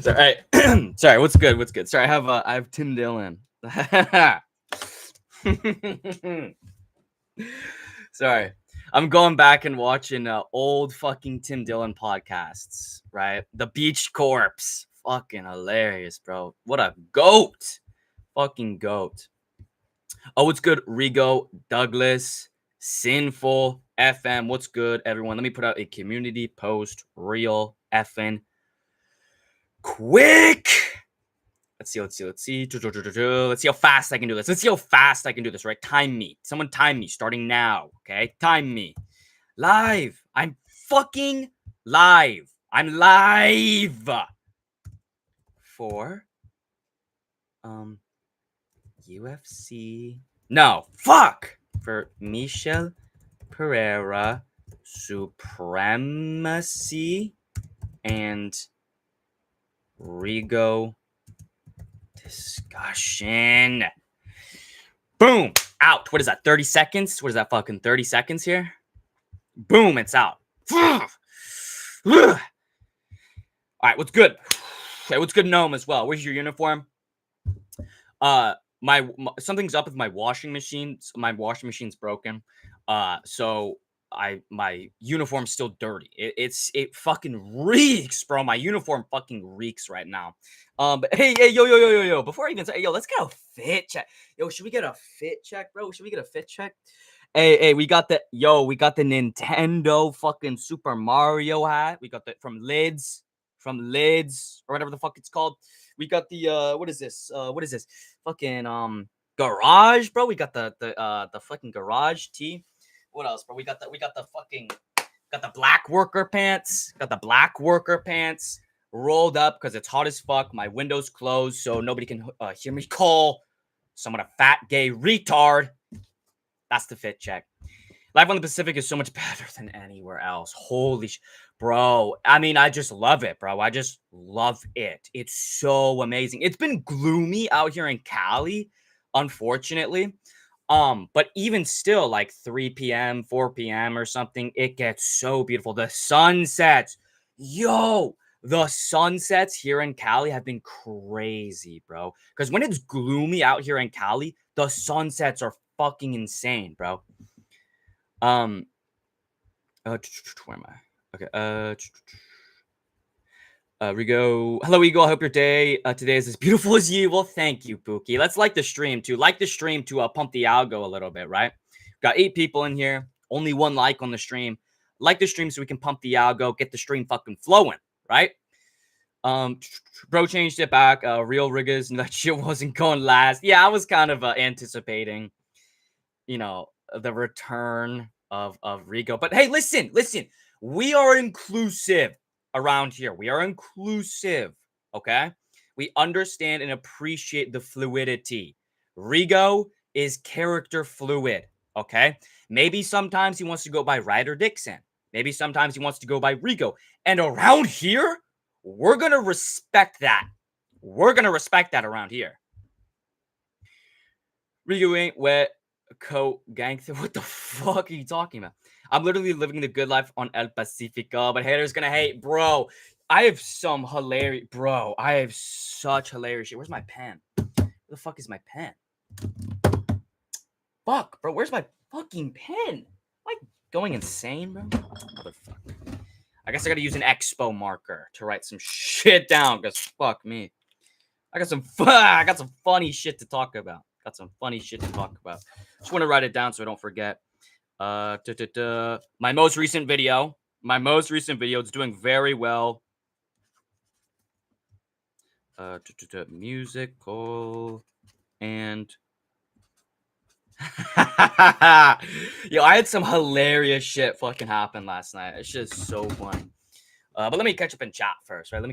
Sorry, sorry. What's good? What's good? Sorry, I have Tim Dillon. Sorry, I'm going back and watching old fucking Tim Dillon podcasts. Right, the Beach Corpse, fucking hilarious, bro. What a goat, fucking goat. Oh, what's good, Rigo, Douglas, Sinful, FM. What's good, everyone? Let me put out a community post real effing quick. Let's see. Let's see how fast I can do this. Right? Time me. Someone time me. Starting now. Okay? Time me. Live. I'm fucking live. I'm live. For UFC. No. Fuck. For Michel Pereira Supremacy and Rigo discussion. Boom. Out. What is that? 30 seconds? What is that fucking 30 seconds here? Boom. It's out. All right. What's good? Okay, what's good, Gnome, as well? Where's your uniform? My something's up with my washing machine. My washing machine's broken. So my uniform's still dirty. It fucking reeks, bro. My uniform fucking reeks right now. But hey, yo. Before I even say, let's get a fit check. Yo, should we get a fit check, bro? Should we get a fit check? Hey, we got the Nintendo fucking Super Mario hat. We got that from Lids, or whatever the fuck it's called. We got the what is this? Fucking garage, bro. We got the fucking garage tee. What else, bro? We got the black worker pants. Got the black worker pants rolled up because it's hot as fuck. My window's closed, so nobody can hear me call someone a fat gay retard. That's the fit check. Life on the Pacific is so much better than anywhere else. Holy bro. I mean, I just love it, bro. I just love it. It's so amazing. It's been gloomy out here in Cali, unfortunately. But even still, like 3 p.m., 4 p.m. or something, it gets so beautiful. The sunsets. Yo, the sunsets here in Cali have been crazy, bro. Because when it's gloomy out here in Cali, the sunsets are fucking insane, bro. Where am I? Okay. Rigo. Hello, Eagle. I hope your day today is as beautiful as you. Well, thank you, Pookie. Let's like the stream too. Like the stream to pump the algo a little bit, right? Got 8 people in here. Only 1 like on the stream. Like the stream so we can pump the algo, get the stream fucking flowing, right? Bro changed it back. Real riggers, and that shit wasn't going last. Yeah, I was kind of anticipating, the return of Rigo. But hey, listen. We are inclusive around here. We are inclusive, okay? We understand and appreciate the fluidity. Rigo is character fluid, okay? Maybe sometimes he wants to go by Ryder Dixon. Maybe sometimes he wants to go by Rigo. And around here, we're going to respect that. We're going to respect that around here. Rigo ain't wet. Coat gang. What the fuck are you talking about? I'm literally living the good life on El Pacifico, but haters gonna hate, bro. I have some hilarious, bro. I have such hilarious shit. Where's my pen? Where the fuck is my pen? Fuck, bro. Where's my fucking pen? Am I going insane, bro? Motherfucker. I guess I gotta use an expo marker to write some shit down, because fuck me. I got some funny shit to talk about. Just want to write it down so I don't forget. My most recent video. It's doing very well. Musical and yo, I had some hilarious shit fucking happen last night. It's just so funny. But let me catch up in chat first, right?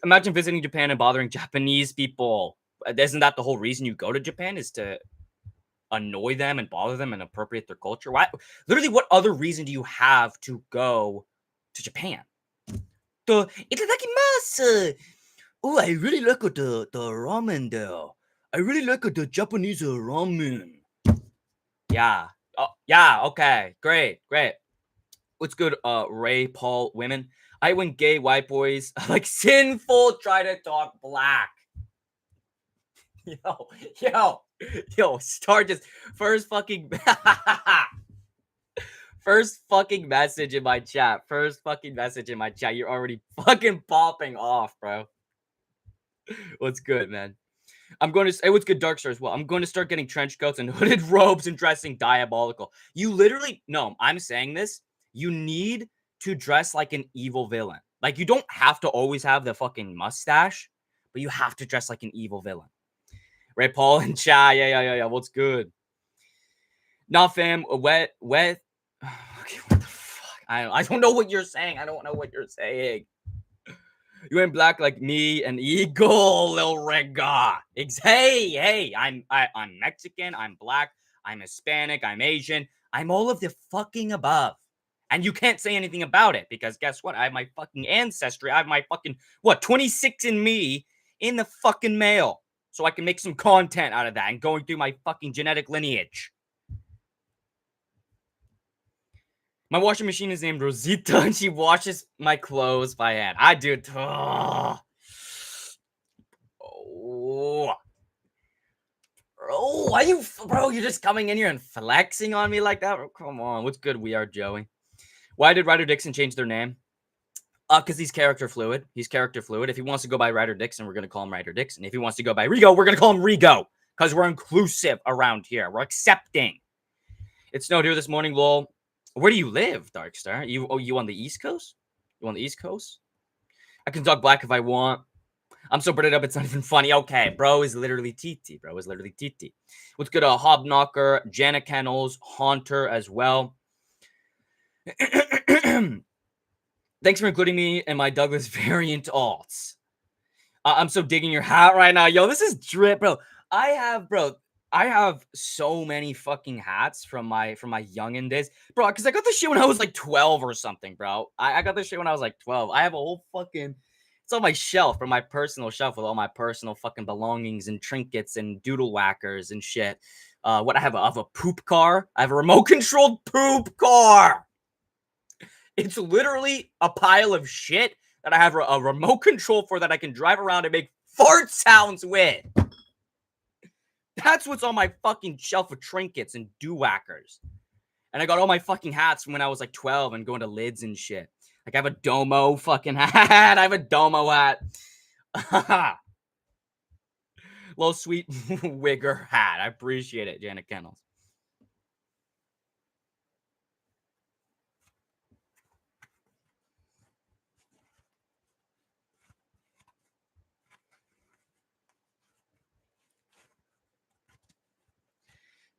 Imagine visiting Japan and bothering Japanese people. Isn't that the whole reason you go to Japan, is to annoy them and bother them and appropriate their culture? Why? Literally, what other reason do you have to go to Japan? Itadakimasu. Oh, I really like the ramen there. I really like the Japanese ramen. Yeah. Oh, yeah. Okay. Great. What's good, Ray Paul women? I when gay white boys like sinful try to talk black. Yo, yo, yo, start just first fucking first fucking message in my chat. First fucking message in my chat. You're already fucking popping off, bro. What's good, man? I'm going to. Hey, what's good, Darkstar as well. I'm going to start getting trench coats and hooded robes and dressing diabolical. You literally, no, I'm saying this. You need to dress like an evil villain. Like, you don't have to always have the fucking mustache, but you have to dress like an evil villain. Right, Paul and Cha? Yeah. What's good? Nah, fam. Wet. Okay, what the fuck? I don't know what you're saying. I don't know what you're saying. You ain't black like me and Eagle, Lil Rega. Hey, I'm Mexican, I'm black, I'm Hispanic, I'm Asian. I'm all of the fucking above. And you can't say anything about it because guess what? I have my fucking ancestry. I have my fucking, 26 in me in the fucking mail. So I can make some content out of that and going through my fucking genetic lineage. My washing machine is named Rosita, and she washes my clothes by hand. I do. Oh. Bro, why you, bro? You're just coming in here and flexing on me like that? Oh, come on. What's good? We are Joey. Why did Ryder Dixon change their name? Because he's character fluid. He's character fluid. If he wants to go by Ryder Dixon, we're gonna call him Ryder Dixon. If he wants to go by Rigo, we're gonna call him Rigo. Because we're inclusive around here. We're accepting. It snowed here this morning, lol. Where do you live, Darkstar? You on the East Coast? You on the East Coast? I can talk black if I want. I'm so burned up, it's not even funny. Okay, bro is literally TT. Bro is literally TT. What's good? Hobknocker, Janet Kennels, Haunter as well. Thanks for including me in my Douglas variant alts. I'm so digging your hat right now. Yo, this is drip, bro. I have so many fucking hats from my youngin' days, bro. Because I got this shit when I was like 12 or something, bro. I got this shit when I was like 12. I have a whole fucking, it's on my shelf, from my personal shelf with all my personal fucking belongings and trinkets and doodle whackers and shit. What I have a poop car. I have a remote controlled poop car. It's literally a pile of shit that I have a remote control for that I can drive around and make fart sounds with. That's what's on my fucking shelf of trinkets and do-whackers. And I got all my fucking hats from when I was like 12 and going to lids and shit. Like, I have a Domo fucking hat. I have a Domo hat. Little sweet wigger hat. I appreciate it, Janet Kennels.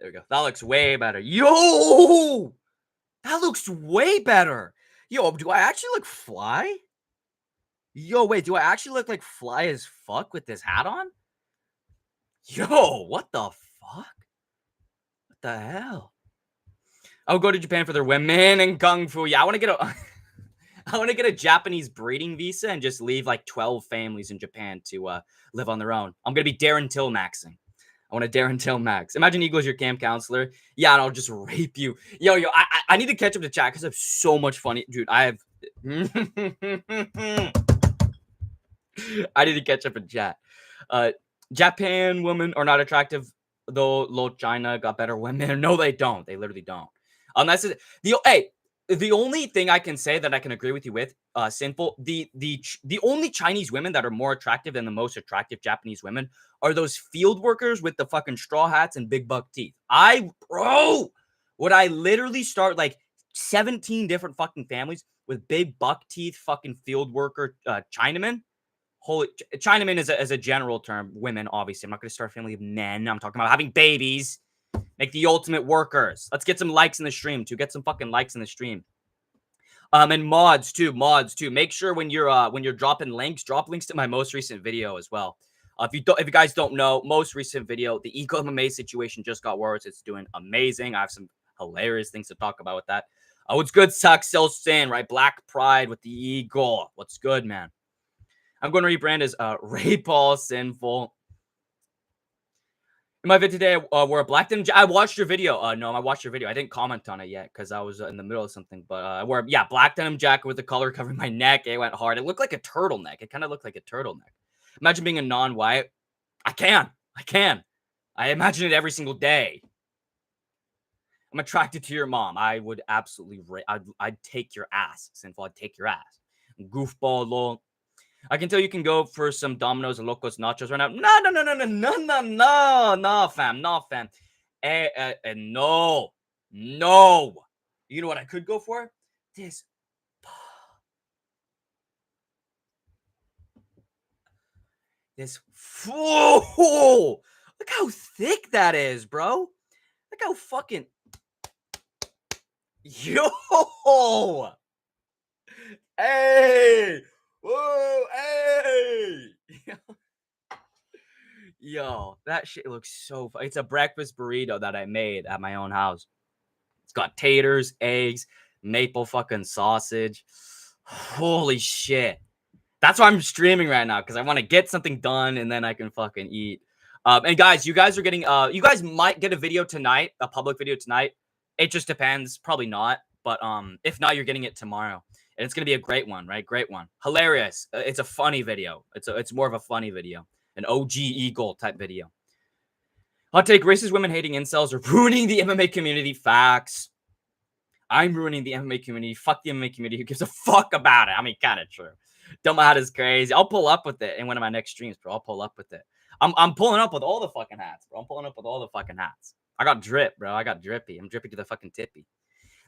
There we go. That looks way better. Yo! That looks way better. Yo, do I actually look fly? Yo, wait, do I actually look like fly as fuck with this hat on? Yo, what the fuck? What the hell? I'll go to Japan for their women and kung fu. Yeah, I want to get a I want to get a Japanese breeding visa and just leave like 12 families in Japan to live on their own. I'm going to be Darren Till-maxing. I want to Darren Till-max. Imagine Eagle's your camp counselor. Yeah, and I'll just rape you. Yo, I need to catch up to chat because I have so much funny. Dude, I have... I need to catch up in chat. Japan women are not attractive, though. Low China got better women. No, they don't. They literally don't. That's it. The only thing I can say that I can agree with you with, Sinful, the only Chinese women that are more attractive than the most attractive Japanese women are those field workers with the fucking straw hats and big buck teeth. Would I literally start like 17 different fucking families with big buck teeth fucking field worker Chinamen? Holy, Chinaman is a general term. Women, obviously. I'm not going to start a family of men. I'm talking about having babies. Make the ultimate workers. Let's get some likes in the stream, too. Get some fucking likes in the stream. And mods too. Make sure when you're dropping links, drop links to my most recent video as well. If you guys don't know, most recent video, the EagleMMA situation just got worse. It's doing amazing. I have some hilarious things to talk about with that. What's good, Saxel Sin, right? Black Pride with the Eagle. What's good, man? I'm going to rebrand as Ray Paul Sinful. In my vid today, I wore a black denim I watched your video. No, I watched your video. I didn't comment on it yet because I was in the middle of something. But I wore, yeah, black denim jacket with the color covering my neck. It went hard. It looked like a turtleneck. It kind of looked like a turtleneck. Imagine being a non-white. I can. I can. I imagine it every single day. I'm attracted to your mom. I would absolutely, I'd take your ass. Sinful, I'd take your ass. Goofball, lol. I can tell you can go for some Domino's and Locos Nachos right now. No, fam. No, fam. No. No. You know what I could go for? This. This. Whoa. Look how thick that is, bro. Look how fucking. Yo. Hey. Whoa. Hey. Yo, that shit looks so fun. It's a breakfast burrito that I made at my own house. It's got taters, eggs, maple fucking sausage. Holy shit. That's why I'm streaming right now, because I want to get something done and then I can fucking eat. And guys, you guys are getting you guys might get a video tonight, a public video tonight. It just depends. Probably not. But if not, you're getting it tomorrow. And it's gonna be a great one, right? Great one. Hilarious. It's a funny video. It's more of a funny video. An OG Eagle type video. Hot take, racist women hating incels are ruining the MMA community. Facts. I'm ruining the MMA community. Fuck the MMA community. Who gives a fuck about it? I mean, kind of true. Dumb hat is crazy. I'll pull up with it in one of my next streams, bro. I'll pull up with it. I'm pulling up with all the fucking hats, bro. I'm pulling up with all the fucking hats. I got drip, bro. I got drippy. I'm drippy to the fucking tippy.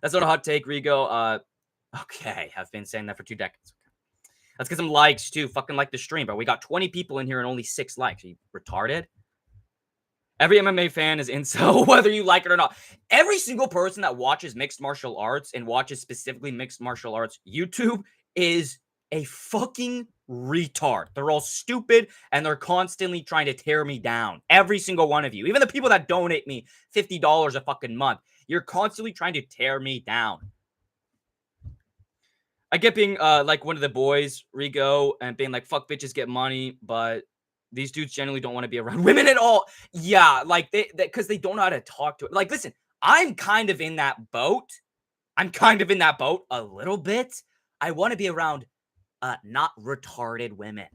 That's not a hot take, Rigo. Okay. I've been saying that for 2 decades. Let's get some likes, too. Fucking like the stream, bro. We got 20 people in here and only 6 likes. Are you retarded? Every MMA fan is incel, whether you like it or not. Every single person that watches mixed martial arts and watches specifically mixed martial arts YouTube is a fucking retard. They're all stupid and they're constantly trying to tear me down. Every single one of you. Even the people that donate me $50 a fucking month. You're constantly trying to tear me down. I get being like one of the boys, Rigo, and being like, fuck bitches, get money, but these dudes generally don't want to be around women at all. Yeah, like because they don't know how to talk to it. Like, listen, I'm kind of in that boat. I'm kind of in that boat a little bit. I want to be around not retarded women,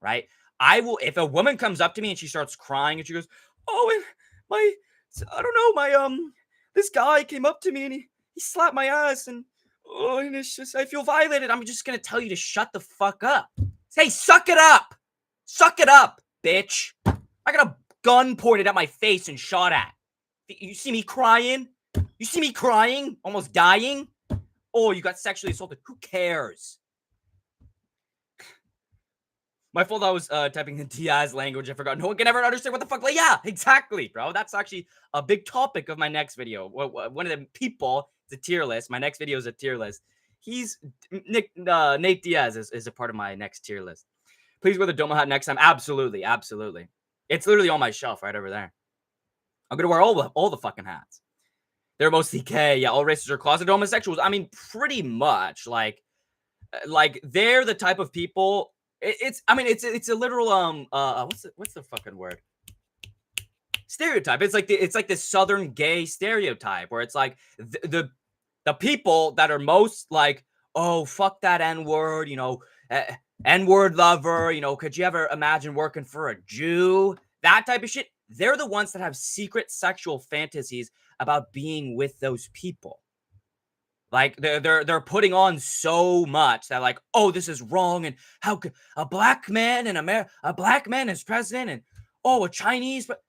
right? I will, if a woman comes up to me and she starts crying and she goes, oh, I don't know, this guy came up to me and he slapped my ass and oh, and it's just, I feel violated. I'm just going to tell you to shut the fuck up. Hey, suck it up. Suck it up, bitch. I got a gun pointed at my face and shot at. You see me crying? You see me crying? Almost dying? Oh, you got sexually assaulted. Who cares? My fault I was typing in Diaz language. I forgot. No one can ever understand what the fuck. Like, yeah, exactly, bro. That's actually a big topic of my next video. One of the people, it's a tier list. My next video is a tier list. He's Nate Diaz is a part of my next tier list. Please wear the Doma hat next time. Absolutely, absolutely. It's literally on my shelf right over there. I'm gonna wear all the fucking hats. They're mostly gay. Yeah, all races are closeted homosexuals. I mean, pretty much. Like they're the type of people. It's a literal what's the fucking word? Stereotype. It's like this Southern gay stereotype where it's like the people that are most like, oh, fuck that N-word, you know, N-word lover, you know, could you ever imagine working for a Jew? That type of shit. They're the ones that have secret sexual fantasies about being with those people. Like they're putting on so much that like, oh, this is wrong, and how could a black man in America, a black man is president, and oh, a Chinese, but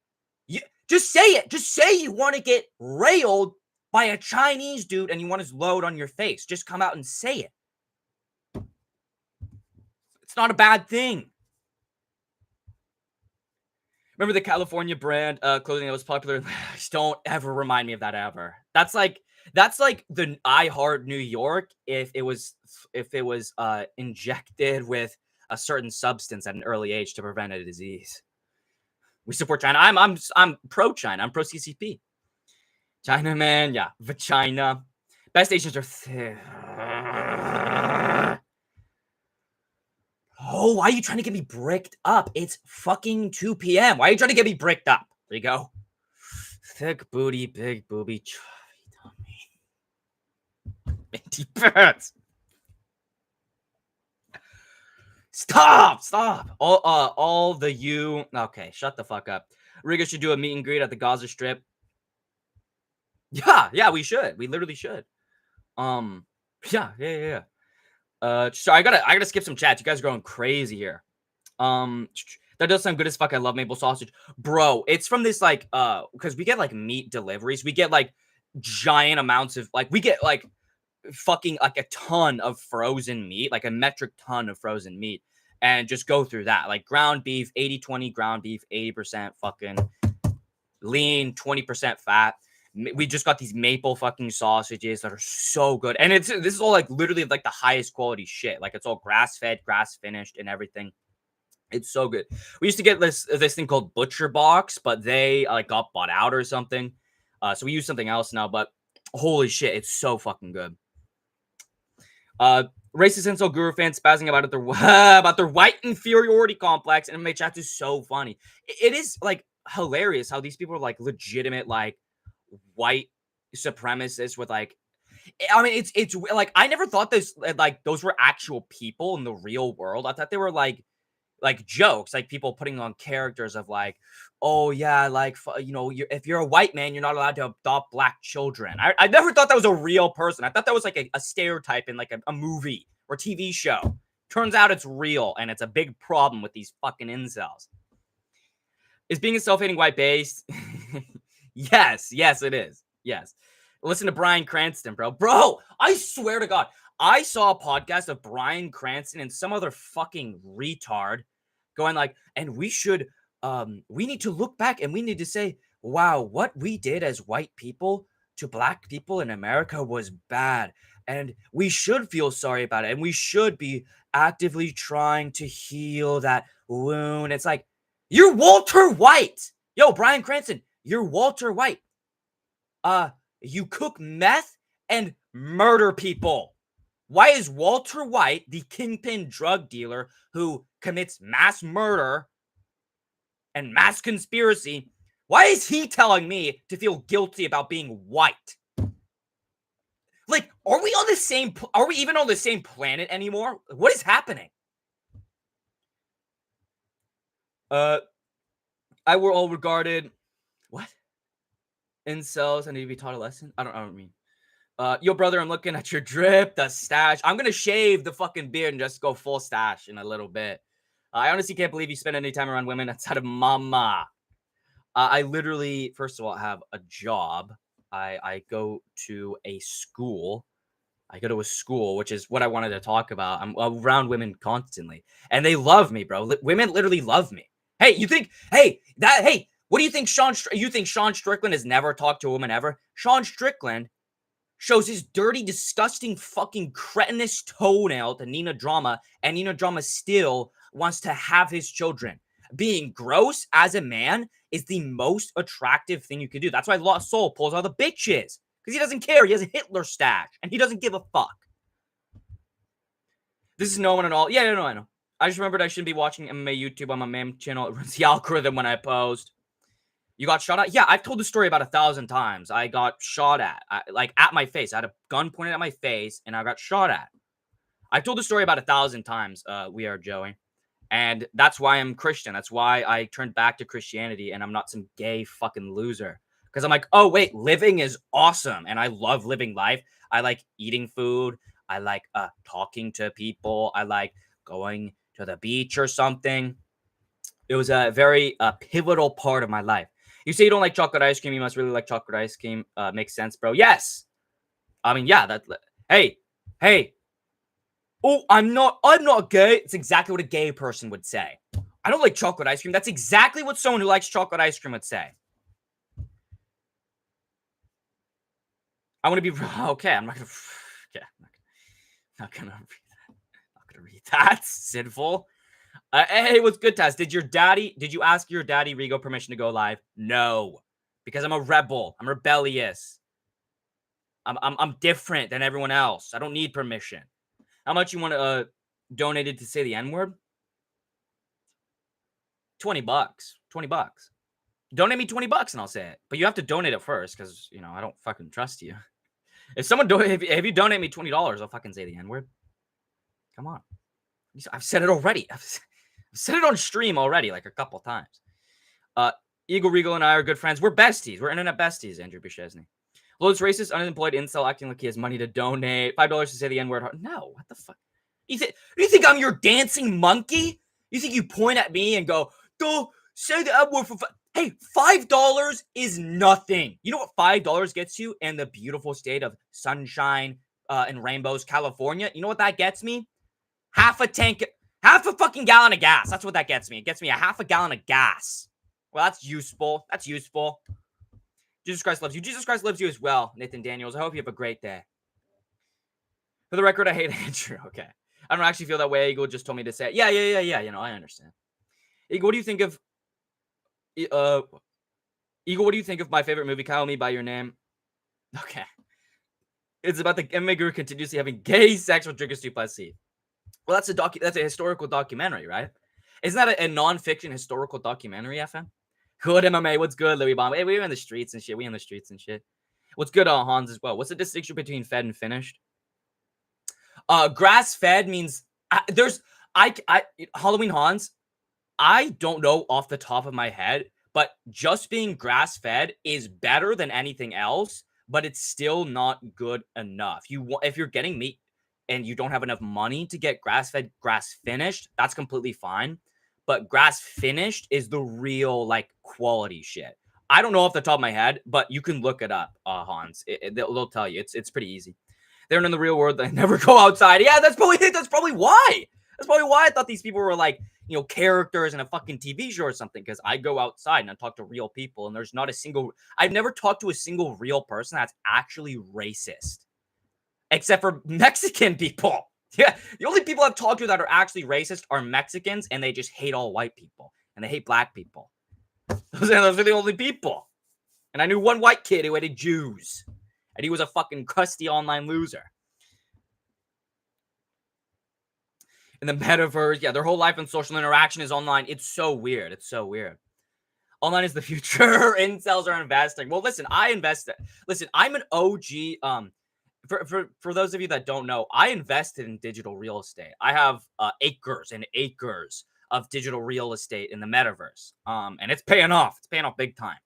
you just say it. Just say you want to get railed by a Chinese dude and you want his load on your face. Just come out and say it. It's not a bad thing. Remember the California brand clothing that was popular? Just don't ever remind me of that ever. That's like the I Heart New York if it was injected with a certain substance at an early age to prevent a disease. We support China. I'm pro China. I'm pro CCP. China, man, yeah, vagina. Best Asians are. Oh, why are you trying to get me bricked up? It's fucking 2 p.m. Why are you trying to get me bricked up? There you go. Thick booty, big booby, chubby tummy. Minty pants. Stop. All the you. Okay, shut the fuck up. Riga should do a meet and greet at the Gaza Strip. Yeah, we should. We literally should. Um, yeah. So I gotta skip some chats. You guys are going crazy here. That does sound good as fuck. I love maple sausage, bro. It's from this like because we get like meat deliveries. We get like giant amounts of like we get like fucking like a ton of frozen meat, like a metric ton of frozen meat, and just go through that. Like ground beef, 80-20 ground beef, 80% fucking lean, 20% fat. We just got these maple fucking sausages that are so good. And this is all like literally like the highest quality shit. Like it's all grass fed, grass finished, and everything. It's so good. We used to get this thing called Butcher Box, but they like got bought out or something. So we use something else now, but holy shit, it's so fucking good. Racist insult guru fans spazzing about their about their white inferiority complex, and my chat is so funny. It is like hilarious how these people are like legitimate like white supremacists with like I mean it's like I never thought this like those were actual people in the real world. I thought they were like jokes, like people putting on characters of like, oh yeah, like you know, if you're a white man, you're not allowed to adopt black children. I never thought that was a real person. I thought that was like a stereotype in like a movie or TV show. Turns out it's real, and it's a big problem with these fucking incels. Is being a self-hating white based? Yes, it is. Yes. Listen to Bryan Cranston, bro. I swear to God, I saw a podcast of Bryan Cranston and some other fucking retard going like, and we need to look back and we need to say, wow, what we did as white people to black people in America was bad. And we should feel sorry about it. And we should be actively trying to heal that wound. It's like, you're Walter White. Yo, Bryan Cranston, you're Walter White. You cook meth and murder people. Why is Walter White, the kingpin drug dealer who commits mass murder and mass conspiracy, why is he telling me to feel guilty about being white? Like, are we even on the same planet anymore? What is happening? I were all regarded what? Incels, I need to be taught a lesson. I don't mean. Yo, brother, I'm looking at your drip, the stash. I'm gonna shave the fucking beard and just go full stash in a little bit. I honestly can't believe you spend any time around women outside of mama. I literally, first of all, have a job. I go to a school. I go to a school, which is what I wanted to talk about. I'm around women constantly, and they love me, bro. Women literally love me. Hey, what do you think, you think Sean Strickland has never talked to a woman ever? Sean Strickland shows his dirty, disgusting, fucking cretinous toenail to Nina Drama, and Nina Drama still wants to have his children. Being gross as a man is the most attractive thing you can do. That's why Lost Soul pulls all the bitches. Because he doesn't care. He has a Hitler stash. And he doesn't give a fuck. This is no one at all. Yeah, no, I know. I just remembered I shouldn't be watching MMA YouTube on my main channel. It runs the algorithm when I post. You got shot at? Yeah, I've told the story about 1,000 times. I got shot at. Like, at my face. I had a gun pointed at my face, and I got shot at. I've told the story about 1,000 times, We Are Joey. And that's why I'm Christian. That's why I turned back to Christianity, and I'm not some gay fucking loser. Because I'm like, oh, wait, living is awesome. And I love living life. I like eating food. I like talking to people. I like going to the beach or something. It was a very pivotal part of my life. You say you don't like chocolate ice cream. You must really like chocolate ice cream. Makes sense, bro. Yes. I mean, yeah. Hey. Oh, I'm not gay. It's exactly what a gay person would say. I don't like chocolate ice cream. That's exactly what someone who likes chocolate ice cream would say. I want to be okay. I'm not gonna. Yeah, I'm not gonna read that. Sinful. Hey, what's good, Taz? Did you ask your daddy Rigo permission to go live? No, because I'm a rebel. I'm rebellious. I'm different than everyone else. I don't need permission. How much you want to donate it to say the N-word? $20. $20. Donate me $20 and I'll say it. But you have to donate it first because, you know, I don't fucking trust you. If someone if you donate me $20, I'll fucking say the N-word. Come on. I've said it already. I've said it on stream already like a couple times. Eagle Regal and I are good friends. We're besties. We're internet besties, Andrew Bichesney. Loads racist, unemployed incel acting like he has money to donate. $5 to say the N-word. No, what the fuck? You think I'm your dancing monkey? You think you point at me and go, "Don't say the N-word for Hey, $5 is nothing. You know what $5 gets you in the beautiful state of sunshine and rainbows, California? You know what that gets me? Half a fucking gallon of gas. That's what that gets me. It gets me a half a gallon of gas. Well, that's useful. That's useful. Jesus Christ loves you. Jesus Christ loves you as well, Nathan Daniels. I hope you have a great day. For the record, I hate Andrew. Okay. I don't actually feel that way. Eagle just told me to say it. Yeah. You know, I understand. Eagle, what do you think of... Eagle, what do you think of my favorite movie, Call Me By Your Name? Okay. It's about the MMA guru continuously having gay sex with Drinkers 2+C. Well, that's a historical documentary, right? Isn't that a non-fiction historical documentary, FM? Good MMA. What's good, Louis Bomb? Hey, we were in the streets and shit. What's good, Hans, as well? What's the distinction between fed and finished? Grass-fed means Halloween Hans. I don't know off the top of my head, but just being grass-fed is better than anything else, but it's still not good enough. If you're getting meat and you don't have enough money to get grass-fed, grass-finished, that's completely fine. But grass-finished is the real, like, quality shit. I don't know off the top of my head, but you can look it up, Hans. They'll tell you. It's pretty easy. They're in the real world. They never go outside. Yeah, that's probably why. That's probably why I thought these people were like, you know, characters in a fucking TV show or something. Because I go outside and I talk to real people, and there's not a single. I've never talked to a single real person that's actually racist, except for Mexican people. Yeah, the only people I've talked to that are actually racist are Mexicans, and they just hate all white people and they hate black people. Those are the only people. And I knew one white kid who hated Jews, and he was a fucking crusty online loser. In the metaverse, yeah, their whole life and social interaction is online. It's so weird. Online is the future. Incels are investing. Well, listen, I invest. Listen, I'm an OG. For those of you that don't know, I invested in digital real estate. I have acres and acres of digital real estate in the metaverse. And it's paying off. It's paying off big time.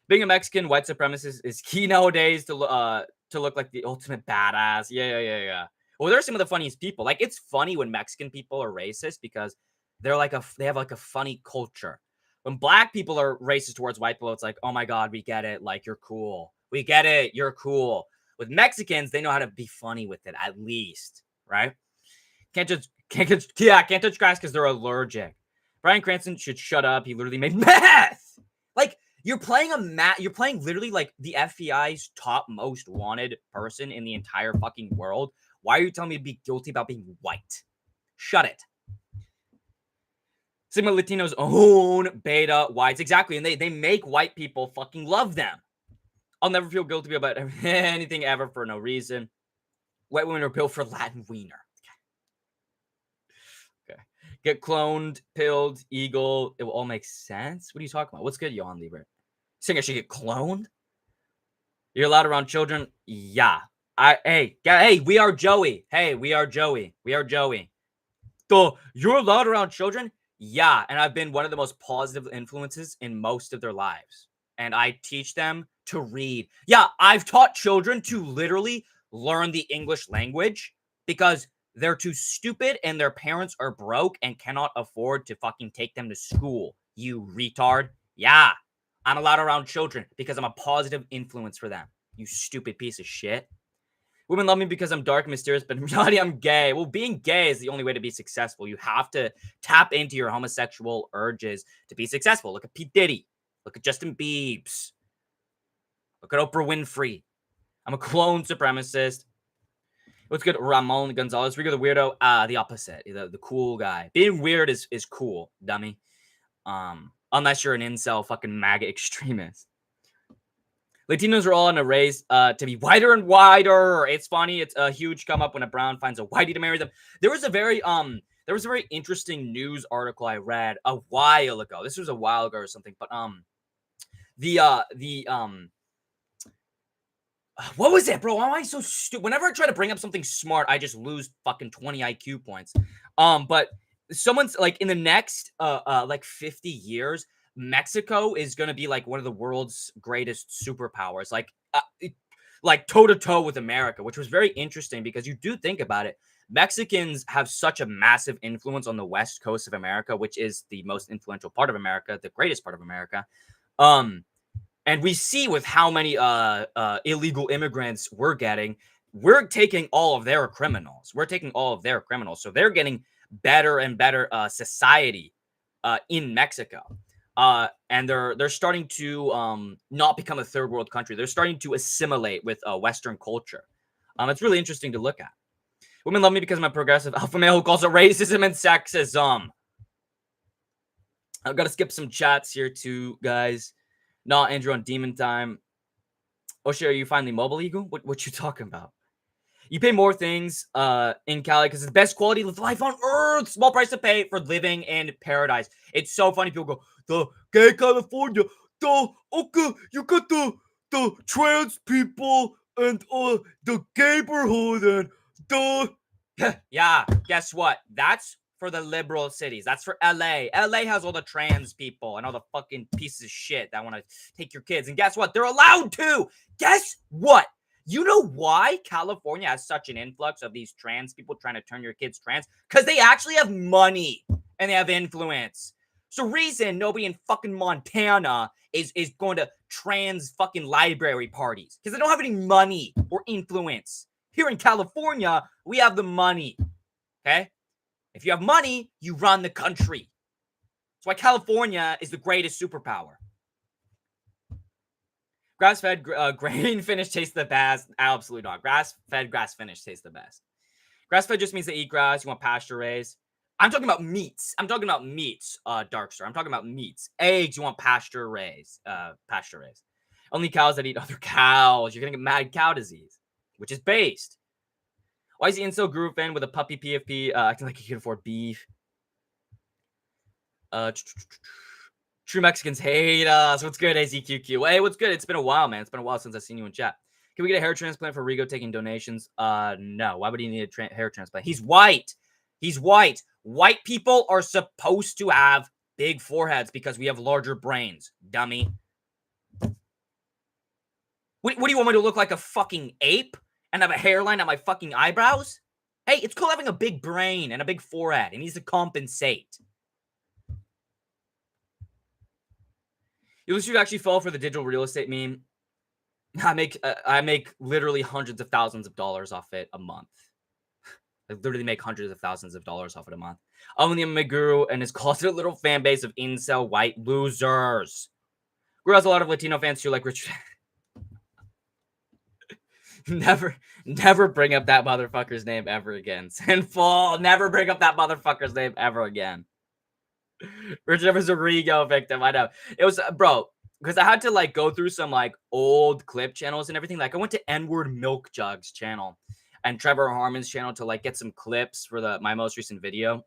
Being a Mexican white supremacist is key nowadays to look like the ultimate badass. Yeah. Well, they're some of the funniest people. Like, it's funny when Mexican people are racist because they have like a funny culture. When black people are racist towards white people, it's like, oh my God, we get it. Like, you're cool. We get it. You're cool. With Mexicans, they know how to be funny with it, at least, right? Can't touch grass because they're allergic. Bryan Cranston should shut up. He literally made meth. Like, you're playing literally like the FBI's top most wanted person in the entire fucking world. Why are you telling me to be guilty about being white? Shut it. Sigma Latino's own beta whites. Exactly. And they make white people fucking love them. I'll never feel guilty about anything ever for no reason. White women are built for Latin wiener. Okay. Get cloned, pilled, eagle. It will all make sense. What are you talking about? What's good, Johan Liebert? Saying I should get cloned? You're allowed around children? Yeah. Hey, we are Joey. Hey, we are Joey. So, you're allowed around children? Yeah. And I've been one of the most positive influences in most of their lives. And I teach them to read. Yeah, I've taught children to literally learn the English language because they're too stupid and their parents are broke and cannot afford to fucking take them to school. You retard. Yeah, I'm allowed around children because I'm a positive influence for them. You stupid piece of shit. Women love me because I'm dark and mysterious, but in reality, I'm gay. Well, being gay is the only way to be successful. You have to tap into your homosexual urges to be successful. Look at Pete Diddy. Look at Justin Biebs. Look at Oprah Winfrey. I'm a clone supremacist. What's good? Ramon Gonzalez. Rico the weirdo. The opposite. The cool guy. Being weird is cool, dummy. Unless you're an incel fucking MAGA extremist. Latinos are all in a race to be whiter and wider. It's funny. It's a huge come up when a brown finds a whitey to marry them. There was a very interesting news article I read a while ago. This was a while ago or something, but what was it, bro? Why am I so stupid? Whenever I try to bring up something smart, I just lose fucking 20 IQ points. But someone's like in the next like 50 years, Mexico is gonna be like one of the world's greatest superpowers, like toe to toe with America, which was very interesting because you do think about it. Mexicans have such a massive influence on the west coast of America, which is the most influential part of America, the greatest part of America. And we see with how many illegal immigrants we're getting, we're taking all of their criminals. We're taking all of their criminals. So they're getting better and better society in Mexico. And they're starting to not become a third world country. They're starting to assimilate with Western culture. It's really interesting to look at. Women love me because I'm a progressive alpha male who calls it racism and sexism. I've got to skip some chats here too, guys. Not Andrew on Demon Time. O'Shea, are you finally mobile, Eagle? What you talking about? You pay more things in Cali because it's the best quality of life on earth. Small price to pay for living in paradise. It's so funny. People go, the gay California, okay, you got the trans people and the neighborhood and the yeah, guess what? That's for the liberal cities. That's for LA. LA has all the trans people and all the fucking pieces of shit that want to take your kids. And guess what? They're allowed to. Guess what? You know why California has such an influx of these trans people trying to turn your kids trans? Because they actually have money and they have influence. So reason nobody in fucking Montana is going to trans fucking library parties. Because they don't have any money or influence. Here in California, we have the money. Okay? If you have money, you run the country. That's why California is the greatest superpower. Grass-fed, grain-finished tastes the best. Absolutely not. Grass-fed, grass-finished tastes the best. Grass-fed just means they eat grass. You want pasture-raised. I'm talking about meats. I'm talking about meats, Darkstar. I'm talking about meats. Eggs, you want pasture-raised. Pasture-raised. Only cows that eat other cows. You're going to get mad cow disease, which is based. Why is the incel group fan with a puppy PFP acting like he can afford beef? True Mexicans hate us. What's good, AZQQ? Hey, what's good? It's been a while, man. It's been a while since I've seen you in chat. Can we get a hair transplant for Rigo taking donations? No. Why would he need a hair transplant? He's white. He's white. White people are supposed to have big foreheads because we have larger brains, dummy. What do you want me to look like, a fucking ape and have a hairline on my fucking eyebrows? Hey, it's cool having a big brain and a big forehead. It needs to compensate. You should actually fall for the digital real estate meme. I make literally hundreds of thousands of dollars off it a month. I literally make hundreds of thousands of dollars off it a month. I'm the MMA guru and his closeted little fan base of incel white losers. Guru has a lot of Latino fans too, like Richard. Never bring up that motherfucker's name ever again. Sinful. Never bring up that motherfucker's name ever again. Richard was a Rigo victim. I know. It was, bro, because I had to like go through some like old clip channels and everything. Like I went to N-word Milk Jug's channel and Trevor Harmon's channel to like get some clips for my most recent video.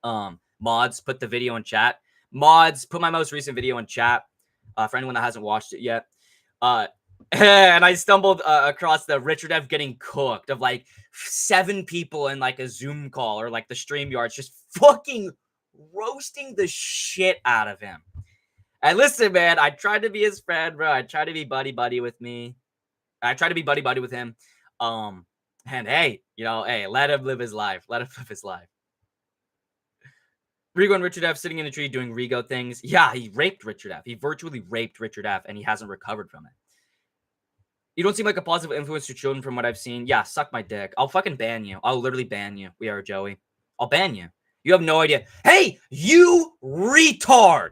Mods, put the video in chat. Mods, put my most recent video in chat for anyone that hasn't watched it yet. And I stumbled across the Richard F getting cooked of like 7 people in like a Zoom call or like the StreamYards just fucking roasting the shit out of him. And listen, man, I tried to be his friend, bro. I tried to be buddy with me. I tried to be buddy with him. And hey, you know, hey, let him live his life. Let him live his life. Rigo and Richard F sitting in a tree doing Rigo things. Yeah, he raped Richard F. He virtually raped Richard F. and he hasn't recovered from it. You don't seem like a positive influence to children from what I've seen. Yeah, suck my dick. I'll fucking ban you. I'll literally ban you. We are Joey. I'll ban you. You have no idea. Hey, you retard.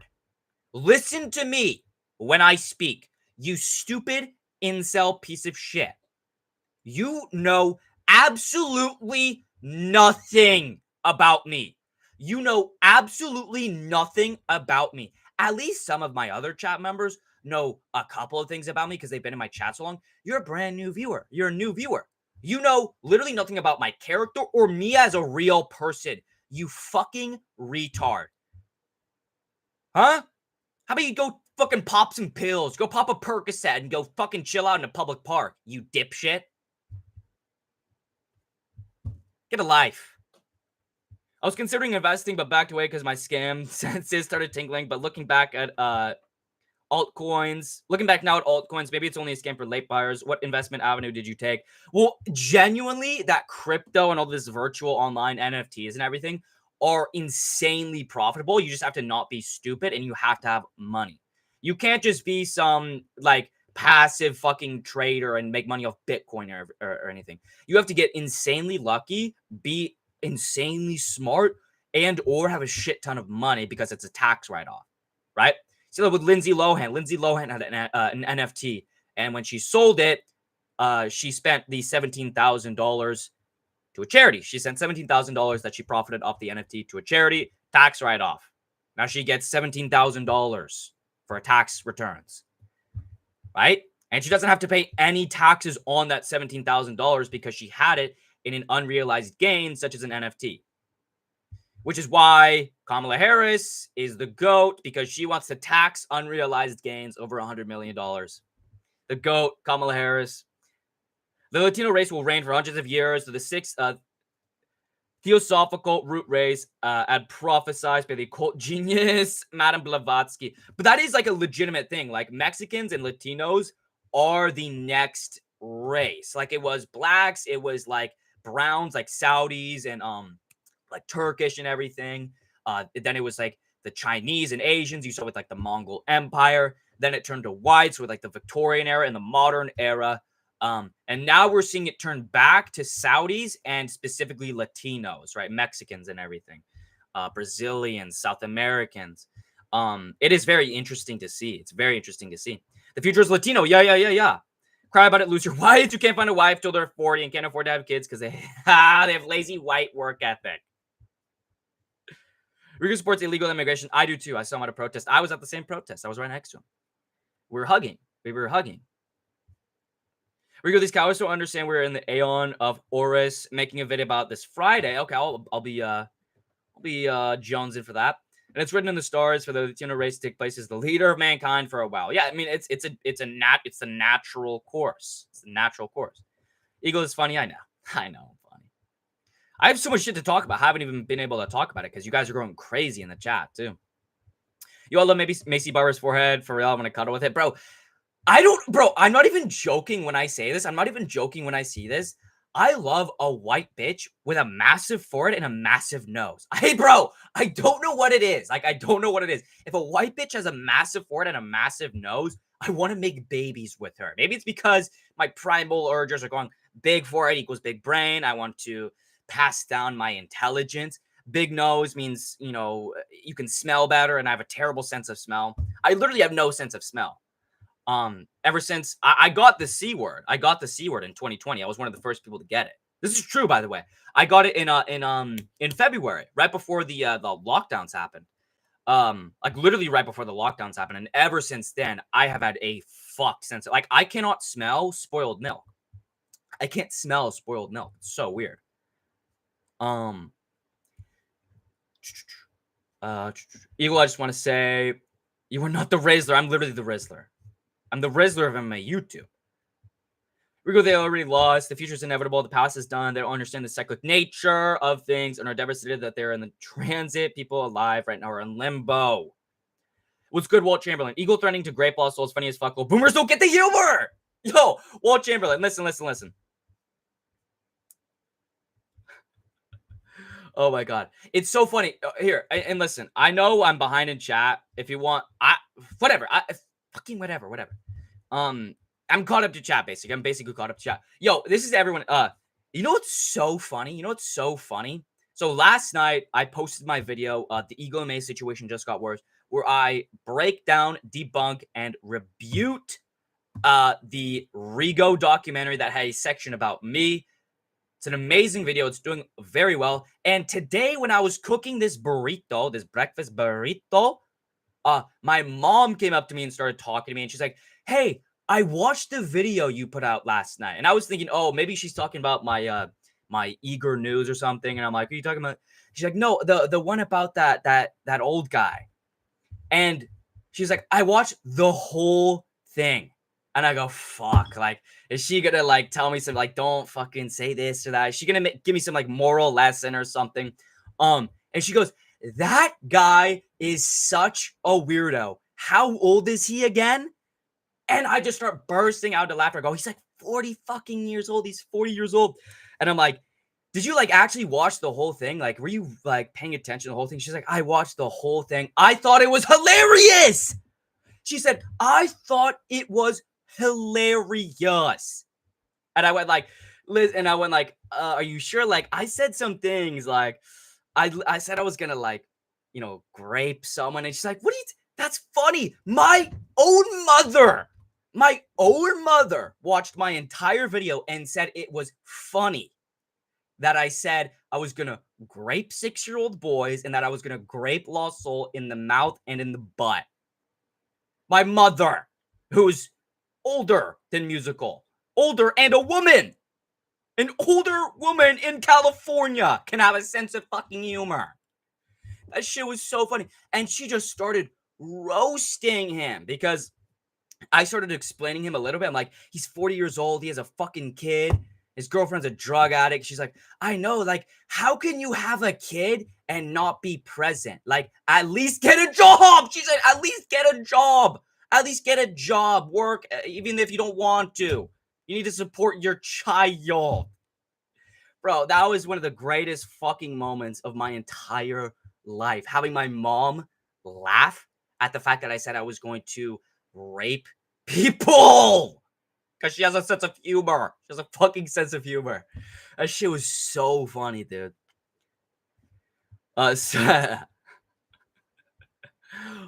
Listen to me when I speak. You stupid incel piece of shit. You know absolutely nothing about me. You know absolutely nothing about me. At least some of my other chat members know a couple of things about me because they've been in my chat so long. You're a brand new viewer. You're a new viewer. You know literally nothing about my character or me as a real person. You fucking retard. Huh? How about you go Fucking pop some pills. Go pop a Percocet and go fucking chill out in a public park, you dipshit. Get a life. I was considering investing, but backed away because my scam senses started tingling. But looking back at altcoins, looking back now at altcoins, maybe it's only a scam for late buyers. What investment avenue did you take? Well, genuinely, that crypto and all this virtual online NFTs and everything are insanely profitable. You just have to not be stupid and you have to have money. You can't just be some like passive fucking trader and make money off Bitcoin or anything. You have to get insanely lucky, be insanely smart, and or have a shit ton of money because it's a tax write-off, right? So with Lindsay Lohan. Lindsay Lohan had an NFT, and when she sold it, she spent the $17,000 to a charity. She sent $17,000 that she profited off the NFT to a charity, tax write-off. Now she gets $17,000 for tax returns, right? And she doesn't have to pay any taxes on that $17,000 because she had it in an unrealized gain, such as an NFT. Which is why Kamala Harris is the GOAT, because she wants to tax unrealized gains over $100 million. The GOAT, Kamala Harris. The Latino race will reign for hundreds of years. So the sixth theosophical root race and prophesied by the occult genius, Madame Blavatsky. But that is like a legitimate thing. Like Mexicans and Latinos are the next race. Like it was blacks, it was like browns, like Saudis and like Turkish and everything. Then it was like the Chinese and Asians you saw with like the Mongol Empire. Then it turned to whites with like the Victorian era and the modern era. And now we're seeing it turn back to Saudis and specifically Latinos, right? Mexicans and everything. Brazilians, South Americans. It is very interesting to see. It's very interesting to see. The future is Latino. Yeah. Cry about it, lose your wife. You can't find a wife till they're 40 and can't afford to have kids because they have lazy white work ethic. Rico supports illegal immigration. I do too. I saw him at a protest. I was at the same protest. I was right next to him. We were hugging. Rico, these cowards don't understand we're in the Aeon of Horus. Making a video about this Friday. Okay, I'll be jonesing for that. And it's written in the stars for the Latino race to take place as the leader of mankind for a while. Yeah, I mean it's the natural course. It's the natural course. Eagle is funny. I know. I'm funny. I have so much shit to talk about. I haven't even been able to talk about it because you guys are going crazy in the chat too. You all love maybe Macy Barber's forehead for real. I'm gonna cuddle with it, bro. I'm not even joking when I say this. I'm not even joking when I see this. I love a white bitch with a massive forehead and a massive nose. Hey, bro, I don't know what it is. Like, I don't know what it is. If a white bitch has a massive forehead and a massive nose, I want to make babies with her. Maybe it's because my primal urges are going big forehead equals big brain. I want to pass down my intelligence. Big nose means, you know, you can smell better, and I have a terrible sense of smell. I literally have no sense of smell. Ever since I got the C word. I got the C word in 2020. I was one of the first people to get it. This is true, by the way. I got it in February, right before the lockdowns happened. Like literally right before the lockdowns happened. And ever since then, I have had a fucked sense of, like, I cannot smell spoiled milk. I can't smell spoiled milk. It's so weird. Eagle, I just want to say, you are not the Rizzler. I'm literally the Rizzler. I'm the Rizzler of MMA YouTube. Rico, they already lost. The future is inevitable. The past is done. They don't understand the cyclic nature of things and are devastated that they're in the transit. People alive right now are in limbo. What's good, Walt Chamberlain? Eagle threatening to grape lost souls. Funny as fuck. Well, boomers don't get the humor. Yo, Walt Chamberlain, listen. Oh my god, it's so funny. Here and listen. I know I'm behind in chat. If you want, whatever. Whatever. I'm caught up to chat. Basically, I'm basically caught up to chat. Yo, this is everyone. You know what's so funny? So last night I posted my video. The EagleMMA situation just got worse, where I break down, debunk, and rebuke the Rigo documentary that had a section about me. It's an amazing video. It's doing very well. And today, when I was cooking this burrito, this breakfast burrito, my mom came up to me and started talking to me. And she's like, hey, I watched the video you put out last night. And I was thinking, oh, maybe she's talking about my my Eager News or something. And I'm like, what are you talking about? She's like, no, the one about that old guy. And She's like, I watched the whole thing. And I go, fuck. Like, is she gonna like tell me some like, don't fucking say this or that? Is she gonna give me some like moral lesson or something? And she goes, that guy is such a weirdo. How old is he again? And I just start bursting out into laughter. I go, he's like 40 fucking years old. He's 40 years old. And I'm like, did you like actually watch the whole thing? Like, were you like paying attention to the whole thing? She's like, I watched the whole thing. I thought it was hilarious. She said, I thought it was hilarious. And I went like, Liz, and I went like, are you sure? Like, I said some things like, I said I was gonna like, you know, grape someone. And she's like, what do you, that's funny. My own mother watched my entire video and said it was funny that I said I was gonna grape 6-year-old boys and that I was gonna grape Lost Soul in the mouth and in the butt. My mother, who's older than musical, older and a woman. An older woman in California can have a sense of fucking humor. That shit was so funny. And she just started roasting him because I started explaining him a little bit. I'm like, he's 40 years old. He has a fucking kid. His girlfriend's a drug addict. She's like, I know. Like, how can you have a kid and not be present? Like, at least get a job. She said, at least get a job. At least get a job. Work, even if you don't want to. You need to support your child. Bro, that was one of the greatest fucking moments of my entire life. Having my mom laugh at the fact that I said I was going to rape people. Because she has a sense of humor. She has a fucking sense of humor. That shit was so funny, dude.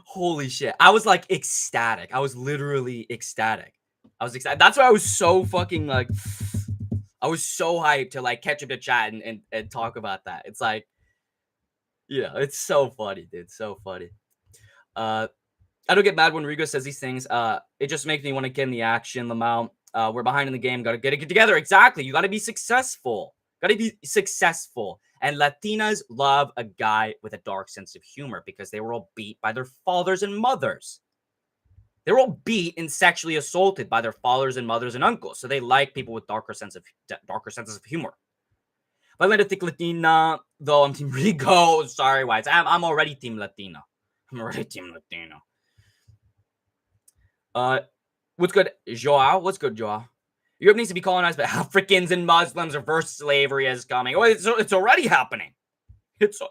Holy shit. I was like ecstatic. I was literally ecstatic. I was excited. That's why I was so fucking like, I was so hyped to like catch up to chat and talk about that. It's like, yeah, it's so funny, dude. So funny. I don't get mad when Rigo says these things. It just makes me want to get in the action, Lamau. We're behind in the game. Got to get it together. Exactly. You got to be successful. Got to be successful. And Latinas love a guy with a dark sense of humor because they were all beat by their fathers and mothers. They were all beat and sexually assaulted by their fathers and mothers and uncles. So they like people with darker senses of humor. But I like to think Latina, though I'm Team Rigo. Sorry, Whites. I'm already Team Latina. I'm already Team Latino. What's good, Joao? What's good, Joao? Europe needs to be colonized by Africans and Muslims. Reverse slavery is coming. Oh, it's already happening. It's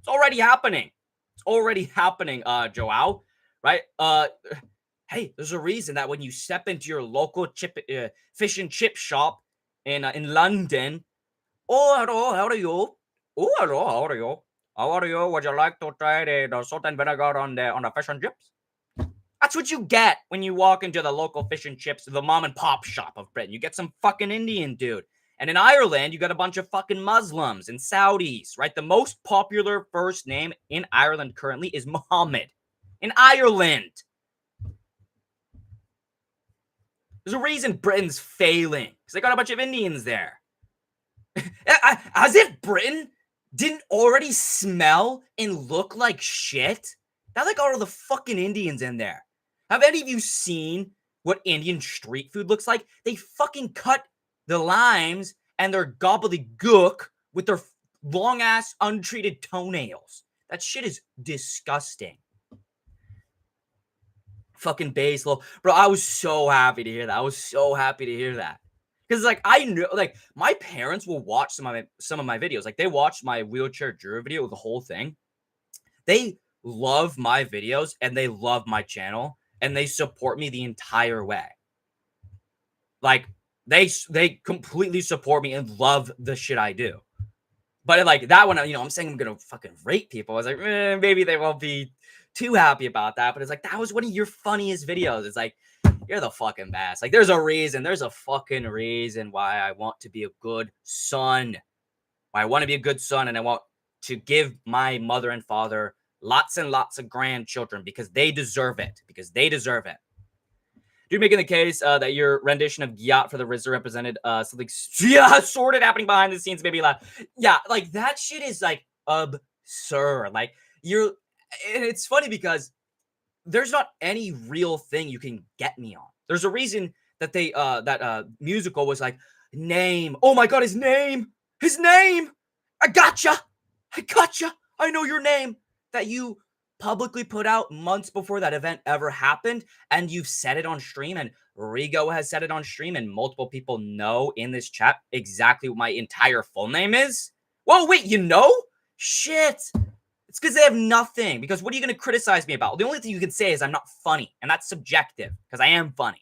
already happening. It's already happening, Joao. Right? Hey, there's a reason that when you step into your local fish and chip shop in London, oh, hello, how are you? Oh, hello, how are you? How are you? Would you like to try the salt and vinegar on the fish and chips? That's what you get when you walk into the local fish and chips, the mom and pop shop of Britain. You get some fucking Indian dude. And in Ireland, you got a bunch of fucking Muslims and Saudis, right? The most popular first name in Ireland currently is Muhammad. In Ireland. There's a reason Britain's failing. Because they got a bunch of Indians there. As if Britain didn't already smell and look like shit. Now they got all the fucking Indians in there. Have any of you seen what Indian street food looks like? They fucking cut the limes and their gobbledygook with their long-ass untreated toenails. That shit is disgusting. Fucking basil. Bro, I was so happy to hear that. I was so happy to hear that. Because, like, I knew, like, my parents will watch some of my videos. Like, they watched my wheelchair Drew video, the whole thing. They love my videos, and they love my channel, and they support me the entire way. Like, they completely support me and love the shit I do. But, like, that one, you know, I'm saying I'm going to fucking rape people. I was like, maybe they won't be too happy about that. But it's like, that was one of your funniest videos. It's like, you're the fucking best. Like, there's a fucking reason why I want to be a good son. Why I want to be a good son, and I want to give my mother and father lots and lots of grandchildren because they deserve it. Because they deserve it. You're making the case that your rendition of Gyat for the RZA represented something sorted happening behind the scenes, maybe laugh. Yeah, like that shit is like absurd. Like and it's funny because there's not any real thing you can get me on. There's a reason that that musical was like, name. Oh my god, his name. His name. I gotcha. I gotcha. I know your name that you publicly put out months before that event ever happened, and you've said it on stream, and Rigo has said it on stream, and multiple people know in this chat exactly what my entire full name is. Whoa, wait, you know? Shit. It's because they have nothing. Because what are you going to criticize me about? The only thing you can say is I'm not funny, and that's subjective, because I am funny.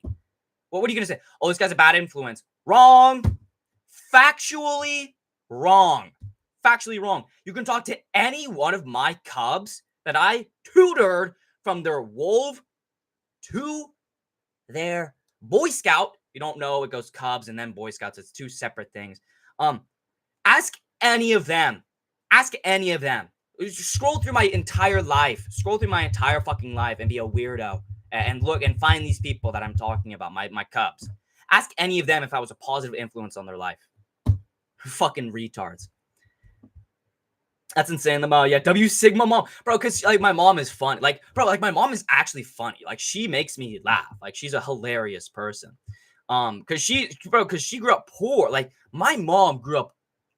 Well, what are you going to say? Oh, this guy's a bad influence. Wrong. Factually wrong. Factually wrong. You can talk to any one of my cubs that I tutored from their wolf to their Boy Scout. You don't know, it goes Cubs and then Boy Scouts. It's two separate things. Ask any of them. Ask any of them. Scroll through my entire life. Scroll through my entire fucking life and be a weirdo. And look and find these people that I'm talking about, my cubs. Ask any of them if I was a positive influence on their life. Fucking retards. That's insane. The mom, yeah, W Sigma mom, bro. Because like my mom is fun. Like, bro, like my mom is actually funny. Like she makes me laugh. Like she's a hilarious person. Because she grew up poor. Like my mom grew up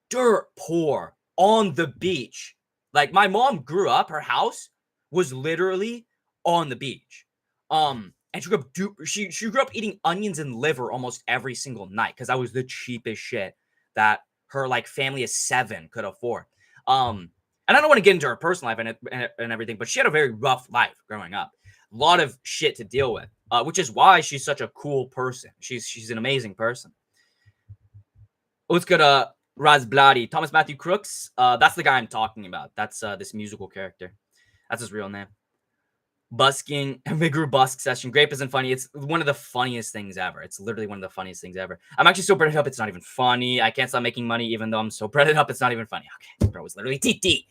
dirt poor on the beach. Like my mom grew up. Her house was literally on the beach. And she grew up. She grew up eating onions and liver almost every single night because that was the cheapest shit that her like family of 7 could afford. And I don't want to get into her personal life and everything, but she had a very rough life growing up. A lot of shit to deal with, which is why she's such a cool person. She's an amazing person. Let's go to Razbladi. Thomas Matthew Crooks. That's the guy I'm talking about. That's this musical character. That's his real name. Busking, Migru Busk session. Grape isn't funny. It's one of the funniest things ever. It's literally one of the funniest things ever. I'm actually so breaded up, it's not even funny. I can't stop making money, even though I'm so breaded up, it's not even funny. Okay, bro, it's literally TT.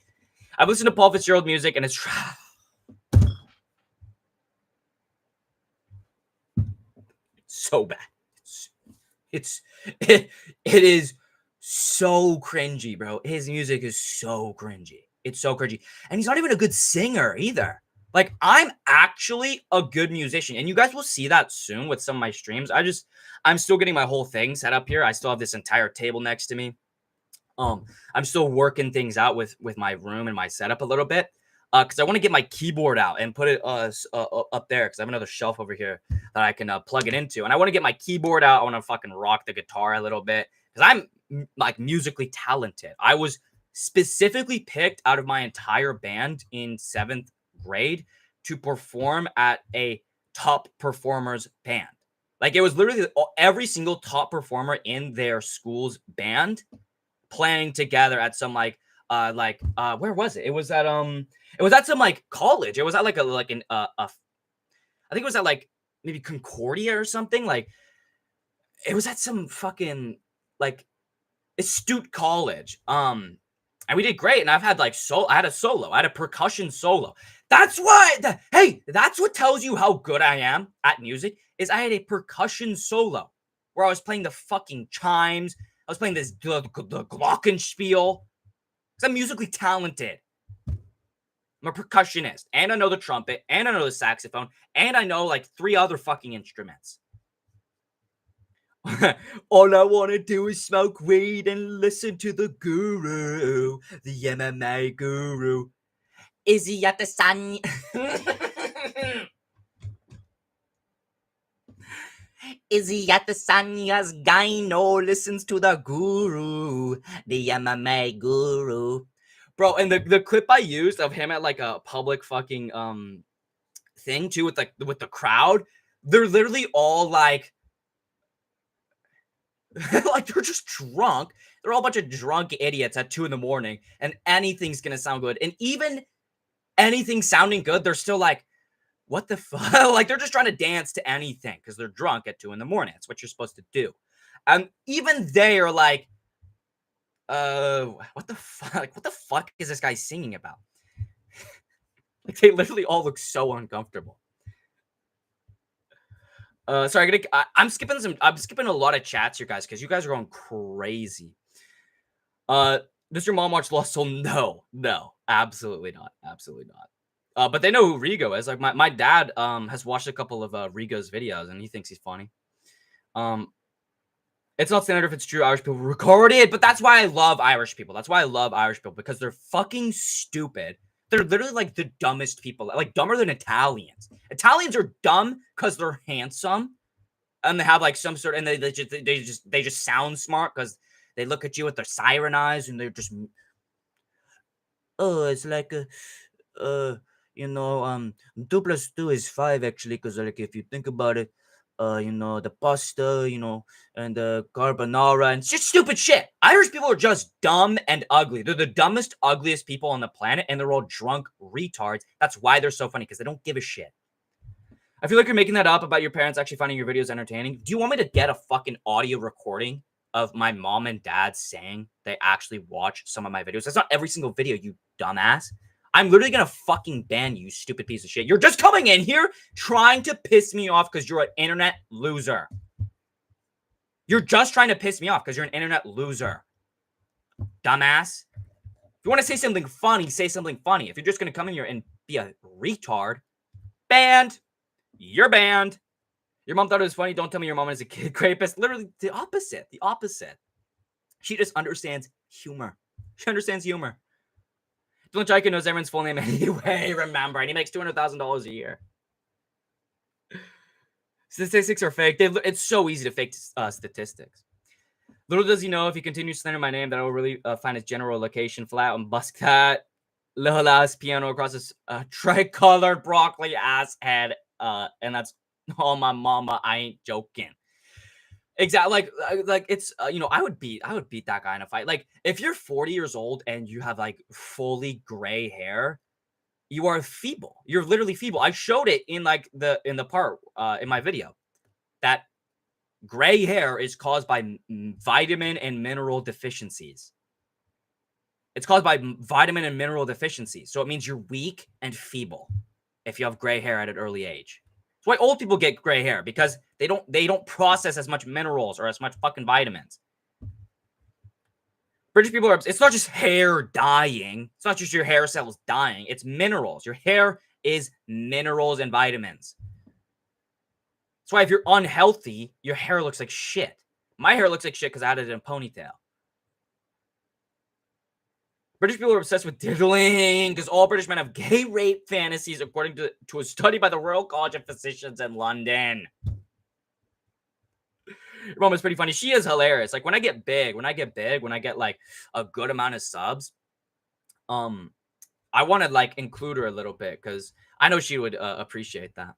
I've listened to Paul Fitzgerald music, and it's so bad. It is so cringy, bro. His music is so cringy. It's so cringy, and he's not even a good singer either. Like, I'm actually a good musician, and you guys will see that soon with some of my streams. I'm still getting my whole thing set up here. I still have this entire table next to me. I'm still working things out with my room and my setup a little bit, because I want to get my keyboard out and put it up there, because I have another shelf over here that I can plug it into, and I want to get my keyboard out. I want to fucking rock the guitar a little bit, because I'm like musically talented. I was specifically picked out of my entire band in 7th grade to perform at a top performers band. Like, it was literally every single top performer in their school's band playing together at some where was it? It was at some like college. It was at like I think it was at like maybe Concordia or something. Like, it was at some fucking like astute college. And we did great. And I've had like I had a solo. I had a percussion solo. That's what. Hey, that's what tells you how good I am at music. Is I had a percussion solo where I was playing the fucking chimes. I was playing the glockenspiel. Because I'm musically talented. I'm a percussionist. And I know the trumpet. And I know the saxophone. And I know like 3 other fucking instruments. All I want to do is smoke weed and listen to the guru. The MMA guru. Is he at the sun? Is he at the Sanya's gyno listens to the guru, the MMA guru. Bro, and the clip I used of him at like a public fucking thing too with the crowd, they're literally all like like they're just drunk. They're all a bunch of drunk idiots at 2 a.m, and anything's gonna sound good. And even anything sounding good, they're still like, what the fuck? Like, they're just trying to dance to anything because they're drunk at 2 a.m. That's what you're supposed to do. And even they are like, what the fuck? Like, what the fuck is this guy singing about? Like, they literally all look so uncomfortable. Sorry, I'm skipping a lot of chats here, guys, because you guys are going crazy. Does your mom watch Lost Soul? No, absolutely not. Absolutely not. But they know who Rigo is. Like my dad has watched a couple of Rigo's videos and he thinks he's funny. Um, it's not standard if it's true. Irish people record it, but that's why I love Irish people. That's why I love Irish people because they're fucking stupid. They're literally like the dumbest people, like dumber than Italians. Italians are dumb because they're handsome and they have like some sort, and they just sound smart because they look at you with their siren eyes and they're just, oh, it's like a, uh, 2 + 2 is 5 actually, because like if you think about it, the pasta, and the carbonara, and it's just stupid shit. Irish people are just dumb and ugly. They're the dumbest, ugliest people on the planet, and they're all drunk retards. That's why they're so funny, because they don't give a shit. I feel like you're making that up about your parents actually finding your videos entertaining. Do you want me to get a fucking audio recording of my mom and dad saying they actually watch some of my videos? That's not every single video, you dumbass. I'm literally gonna fucking ban you, stupid piece of shit. You're just coming in here trying to piss me off because you're an internet loser. You're just trying to piss me off because you're an internet loser. Dumbass. If you want to say something funny, say something funny. If you're just gonna come in here and be a retard, banned. You're banned. Your mom thought it was funny. Don't tell me your mom is a kid rapist. Literally the opposite. The opposite. She just understands humor. She understands humor. Dylan Chaika knows everyone's full name anyway. Remember, and he makes $200,000 a year. Statistics are fake. It's so easy to fake statistics. Little does he know, if he continues slandering my name, that I will really find his general location flat and busk that little ass piano across his tricolored broccoli ass head. And that's all my mama. I ain't joking. Exactly. Like it's I would beat that guy in a fight. Like if you're 40 years old and you have like fully gray hair, you are feeble. You're literally feeble. I showed it in like in the part in my video that gray hair is caused by vitamin and mineral deficiencies. It's caused by vitamin and mineral deficiencies. So it means you're weak and feeble if you have gray hair at an early age. That's why old people get gray hair, because they don't process as much minerals or as much fucking vitamins. British people are, it's not just hair dying. It's not just your hair cells dying. It's minerals. Your hair is minerals and vitamins. That's why if you're unhealthy, your hair looks like shit. My hair looks like shit because I had it in a ponytail. British people are obsessed with diddling because all British men have gay rape fantasies, according to a study by the Royal College of Physicians in London. Your mom is pretty funny. She is hilarious. Like when I get big, when I get like a good amount of subs, I want to like include her a little bit because I know she would appreciate that.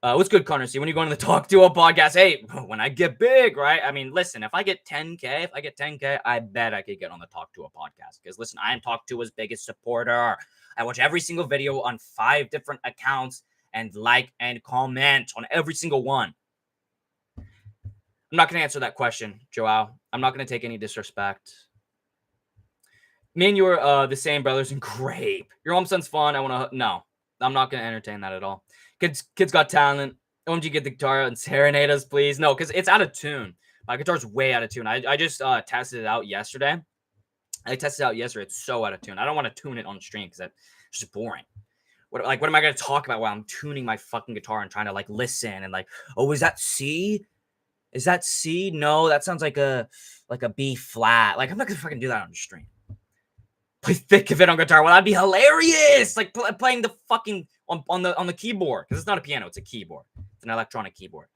What's good, Connor? See, when you go on the Talk Duo podcast, hey, when I get big, right? I mean, listen, if I get 10K, I bet I could get on the Talk Duo podcast. Because listen, I am Talk Duo's biggest supporter. I watch every single video on 5 different accounts and like and comment on every single one. I'm not going to answer that question, Joao. I'm not going to take any disrespect. Me and you are the same brothers in grape. Your home sounds fun. No, I'm not going to entertain that at all. Kids got talent. OMG, get the guitar and serenade us, please. No, because it's out of tune. My guitar's way out of tune. I just tested it out yesterday. It's so out of tune. I don't want to tune it on stream because that's just boring. What am I going to talk about while I'm tuning my fucking guitar and trying to like listen and like, oh, is that C? Is that C? No, that sounds like a B flat. Like I'm not going to fucking do that on stream. Play thick of it on guitar. Well, that'd be hilarious. Like playing the fucking on the keyboard, because it's not a piano, it's a keyboard. It's an electronic keyboard.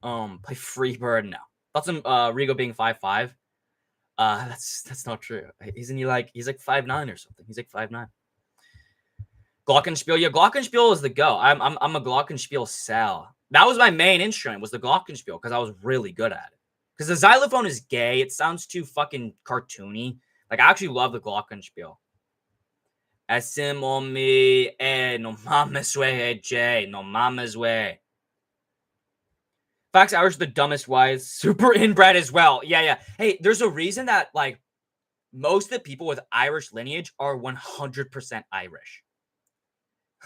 Play Freebird. No. Thoughts on Rigo being 5'5"? That's not true. Isn't he like he's like 5'9" or something? He's like 5'9". Glockenspiel. Yeah, Glockenspiel is the go. I'm a Glockenspiel cell. That was my main instrument, was the Glockenspiel, because I was really good at it. Because the xylophone is gay. It sounds too fucking cartoony. Like, I actually love the Glockenspiel. Asimomi, no mames way, Jay, no mames way. Facts, Irish are the dumbest. Why is super inbred as well? Yeah. Hey, there's a reason that, like, most of the people with Irish lineage are 100% Irish.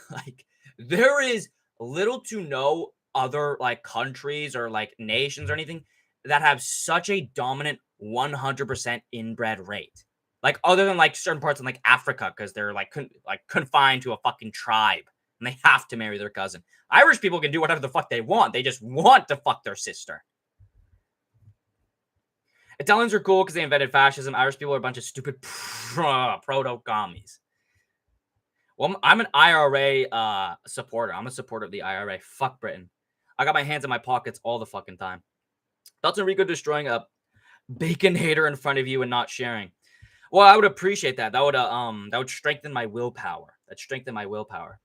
Like, there is little to no other, like, countries or, like, nations or anything that have such a dominant 100% inbred rate. Like, other than, like, certain parts in, like, Africa, because they're, like, confined to a fucking tribe, and they have to marry their cousin. Irish people can do whatever the fuck they want. They just want to fuck their sister. Italians are cool because they invented fascism. Irish people are a bunch of stupid proto-commies. Well, I'm an IRA supporter. I'm a supporter of the IRA. Fuck Britain. I got my hands in my pockets all the fucking time. Thoughts on Rico destroying a bacon hater in front of you and not sharing? Well, I would appreciate that. That would strengthen my willpower. That'd strengthen my willpower.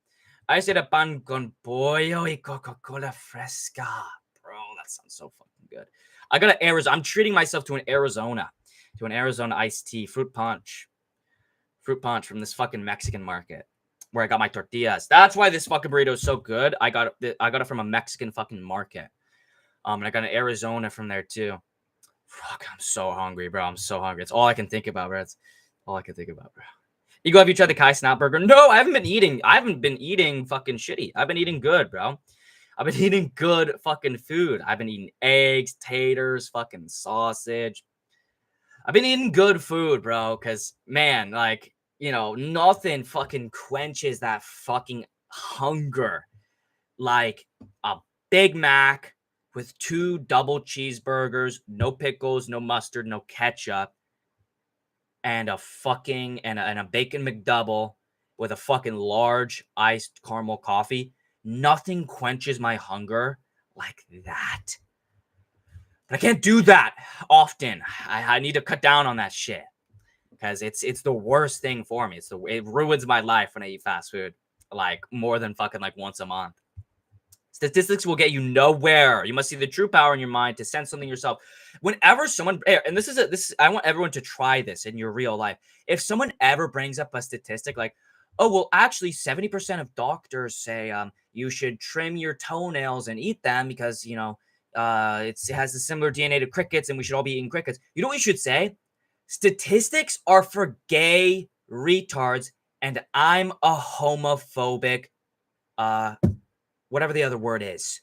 I said a pan con pollo y Coca-Cola fresca. Bro, that sounds so fucking good. I got an Arizona. I'm treating myself to an Arizona iced tea, fruit punch from this fucking Mexican market where I got my tortillas. That's why this fucking burrito is so good. I got it from a Mexican fucking market. And I got an Arizona from there too. Fuck, I'm so hungry, bro. I'm so hungry. It's all I can think about, bro. It's all I can think about, bro. Eagle, have you tried the Kai Snap Burger? No, I haven't been eating. I haven't been eating fucking shitty. I've been eating good, bro. I've been eating good fucking food. I've been eating eggs, taters, fucking sausage. I've been eating good food, bro, because, man, like, you know, nothing fucking quenches that fucking hunger like a Big Mac with 2 double cheeseburgers, no pickles, no mustard, no ketchup, and a fucking and a bacon McDouble with a fucking large iced caramel coffee. Nothing quenches my hunger like that. But I can't do that often. I need to cut down on that shit because it's the worst thing for me. It ruins my life when I eat fast food, like more than fucking like once a month. Statistics will get you nowhere. You must see the true power in your mind to sense something yourself. Whenever someone, and I want everyone to try this in your real life. If someone ever brings up a statistic like, oh, well, actually 70% of doctors say you should trim your toenails and eat them because, you know, it has a similar DNA to crickets and we should all be eating crickets. You know what you should say? Statistics are for gay retards and I'm a homophobic, whatever the other word is.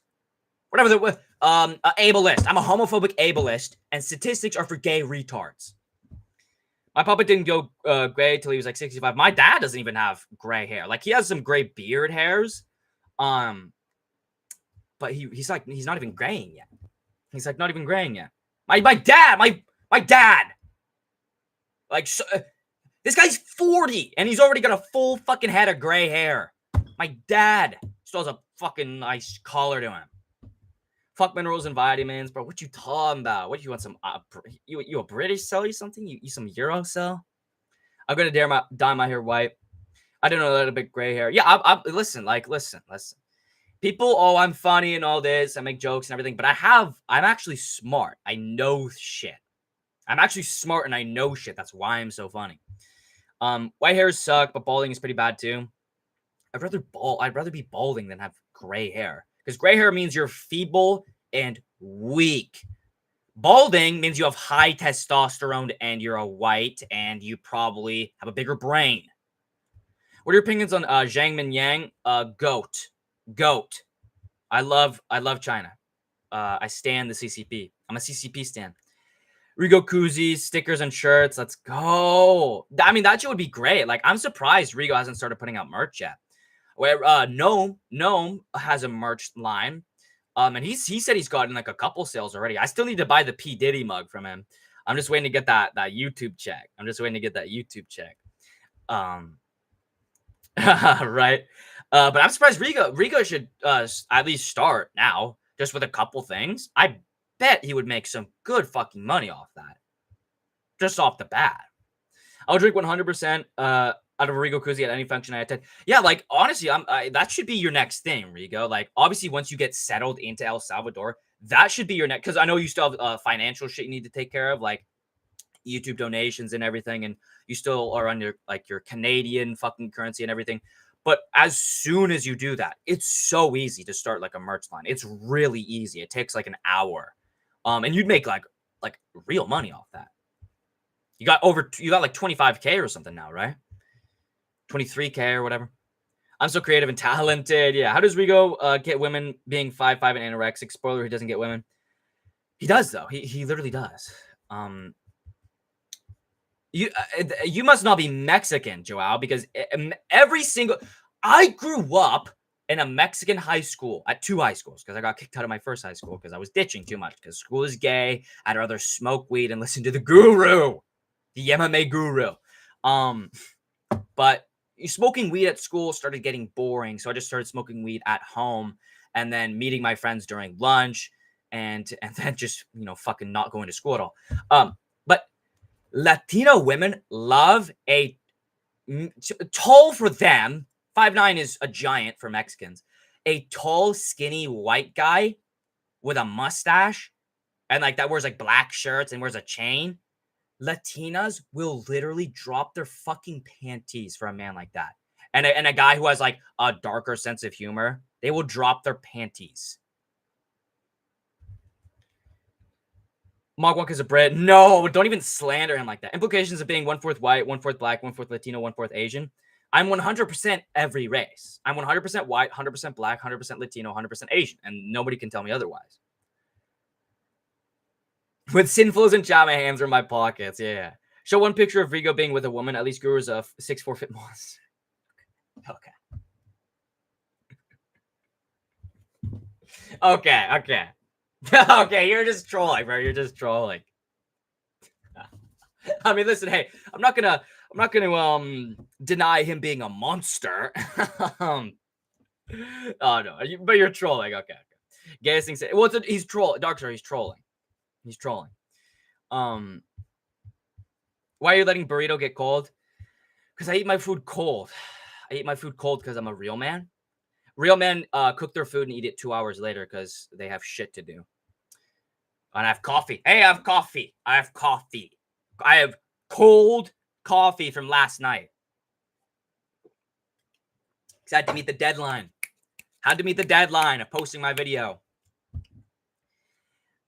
Whatever the ableist. I'm a homophobic ableist, and statistics are for gay retards. My puppet didn't go gray till he was like 65. My dad doesn't even have gray hair. Like he has some gray beard hairs, but he's not even graying yet. He's like not even graying yet. My dad. Like this guy's 40 and he's already got a full fucking head of gray hair. My dad still has a fucking nice collar to him. Fuck minerals and vitamins, bro. What you talking about? What you want? Some you a British cell or something? You some Euro cell? I'm gonna dye my hair white. I don't know, a little bit gray hair. Yeah, I listen. People, oh, I'm funny and all this. I make jokes and everything, but I'm actually smart. I know shit. I'm actually smart and I know shit. That's why I'm so funny. White hairs suck, but balding is pretty bad too. I'd rather be balding than have gray hair. Because gray hair means you're feeble and weak. Balding means you have high testosterone and you're a white and you probably have a bigger brain. What are your opinions on Zhang Minyang? Goat. I love China. I stan the CCP. I'm a CCP stan. Rigo koozies, stickers, and shirts. Let's go. I mean, that shit would be great. Like, I'm surprised Rigo hasn't started putting out merch yet. Where Gnome has a merch line. And he said he's gotten like a couple sales already. I still need to buy the P. Diddy mug from him. I'm just waiting to get that YouTube check. Right. But I'm surprised Rigo should at least start now, just with a couple things. I bet he would make some good fucking money off that. Just off the bat. I'll drink 100% out of a Rigo koozie at any function I attend. Yeah, like, honestly, that should be your next thing, Rigo. Like, obviously, once you get settled into El Salvador, that should be your next, because I know you still have financial shit you need to take care of, like YouTube donations and everything, and you still are on your Canadian fucking currency and everything. But as soon as you do that, it's so easy to start like a merch line. It's really easy. It takes like an hour. And you'd make like real money off that. You got like 25K or something now, right? 23K or whatever. I'm so creative and talented. Yeah. How does Rigo get women being 5'5" and anorexic? Spoiler, he doesn't get women. He does though. He literally does. You must not be Mexican, Joao, because every single I grew up in a Mexican high school at 2 high schools because I got kicked out of my first high school because I was ditching too much because school is gay. I'd rather smoke weed and listen to the guru, the MMA guru. But smoking weed at school started getting boring, so I just started smoking weed at home and then meeting my friends during lunch and then just fucking not going to school at all. But Latino women love a tall for them. 5'9" is a giant for Mexicans. A tall, skinny white guy with a mustache and like that wears like black shirts and wears a chain. Latinas will literally drop their fucking panties for a man like that. And a guy who has like a darker sense of humor, they will drop their panties. Mogwunk is a Brit. No, don't even slander him like that. Implications of being 1/4 white, 1/4 black, 1/4 Latino, 1/4 Asian. I'm 100% every race. I'm 100% white, 100% black, 100% Latino, 100% Asian, and nobody can tell me otherwise. With sinfuls and chat, my hands are in my pockets. Yeah. Show one picture of Rigo being with a woman. At least Guru is a 6'4" fit monster. Okay. Okay. Okay, you're just trolling, bro. You're just trolling. I mean, listen, hey, I'm not gonna deny him being a monster. Oh no, but you're trolling. Okay. Gayest thing. Well, he's trolling. Doctor, he's trolling. He's trolling. Why are you letting burrito get cold? Because I eat my food cold. I eat my food cold because I'm a real man. Real men cook their food and eat it 2 hours later because they have shit to do. And I have coffee. Hey, I have coffee. I have cold coffee from last night. Because I had to meet the deadline. Of posting my video.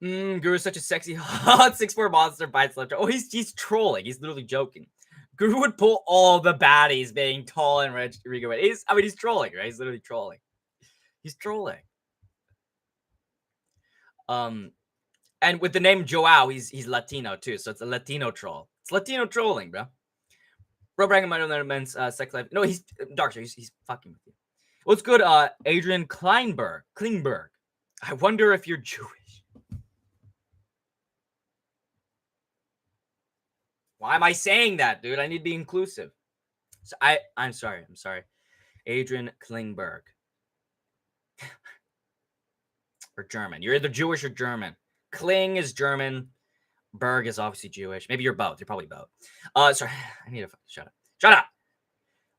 Guru's such a sexy, hot 6'4" monster bites left. Oh, he's trolling. He's literally joking. Guru would pull all the baddies being tall and rich. He's trolling, right? He's literally trolling. He's trolling. And with the name Joao, he's Latino too, so it's a Latino troll. It's Latino trolling, bro. Bro, bragging about another men's sex life. No, he's dark. He's fucking with you. What's good, Adrian Kleinberg? I wonder if you're Jewish. Why am I saying that, dude? I need to be inclusive. So I'm sorry. Adrian Klingberg. Or German. You're either Jewish or German. Kling is German. Berg is obviously Jewish. Maybe you're both. You're probably both. Sorry. I need to shut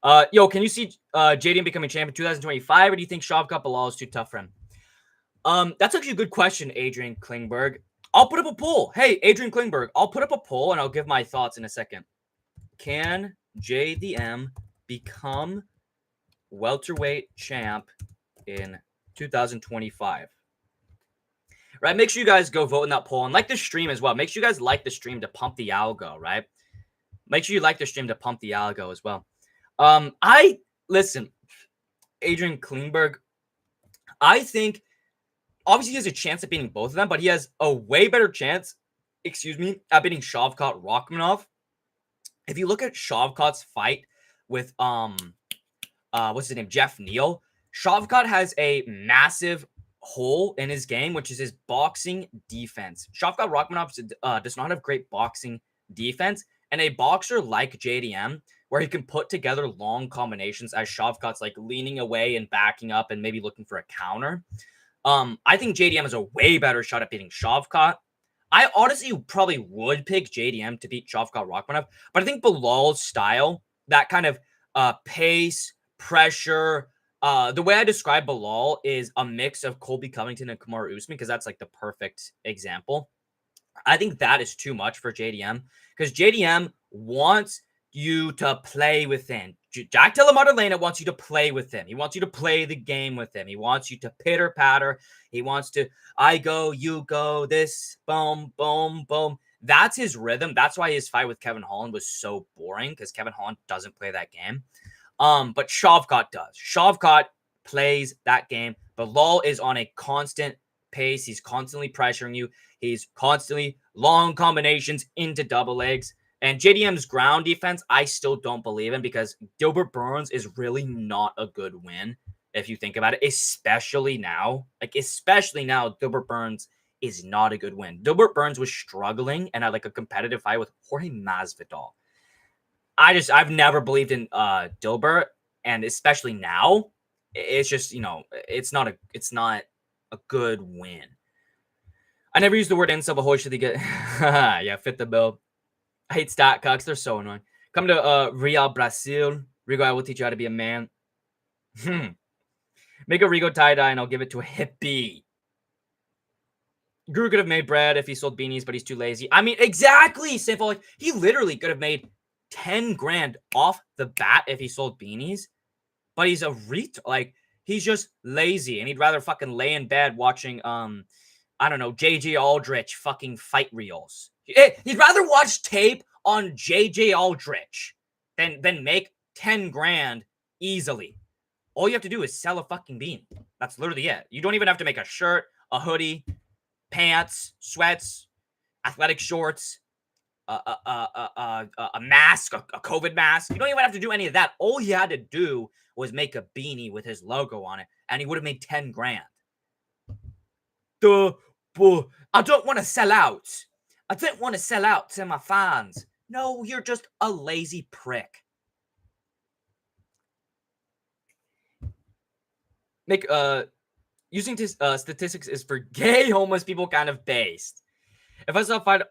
up. Yo, can you see JDM becoming champion 2025, or do you think Shavkat Bilal is too tough for him? That's actually a good question, Adrian Klingberg. I'll put up a poll. Hey, Adrian Klingberg, I'll put up a poll and I'll give my thoughts in a second. Can JDM become welterweight champ in 2025? Right? Make sure you guys go vote in that poll and like the stream as well. Make sure you guys like the stream to pump the algo, right? Make sure you like the stream to pump the algo as well. Listen, Adrian Klingberg, I think obviously he has a chance at beating both of them, but he has a way better chance, at beating Shavkat Rakhmonov. If you look at Shavkat's fight with what's his name, Jeff Neal, Shavkat has a massive hole in his game, which is his boxing defense. Shavkat Rakhmonov does not have great boxing defense, and a boxer like JDM, where he can put together long combinations as Shavkat's like leaning away and backing up and maybe looking for a counter. I think JDM has a way better shot at beating Shavkat. I honestly probably would pick JDM to beat Shavkat Rakhmonov, but I think Bilal's style, that kind of pace, pressure, the way I describe Bilal is a mix of Colby Covington and Kamaru Usman, because that's like the perfect example. I think that is too much for JDM, because JDM wants you to play within. Jack Della Maddalena wants you to play with him. He wants you to play the game with him. He wants you to pitter patter. He wants to, I go, you go, this, boom, boom, boom. That's his rhythm. That's why his fight with Kevin Holland was so boring, because Kevin Holland doesn't play that game. But Shavkat does. Shavkat plays that game. Bilal is on a constant pace. He's constantly pressuring you. He's constantly long combinations into double legs. And JDM's ground defense, I still don't believe in because Gilbert Burns is really not a good win if you think about it, especially now. Like, especially now, Gilbert Burns is not a good win. Gilbert Burns was struggling and had like a competitive fight with Jorge Masvidal. I've never believed in Dilbert, and especially now, it's just, it's not a good win. I never use the word insub, but holy shit, they get yeah, fit the bill. I hate stat cocks, they're so annoying. Come to Real Brazil. Rigo, I will teach you how to be a man. Make a Rigo tie-dye and I'll give it to a hippie. Guru could have made bread if he sold beanies, but he's too lazy. I mean, exactly, simple. Like, he literally could have made 10 grand off the bat if he sold beanies, but he's a like, he's just lazy and he'd rather fucking lay in bed watching I don't know, JJ Aldrich fucking fight reels. He'd rather watch tape on JJ Aldrich than make 10 grand easily. All you have to do is sell a fucking beanie. That's literally it. You don't even have to make a shirt, a hoodie, pants, sweats, athletic shorts, a mask, a COVID mask. You don't even have to do any of that. All he had to do was make a beanie with his logo on it, and he would have made 10 grand. I don't want to sell out. I don't want to sell out to my fans. No, you're just a lazy prick. Using statistics is for gay homeless people kind of based. If I saw a fight,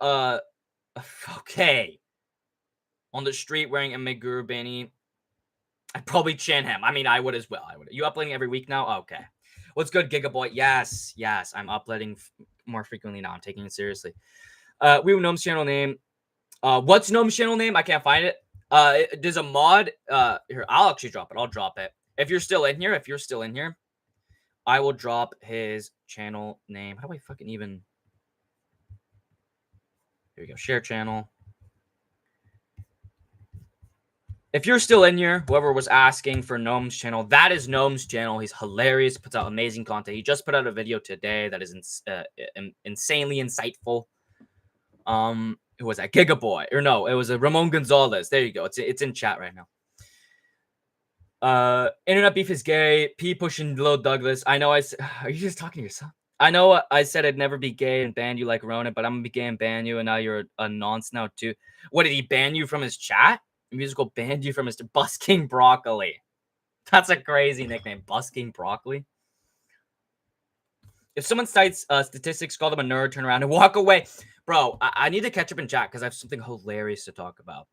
okay, on the street wearing a Meguru beanie, I'd probably chin him. I mean, I would as well. You uploading every week now? Okay. What's good, Gigaboy? Yes, I'm uploading more frequently now. I'm taking it seriously. We have Gnome's channel name. What's Gnome's channel name? I can't find it. There's a mod. Here, I'll actually drop it. I'll drop it. If you're still in here, I will drop his channel name. How do I fucking even... Here we go. Share channel. If you're still in here, whoever was asking for Gnome's channel, that is Gnome's channel. He's hilarious. Puts out amazing content. He just put out a video today that is insanely insightful. Who was that? Gigaboy. Or no, it was a Ramon Gonzalez. There you go. It's in chat right now. Internet beef is gay. P pushing Lil Douglas. I know are you just talking to yourself? I know I said I'd never be gay and ban you like Ronan, but I'm gonna be gay and ban you, and now you're a nonce now too. What, did he ban you from his chat? Musical banned you from Mr. Busking Broccoli. That's a crazy nickname. Busking Broccoli. If someone cites statistics, call them a nerd, turn around and walk away. Bro, I need to catch up in chat because I have something hilarious to talk about.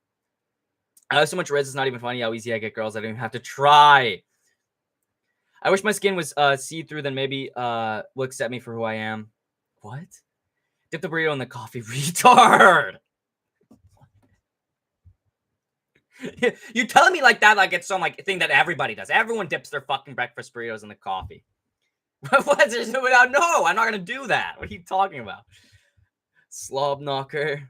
I have so much riz, it's not even funny how easy I get girls. I don't even have to try. I wish my skin was see-through, then maybe will accept me for who I am. What? Dip the burrito in the coffee, retard. You telling me like that, like it's some like thing that everybody does. Everyone dips their fucking breakfast burritos in the coffee. What? No, I'm not gonna do that. What are you talking about? Slob knocker.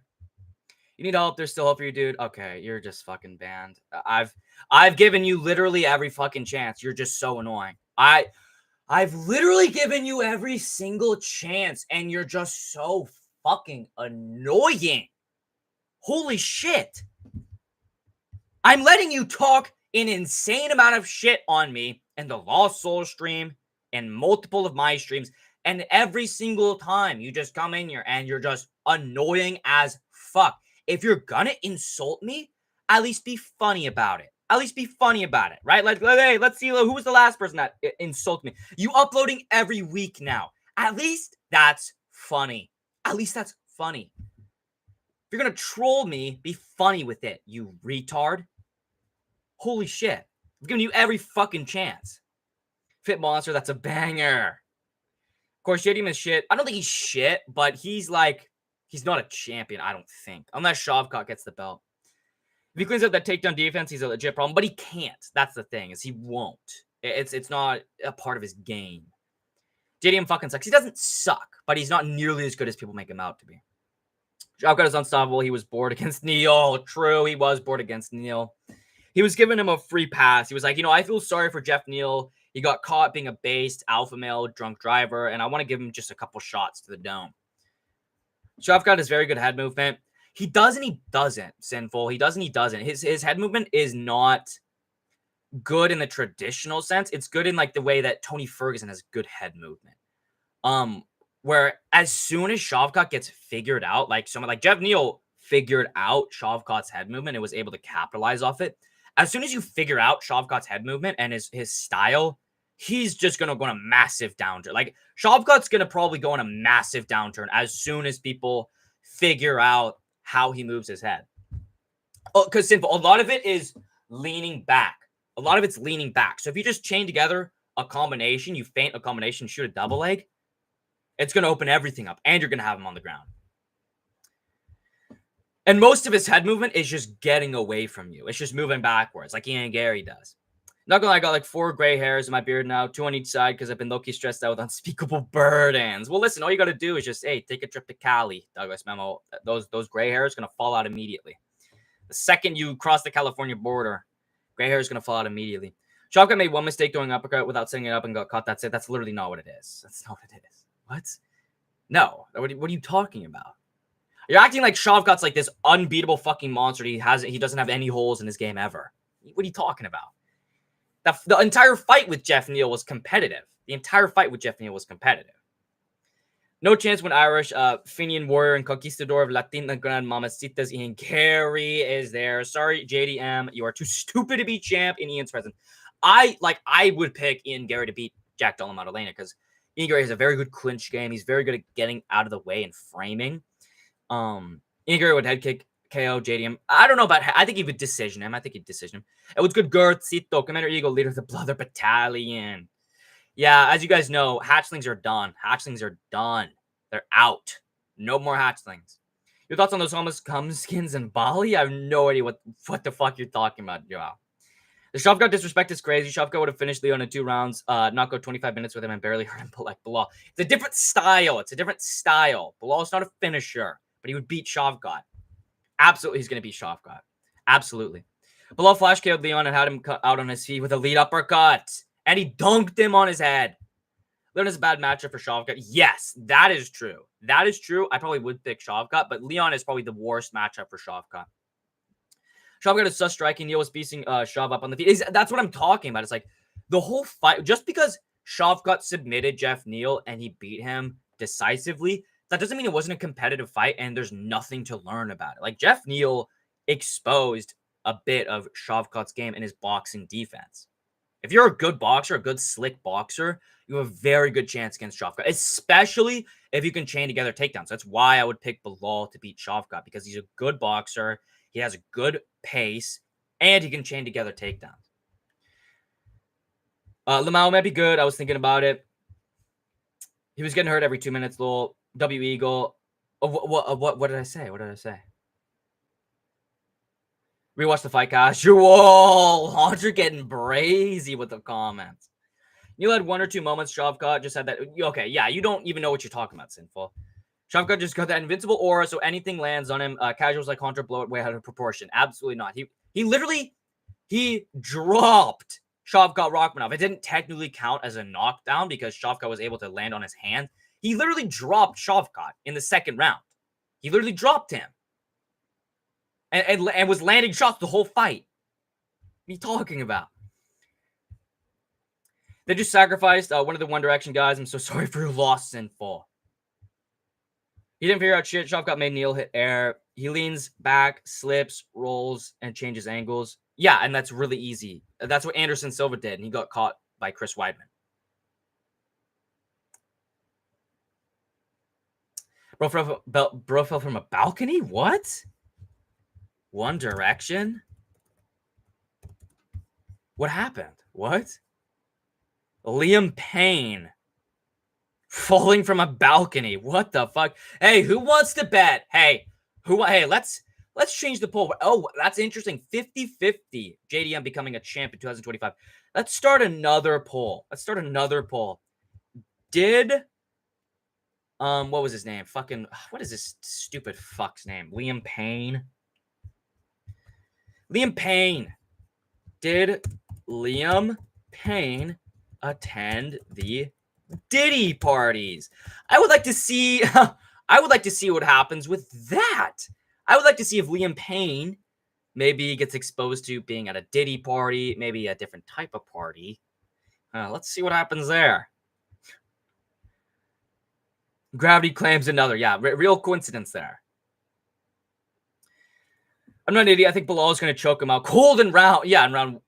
You need help. There's still hope for you, dude. Okay, you're just fucking banned. I've given you literally every fucking chance. You're just so annoying. I've literally given you every single chance, and you're just so fucking annoying. Holy shit. I'm letting you talk an insane amount of shit on me in the Lost Soul stream and multiple of my streams, and every single time you just come in here and you're just annoying as fuck. If you're gonna insult me, at least be funny about it. At least be funny about it, right? Like, hey, let's see who was the last person that insulted me. You uploading every week now. At least that's funny. At least that's funny. If you're gonna troll me, be funny with it, you retard. Holy shit. I've given you every fucking chance. Fit Monster, that's a banger. Of course, JDM is shit. I don't think he's shit, but he's like, he's not a champion, I don't think. Unless Shavkat gets the belt. If he cleans up that takedown defense, he's a legit problem, but he can't. That's the thing, is he won't. It's not a part of his game. JDM fucking sucks. He doesn't suck, but he's not nearly as good as people make him out to be. Shavkat is unstoppable. He was bored against Neil. True, he was bored against Neil. He was giving him a free pass. He was like, I feel sorry for Jeff Neal. He got caught being a based alpha male drunk driver, and I want to give him just a couple shots to the dome. Shavkat has very good head movement. He does and he doesn't, Sinful. He does and he doesn't. His head movement is not good in the traditional sense. It's good in like the way that Tony Ferguson has good head movement. Where as soon as Shavkat gets figured out, like someone like Jeff Neal figured out Shavkat's head movement and was able to capitalize off it. As soon as you figure out Shavkat's head movement and his style, he's just gonna go on a massive downturn. Like Shavkat's gonna probably go on a massive downturn as soon as people figure out how he moves his head. Oh, because Simple, a lot of it is leaning back. A lot of it's leaning back. So if you just chain together a combination, you feint a combination, shoot a double leg, it's going to open everything up, and you're going to have him on the ground. And most of his head movement is just getting away from you. It's just moving backwards, like Ian Gary does. Not gonna lie, I got like 4 gray hairs in my beard now, 2 on each side because I've been low-key stressed out with unspeakable burdens. Well, listen, all you got to do is just, hey, take a trip to Cali, Douglas Memo. Those gray hairs going to fall out immediately. The second you cross the California border, gray hair is going to fall out immediately. Shavkat made one mistake doing uppercut without setting it up and got caught. That's it. That's literally not what it is. That's not what it is. What? No. What are you talking about? You're acting like Shavkat's like this unbeatable fucking monster. He doesn't have any holes in his game ever. What are you talking about? The entire fight with Jeff Neal was competitive. No chance when Irish, Fenian Warrior and Conquistador of Latina Grand Mamacitas, Ian Gary is there. Sorry, JDM, you are too stupid to be champ in Ian's presence. I would pick Ian Gary to beat Jack Dolan Maddalena because Ian Gary has a very good clinch game. He's very good at getting out of the way and framing. Ian Gary would head kick KO JDM. I don't know about. I think he would decision him. It was good girth. Cito, Commander Eagle, leader of the Brother Battalion. Yeah, as you guys know, hatchlings are done. They're out. No more hatchlings. Your thoughts on those homeless cum skins in Bali? I have no idea what the fuck you're talking about, Joao. The Shavkat disrespect is crazy. Shavkat would have finished Leon in 2 rounds, not go 25 minutes with him and barely hurt him like Bilal. It's a different style. Bilal's not a finisher, but he would beat Shavkat. Absolutely, he's going to beat Shavkat. Absolutely. Bilal flash KO'd Leon and had him cut out on his feet with a lead uppercut. And he dunked him on his head. Leon is a bad matchup for Shavkat. Yes, that is true. I probably would pick Shavkat, but Leon is probably the worst matchup for Shavkat. Shavkat is sus striking. Neal was beating Shav up on the feet. That's what I'm talking about. It's like the whole fight, just because Shavkat submitted Jeff Neal and he beat him decisively, that doesn't mean it wasn't a competitive fight and there's nothing to learn about it. Like Jeff Neal exposed a bit of Shavkat's game in his boxing defense. If you're a good boxer, a good slick boxer, you have a very good chance against Shavkat, especially if you can chain together takedowns. That's why I would pick Bilal to beat Shavkat, because he's a good boxer. He has a good pace, and he can chain together takedowns. Lamau might be good. I was thinking about it. He was getting hurt every 2 minutes, lol. W Eagle. What did I say? Rewatch the fight casual. Hunter getting brazy with the comments. You had 1 or 2 moments. Shavkat just had that. Okay, yeah, you don't even know what you're talking about, Sinful. Shavkat just got that invincible aura, so anything lands on him. Casuals like Hunter blow it way out of proportion. Absolutely not. He dropped Shavkat Rachmanov. It didn't technically count as a knockdown because Shavkat was able to land on his hand. He literally dropped Shavkat in the second round. He literally dropped him. And was landing shots the whole fight. What are you talking about? They just sacrificed one of the One Direction guys. I'm so sorry for your loss, Sinful. He didn't figure out shit. Shavkat made Neal hit air. He leans back, slips, rolls, and changes angles. Yeah, and that's really easy. That's what Anderson Silva did, and he got caught by Chris Weidman. Bro fell from a balcony? What? One Direction? What happened? What? Liam Payne falling from a balcony. What the fuck? Hey, who wants to bet? Hey, let's change the poll. Oh, that's interesting. 50-50 JDM becoming a champ in 2025. Let's start another poll. Did what was his name? What is this stupid fuck's name? Liam Payne. Did Liam Payne attend the Diddy parties? I would like to see what happens with that. I would like to see if Liam Payne maybe gets exposed to being at a Diddy party, maybe a different type of party. Let's see what happens there. Gravity claims another. Yeah, real coincidence there. I'm not an idiot. I think Bilal is going to choke him out cold in round. Yeah, in round.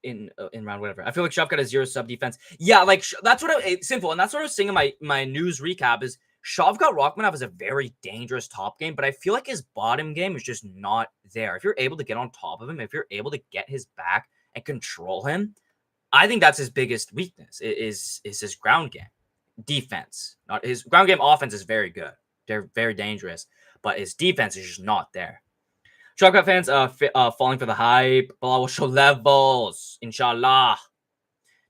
In round whatever. I feel like Shavkat has 0 sub defense. Yeah, like that's what simple, and that's what I was saying in my news recap is Shavkat Rakhmonov is a very dangerous top game, but I feel like his bottom game is just not there. If you're able to get on top of him, if you're able to get his back and control him, I think that's his biggest weakness is his ground game. Defense. Not his ground game offense is very good. They're very dangerous, but his defense is just not there. Shavkat fans falling for the hype. Bilal will show levels, inshallah.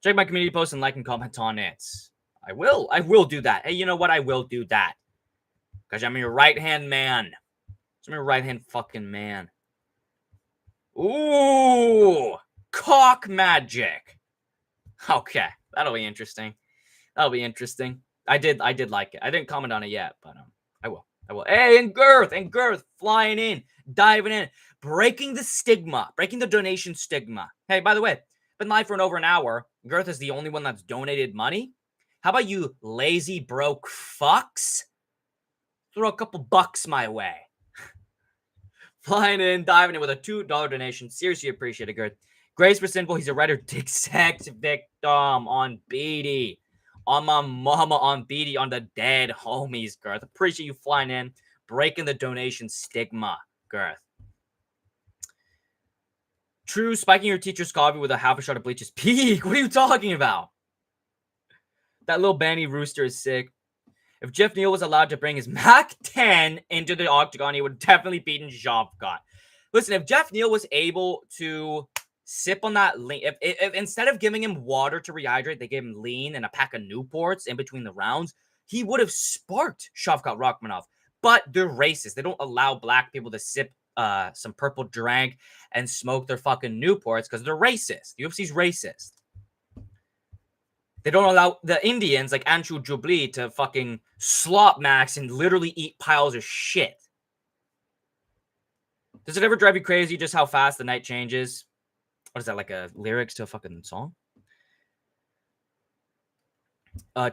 Check my community post and like and comment on it. I will do that. Hey, you know what? I will do that. Because I'm your right-hand man. I'm your right-hand fucking man. Ooh! Cock magic. Okay. That'll be interesting. That'll be interesting. I did like it. I didn't comment on it yet, but I will. Hey, and Girth flying in, diving in, breaking the stigma, breaking the donation stigma. Hey, by the way, been live for over an hour. Girth is the only one that's donated money. How about you lazy broke fucks? Throw a couple bucks my way. Flying in, diving in with a $2 donation. Seriously appreciate it, Girth. Grace for Sinful, he's a writer. Dick sex victim on Beatty. On my mama, on Beatty, on the dead homies, Girth. Appreciate you flying in, breaking the donation stigma, Girth. True, spiking your teacher's coffee with a half a shot of bleach is peak. What are you talking about? That little Banny rooster is sick. If Jeff Neal was allowed to bring his Mac 10 into the octagon, he would definitely beat Shavkat. Listen, if Jeff Neal was able to sip on that lean, if instead of giving him water to rehydrate, they gave him lean and a pack of Newports in between the rounds, he would have sparked Shavkat Rakhmonov. But they're racist. They don't allow black people to sip some purple drink and smoke their fucking Newports because they're racist. The UFC's racist. They don't allow the Indians like Anshu Jubli to fucking slop max and literally eat piles of shit. Does it ever drive you crazy just how fast the night changes? What is that, like a lyrics to a fucking song?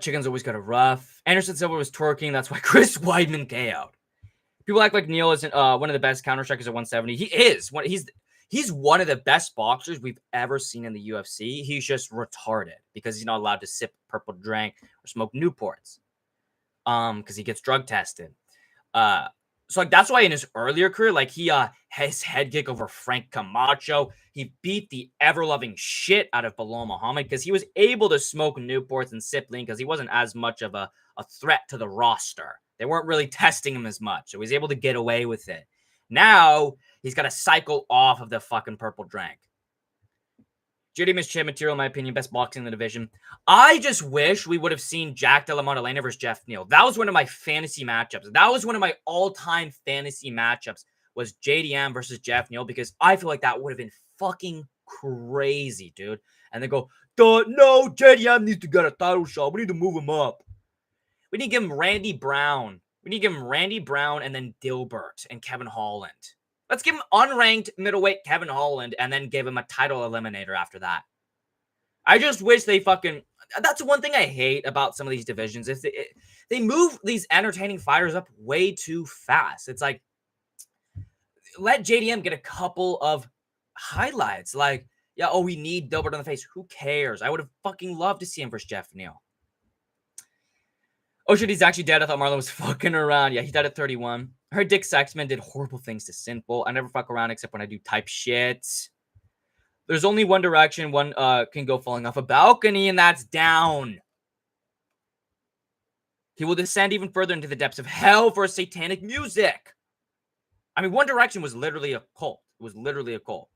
Chicken's always got a rough. Anderson Silva was twerking. That's why Chris Weidman KO'd. People act like Neal isn't one of the best counter strikers at 170. He is. He's one of the best boxers we've ever seen in the UFC. He's just retarded because he's not allowed to sip purple drink or smoke Newports. Because he gets drug tested. So like that's why in his earlier career, like he his head kick over Frank Camacho, he beat the ever-loving shit out of Bilal Muhammad because he was able to smoke Newports and sip lean because he wasn't as much of a threat to the roster. They weren't really testing him as much, so he was able to get away with it. Now he's got to cycle off of the fucking purple drink. Judy Mischid material, in my opinion, best boxing in the division. I just wish we would have seen Jack Della Maddalena versus Jeff Neal. That was one of my fantasy matchups. That was one of my all-time fantasy matchups was JDM versus Jeff Neal because I feel like that would have been fucking crazy, dude. And they go, no, JDM needs to get a title shot. We need to move him up. We need to give him Randy Brown. We need to give him Randy Brown and then Dilbert and Kevin Holland. Let's give him unranked middleweight Kevin Holland and then give him a title eliminator after that. I just wish they fucking... That's one thing I hate about some of these divisions is they move these entertaining fighters up way too fast. It's like, let JDM get a couple of highlights. Like, yeah, oh, we need Dilbert on the face. Who cares? I would have fucking loved to see him versus Jeff Neal. Oh shit, he's actually dead. I thought Marlon was fucking around. Yeah, he died at 31. I heard Dick Sexman did horrible things to Sinful. I never fuck around except when I do type shit. There's only one direction one can go falling off a balcony, and that's down. He will descend even further into the depths of hell for satanic music. I mean, One Direction was literally a cult. It was literally a cult.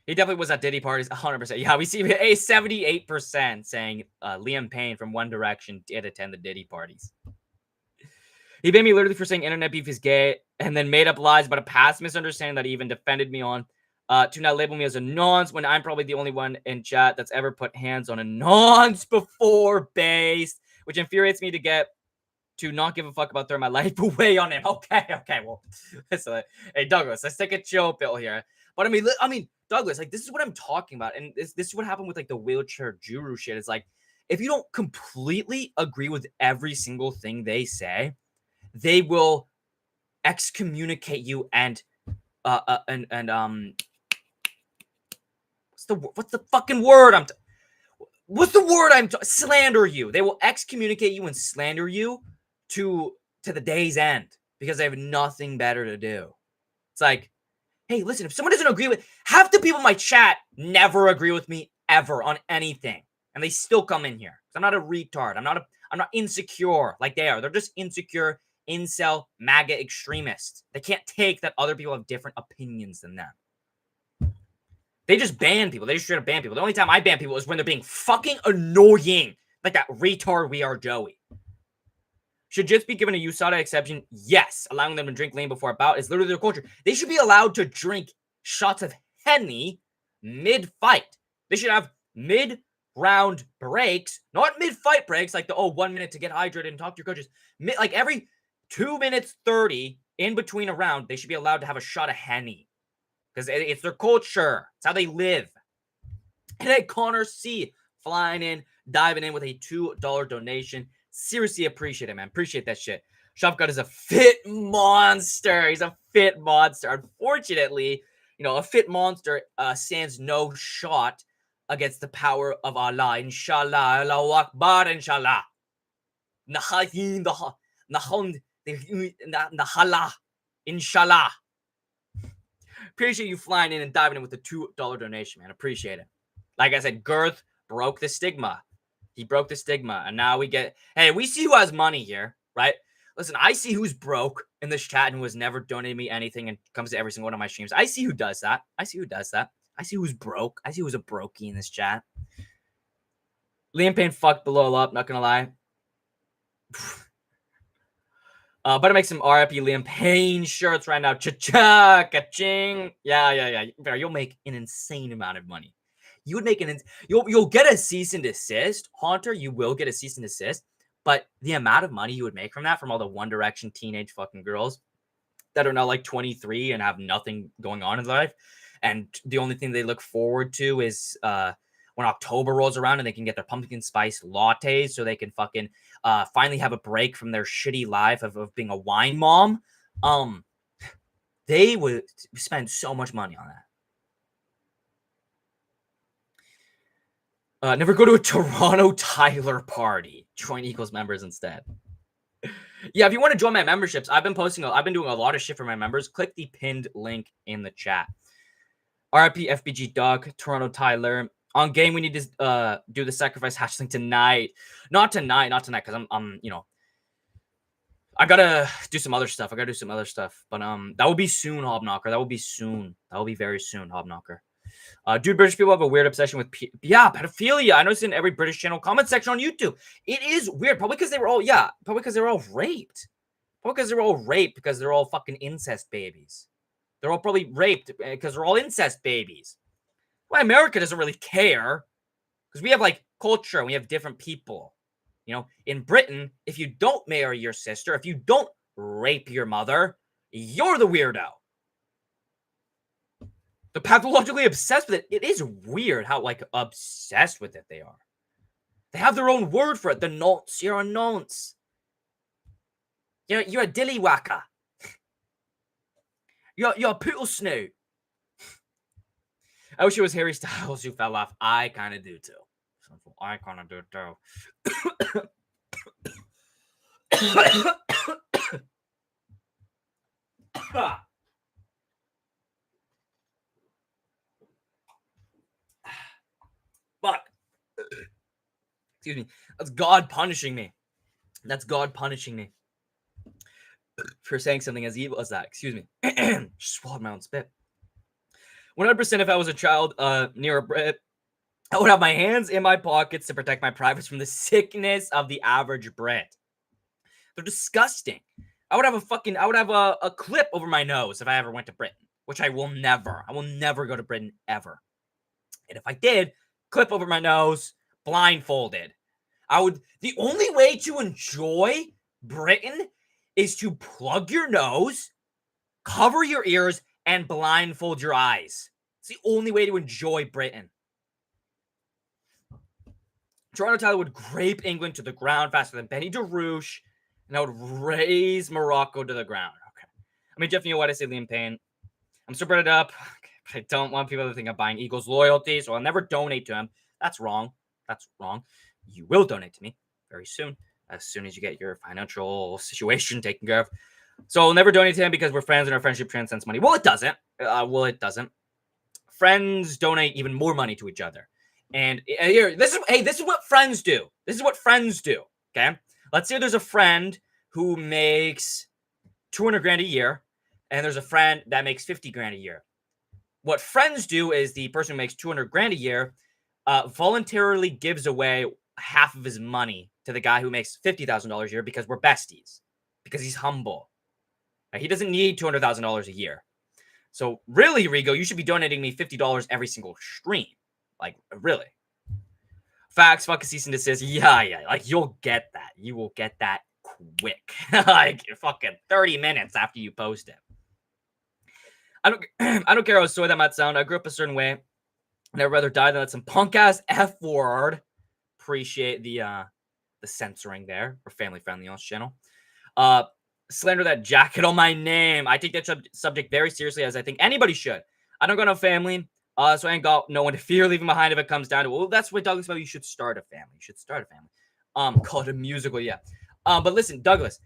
He definitely was at Diddy parties, 100%. Yeah, we see a 78% saying Liam Payne from One Direction did attend the Diddy parties. He banned me literally for saying internet beef is gay and then made up lies about a past misunderstanding that he even defended me on to now label me as a nonce when I'm probably the only one in chat that's ever put hands on a nonce before base, which infuriates me to get to not give a fuck about throwing my life away on him. Okay, well, listen, hey Douglas, let's take a chill pill here. But I mean, Douglas, like this is what I'm talking about, and this is what happened with like the wheelchair guru shit. It's like if you don't completely agree with every single thing they say, they will excommunicate you and what's the fucking word slander you. They will excommunicate you and slander you to the day's end because they have nothing better to do. It's like, hey, listen, if someone doesn't agree with half the people in my chat never agree with me ever on anything, and they still come in here. I'm not a retard. I'm not insecure like they are. They're just insecure, incel, MAGA extremists. They can't take that other people have different opinions than them. They just ban people. They just straight up ban people. The only time I ban people is when they're being fucking annoying. Like that retard We Are Joey. Should just be given a USADA exception? Yes. Allowing them to drink lean before a bout is literally their culture. They should be allowed to drink shots of Henny mid-fight. They should have mid-round breaks, not mid-fight breaks, like the 1 minute to get hydrated and talk to your coaches. Like every 2 minutes 30 in between a round, they should be allowed to have a shot of Henny. Because it's their culture. It's how they live. And hey, Connor C. flying in, diving in with a $2 donation. Seriously appreciate it, man. Appreciate that shit. Shopgut is a fit monster. He's a fit monster. Unfortunately, a fit monster stands no shot against the power of Allah. Inshallah. Allahu Akbar. Inshallah. Inshallah. Appreciate you flying in and diving in with the $2 donation, man. Appreciate it. Like I said, Girth broke the stigma. He broke the stigma. And now we see who has money here, right? Listen, I see who's broke in this chat and who has never donated me anything and comes to every single one of my streams. I see who does that. I see who's broke. I see who's a brokey in this chat. Liam Payne fucked below up, not gonna lie. Better make some RIP Liam Payne shirts right now. Cha-cha, ka-ching. Yeah. You'll make an insane amount of money. You would make you'll get a cease and desist, Haunter. You will get a cease and desist, but the amount of money you would make from that, from all the One Direction teenage fucking girls that are now like 23 and have nothing going on in their life, and the only thing they look forward to is when October rolls around and they can get their pumpkin spice lattes so they can fucking finally have a break from their shitty life of being a wine mom. They would spend so much money on that. Never go to a Toronto Tyler party. Join Eagles members instead. Yeah, if you want to join my memberships, I've been doing a lot of shit for my members. Click the pinned link in the chat. RIP FBG Doug, Toronto Tyler. On game, we need to do the sacrifice hatchling tonight. Not tonight, because I'm I gotta do some other stuff. But that will be soon, Hobknocker. That will be soon. That will be very soon, Hobknocker. Dude, British people have a weird obsession with pedophilia. I noticed in every British channel comment section on YouTube. It is weird. Probably because they were all raped. Probably because they were all raped because they're all fucking incest babies. They're all probably raped because they're all incest babies. Why America doesn't really care, because we have like culture and we have different people. In Britain, if you don't marry your sister, if you don't rape your mother, you're the weirdo. They're pathologically obsessed with it. It is weird how like obsessed with it they are. They have their own word for it. The nonce. You're a nonce. You're a dillywhacker. You're a poodle snoot. I wish it was Harry Styles who fell off. I kind of do too. Fuck. Excuse me. That's God punishing me. For saying something as evil as that. Excuse me. Swallowed my own spit. 100% if I was a child near a Brit, I would have my hands in my pockets to protect my privates from the sickness of the average Brit. They're disgusting. I would have a clip over my nose if I ever went to Britain, which I will never. I will never go to Britain ever. And if I did, clip over my nose, blindfolded. The only way to enjoy Britain is to plug your nose, cover your ears, and blindfold your eyes. It's the only way to enjoy Britain. Toronto Tyler would grape England to the ground faster than Benny DeRouche, and I would raise Morocco to the ground. Okay. I mean, Jeff, you know what? I say Liam Payne. I'm spread it up, but I don't want people to think I'm buying Eagles loyalty, so I'll never donate to him. That's wrong. That's wrong. You will donate to me very soon as you get your financial situation taken care of. So I'll never donate to him because we're friends and our friendship transcends money. Well, it doesn't. It doesn't. Friends donate even more money to each other. And here, this is what friends do. This is what friends do. Okay. Let's say there's a friend who makes 200 grand a year, and there's a friend that makes 50 grand a year. What friends do is the person who makes 200 grand a year voluntarily gives away half of his money to the guy who makes $50,000 a year because we're besties, because he's humble. He doesn't need $200,000 a year. So really, Rigo, you should be donating me $50 every single stream. Like, really. Facts, fuck a cease and desist. Yeah. Like, you'll get that. You will get that quick. Like, fucking 30 minutes after you post it. I don't care how soy that might sound. I grew up a certain way, and I'd rather die than let some punk ass F word. Appreciate the censoring there. We're family friendly on this channel. Slander that jacket on my name. I take that subject very seriously, as I think anybody should. I don't got no family, so I ain't got no one to fear leaving behind if it comes down to. Well, that's what Douglas about. You should start a family. You should start a family. Called a musical, yeah. But listen, Douglas.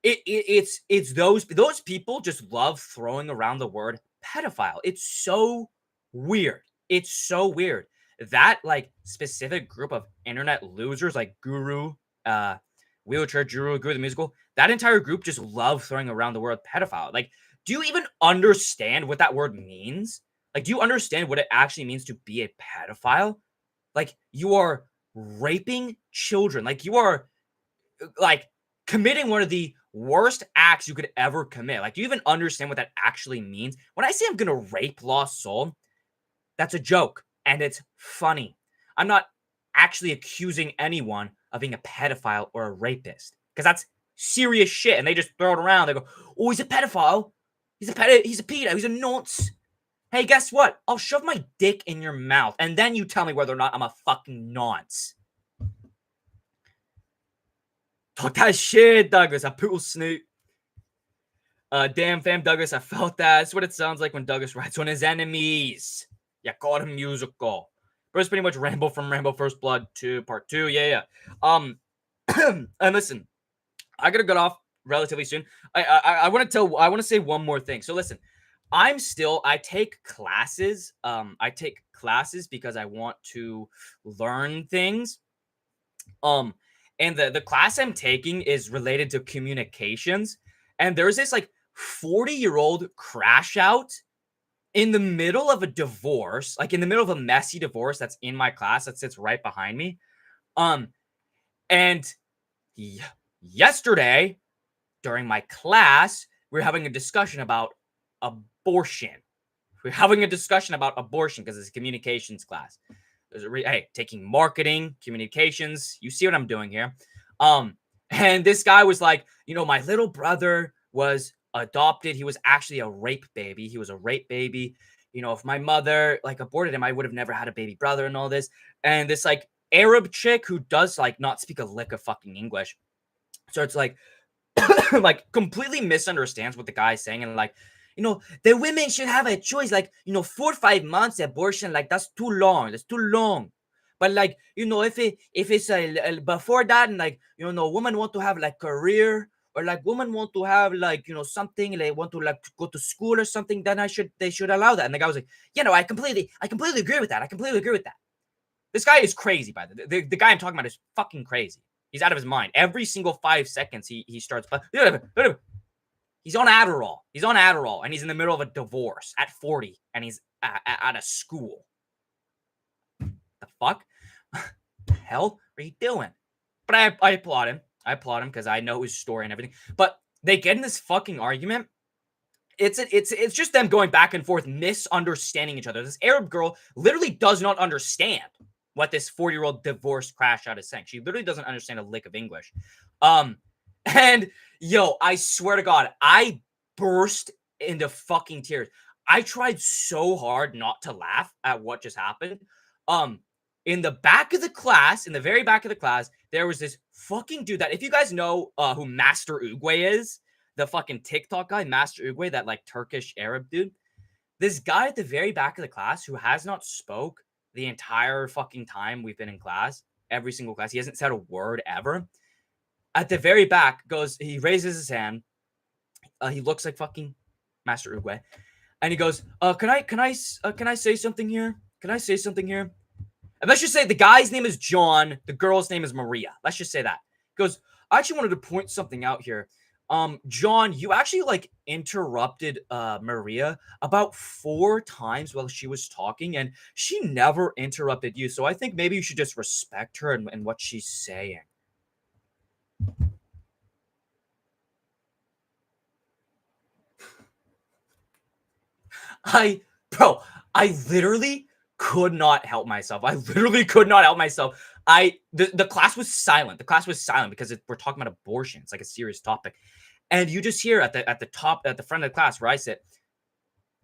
It's those people just love throwing around the word pedophile. It's so weird. It's so weird that like specific group of internet losers like Guru, Wheelchair Guru the musical, that entire group just love throwing around the word pedophile. Like, do you even understand what that word means? Like, do you understand what it actually means to be a pedophile? Like, you are raping children. Like, you are like committing one of the worst acts you could ever commit. Like, do you even understand what that actually means? When I say I'm gonna rape Lost Soul, that's a joke and it's funny. I'm not actually accusing anyone of being a pedophile or a rapist, because that's serious shit. And they just throw it around. They go, "Oh, he's a pedophile. He's a pedo. He's a nonce." Hey, guess what? I'll shove my dick in your mouth, and then you tell me whether or not I'm a fucking nonce. Talk that shit, Douglas. I poodle snoot. Damn, fam, Douglas. I felt that. That's what it sounds like when Douglas writes on his enemies. Yeah, called him musical. But it's pretty much Rambo from Rambo First Blood 2, Part 2. Yeah. And listen, I gotta get off relatively soon. I want to say one more thing. So listen, I take classes. I take classes because I want to learn things. And the class I'm taking is related to communications. And there's this like 40-year-old crash out in the middle of a divorce, like in the middle of a messy divorce that's in my class that sits right behind me. And yesterday during my class, we were having a discussion about abortion. We're having a discussion about abortion because it's a communications class. Hey, taking marketing, communications. You see what I'm doing here. And this guy was like, my little brother was adopted. He was actually a rape baby. He was a rape baby. If my mother like aborted him, I would have never had a baby brother and all this. And this like Arab chick who does like not speak a lick of fucking English. So it's like, like completely misunderstands what the guy's saying. And like, the women should have a choice. Like, 4 or 5 months abortion, like that's too long. That's too long. But like, if it's before that, and like, women want to have like career, or like women want to have like, something, they want to like go to school or something, then they should allow that. And the guy was like, I completely agree with that. I completely agree with that. This guy is crazy, by the guy I'm talking about is fucking crazy. He's out of his mind. Every single 5 seconds he starts, he's on Adderall. He's on Adderall, and he's in the middle of a divorce at 40, and he's at a school. The fuck? The hell are you doing? But I applaud him. I applaud him because I know his story and everything. But they get in this fucking argument. It's just them going back and forth, misunderstanding each other. This Arab girl literally does not understand what this 40-year-old divorced crash out is saying. She literally doesn't understand a lick of English. And yo, I swear to God, I burst into fucking tears. I tried so hard not to laugh at what just happened. Um, in the back of the class, in the very back of the class, there was this fucking dude that, if you guys know who Master Uguay is, the fucking TikTok guy, Master Uguay, that like Turkish Arab dude. This guy at the very back of the class who has not spoke the entire fucking time we've been in class, every single class. He hasn't said a word ever. At the very back goes, he raises his hand. He looks like fucking Master Uruguay, and he goes, can I say something here? Can I say something here?" And let's just say the guy's name is John, the girl's name is Maria. Let's just say that. He goes, "I actually wanted to point something out here. John, you actually like interrupted Maria about 4 times while she was talking, and she never interrupted you. So I think maybe you should just respect her and what she's saying." I, bro, I literally could not help myself. I literally could not help myself. The class was silent. The class was silent because we're talking about abortion. It's like a serious topic. And you just hear at the top, at the front of the class where I sit,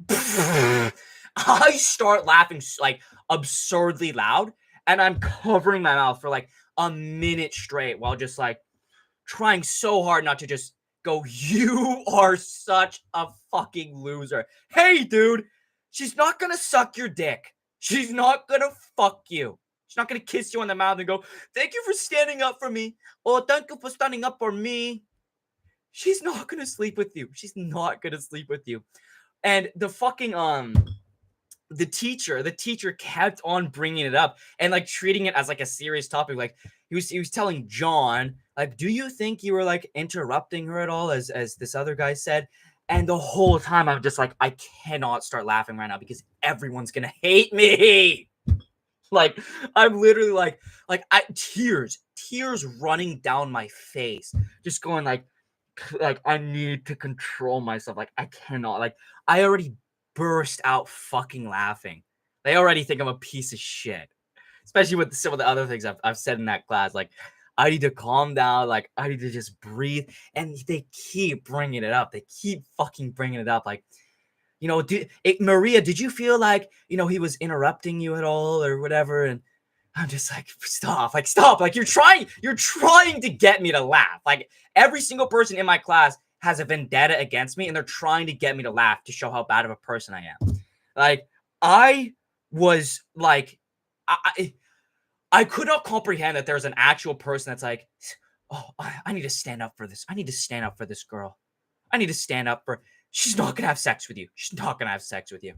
I start laughing like absurdly loud, and I'm covering my mouth for like a minute straight while just like trying so hard not to just go, "You are such a fucking loser. Hey, dude, she's not gonna suck your dick. She's not gonna fuck you. She's not gonna kiss you on the mouth and go, 'Thank you for standing up for me.' Oh, thank you for standing up for me." She's not gonna sleep with you. She's not gonna sleep with you. And the fucking the teacher kept on bringing it up and like treating it as like a serious topic. Like he was telling John, like, "Do you think you were like interrupting her at all?" As this other guy said. And the whole time I'm just like, I cannot start laughing right now because everyone's gonna hate me. Like, I'm literally like I tears running down my face, just going like I need to control myself. Like I cannot. Like I already burst out fucking laughing. They already think I'm a piece of shit, especially with some of the other things I've said in that class. Like I need to calm down. Like I need to just breathe. And they keep bringing it up. They keep fucking bringing it up. Like, Maria, did you feel like he was interrupting you at all or whatever? And I'm just like, stop, stop. Like you're trying to get me to laugh. Like every single person in my class has a vendetta against me, and they're trying to get me to laugh to show how bad of a person I am. Like I was like, I I could not comprehend that there's an actual person that's like, "Oh, I need to stand up for this. I need to stand up for this girl. I need to stand up for. She's not gonna have sex with you. She's not gonna have sex with you."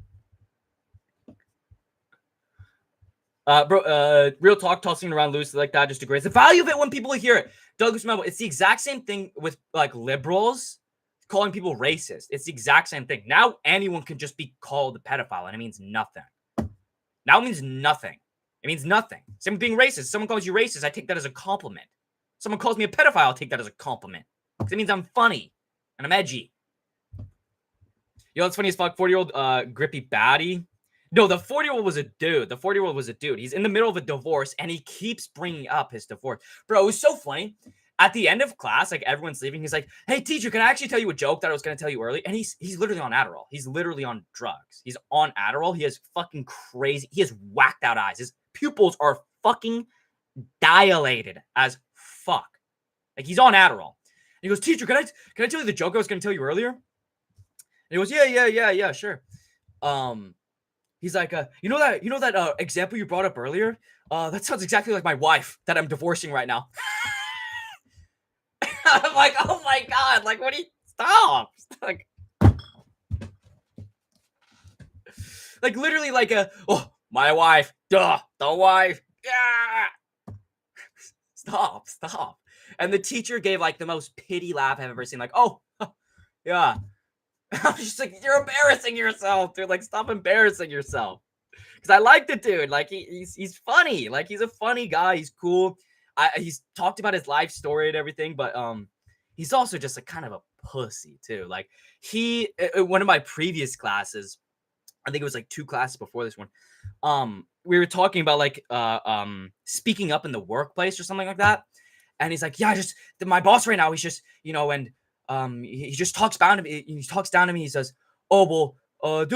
Bro, real talk, tossing around loosely like that just degrades the value of it when people hear it. Douglas Memo, it's the exact same thing with like liberals calling people racist. It's the exact same thing. Now anyone can just be called a pedophile, and it means nothing. Now it means nothing. It means nothing. Same with being racist. Someone calls you racist, I take that as a compliment. Someone calls me a pedophile, I'll take that as a compliment. Because it means I'm funny and I'm edgy. It's funny as fuck. 40-year-old grippy baddie. No, the 40-year-old was a dude. The 40-year-old was a dude. He's in the middle of a divorce, and he keeps bringing up his divorce. Bro, it was so funny. At the end of class, like everyone's leaving, he's like, "Hey, teacher, can I actually tell you a joke that I was going to tell you early?" And he's literally on Adderall. He's literally on drugs. He's on Adderall. He has fucking crazy. He has whacked out eyes. His pupils are fucking dilated as fuck. Like he's on Adderall. And he goes, "Teacher, can I tell you the joke I was going to tell you earlier?" And he goes, "Yeah, sure." He's like, that example you brought up earlier? That sounds exactly like my wife that I'm divorcing right now." I'm like, oh my God, like, what do you stop? Like literally like my wife, duh, the wife, yeah. Stop. And the teacher gave like the most pity laugh I've ever seen. Like, "Oh, yeah." I'm just like, "You're embarrassing yourself, dude. Like, stop embarrassing yourself." Because I like the dude. Like he's funny. Like he's a funny guy. He's cool. He's talked about his life story and everything, but he's also just a kind of a pussy too. Like he, one of my previous classes, I think it was like 2 classes before this one. We were talking about like speaking up in the workplace or something like that. And he's like, yeah, my boss right now, he's just, and he just talks down to me. He talks down to me. He says, oh, well,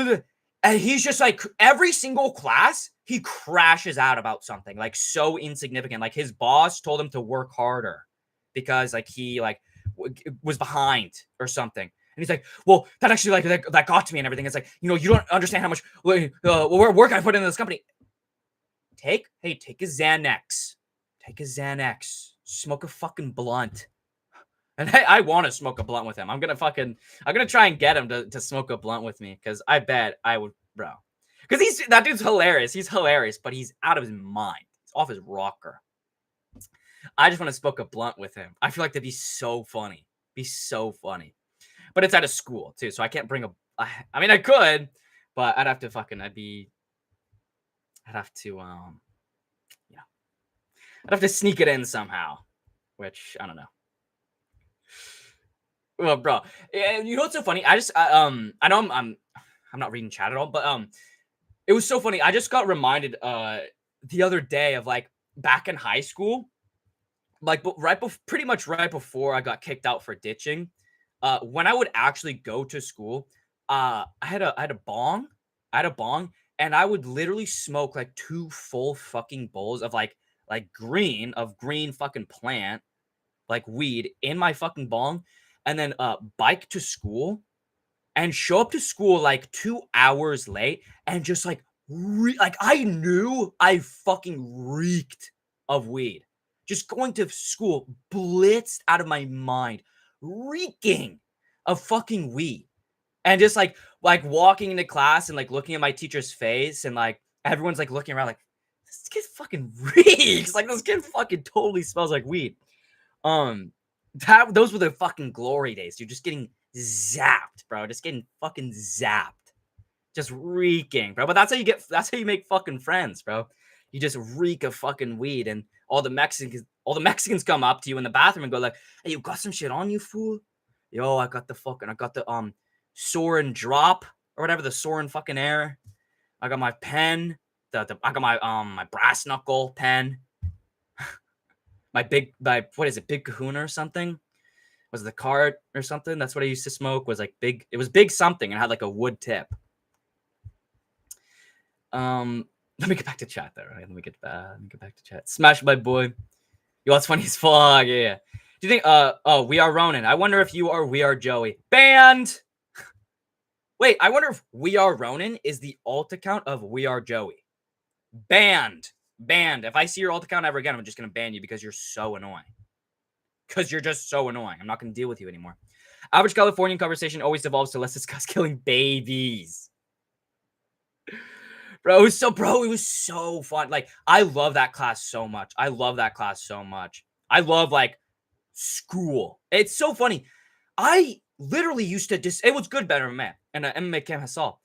and he's just like, every single class, he crashes out about something like so insignificant. Like his boss told him to work harder because like he like was behind or something. And he's like, well, that actually like that got to me and everything. It's like, you don't understand how much work I put into this company. Take a Xanax. Take a Xanax. Smoke a fucking blunt. And hey, I want to smoke a blunt with him. I'm gonna try and get him to smoke a blunt with me because I bet I would, bro. Because that dude's hilarious. He's hilarious, but he's out of his mind. He's off his rocker. I just want to smoke a blunt with him. I feel like that'd be so funny. Be so funny. But it's at a school too, so I can't bring I mean, I could, but I'd have to I'd have to sneak it in somehow, which I don't know. Well, bro, you know what's so funny? I know I'm not reading chat at all, but it was so funny. I just got reminded the other day of like back in high school, like pretty much right before I got kicked out for ditching. When I would actually go to school, I had a bong, and I would literally smoke like 2 full fucking bowls of like green fucking plant, like weed in my fucking bong, and then bike to school and show up to school like 2 hours late and just like like I knew I fucking reeked of weed. Just going to school blitzed out of my mind, reeking of fucking weed. And just like walking into class and like looking at my teacher's face and like everyone's like looking around like this kid fucking reeks. Like this kid fucking totally smells like weed. Those were the fucking glory days, dude. Just getting zapped, bro. Just getting fucking zapped. Just reeking, bro. But that's how you make fucking friends, bro. You just reek of fucking weed, and all the Mexicans come up to you in the bathroom and go like, "Hey, you got some shit on you, fool? Yo, I got the Soarin' drop or whatever, the Soarin' fucking air. I got my pen. I got my brass knuckle pen. What is it, Big Kahuna or something? Was it the card or something? That's what I used to smoke. Was like big. It was big something and had like a wood tip. Let me get back to chat there. Right? Let me get back to chat. Smash my boy. Yo, it's funny as fuck. Yeah. Do you think? We are Ronan. I wonder if you are We Are Joey. Banned. Wait, I wonder if We Are Ronan is the alt account of We Are Joey. Banned. If I see your alt account ever again, I'm just gonna ban you because you're so annoying. Because you're just so annoying. I'm not gonna deal with you anymore. Average Californian conversation always devolves to let's discuss killing babies. Bro, it was so fun. Like, I love that class so much. I love like school. It's so funny. I literally used to it was good better man and MMA Camp Hassal.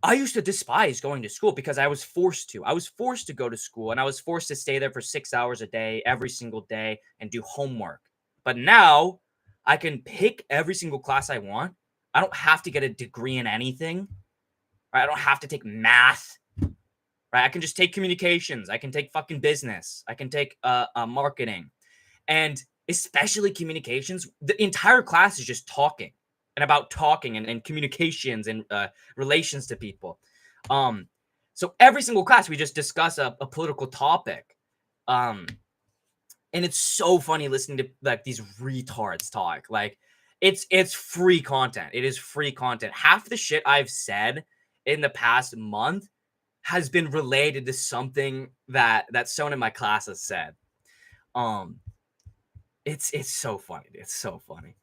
I used to despise going to school because I was forced to. I was forced to go to school and I was forced to stay there for 6 hours a day, every single day, and do homework. But now I can pick every single class I want. I don't have to get a degree in anything. Right? I don't have to take math. Right? I can just take communications. I can take fucking business. I can take marketing. And especially communications, the entire class is just talking. And about talking and communications and relations to people. So every single class, we just discuss a political topic. And it's so funny listening to like these retards talk. Like it's free content. It is free content. Half the shit I've said in the past month has been related to something that someone in my class has said. It's so funny. It's so funny.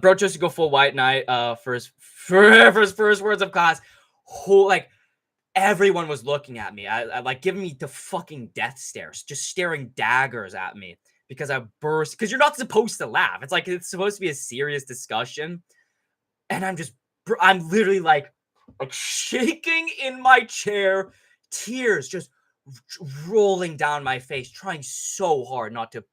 Bro chose to go full white knight for his first words of class. Like everyone was looking at me. I like giving me the fucking death stares, just staring daggers at me because I burst. Because you're not supposed to laugh. It's like it's supposed to be a serious discussion, and I'm literally like shaking in my chair, tears just rolling down my face, trying so hard not to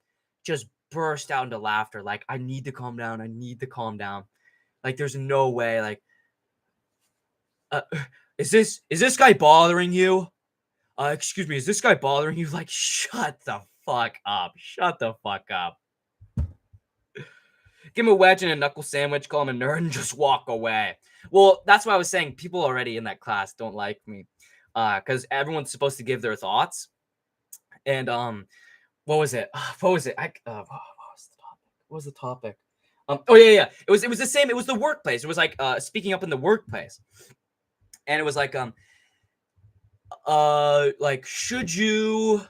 just burst out into laughter. Like, I need to calm down. Like, there's no way. Like, is this guy bothering you? Excuse me, is this guy bothering you? Like, shut the fuck up. Shut the fuck up. Give him a wedge and a knuckle sandwich, call him a nerd, and just walk away. Well, that's why I was saying people already in that class don't like me. Because everyone's supposed to give their thoughts. And what was it? What was it? What was the topic? Oh yeah. It was the same. It was the workplace. It was like speaking up in the workplace. And it was like should you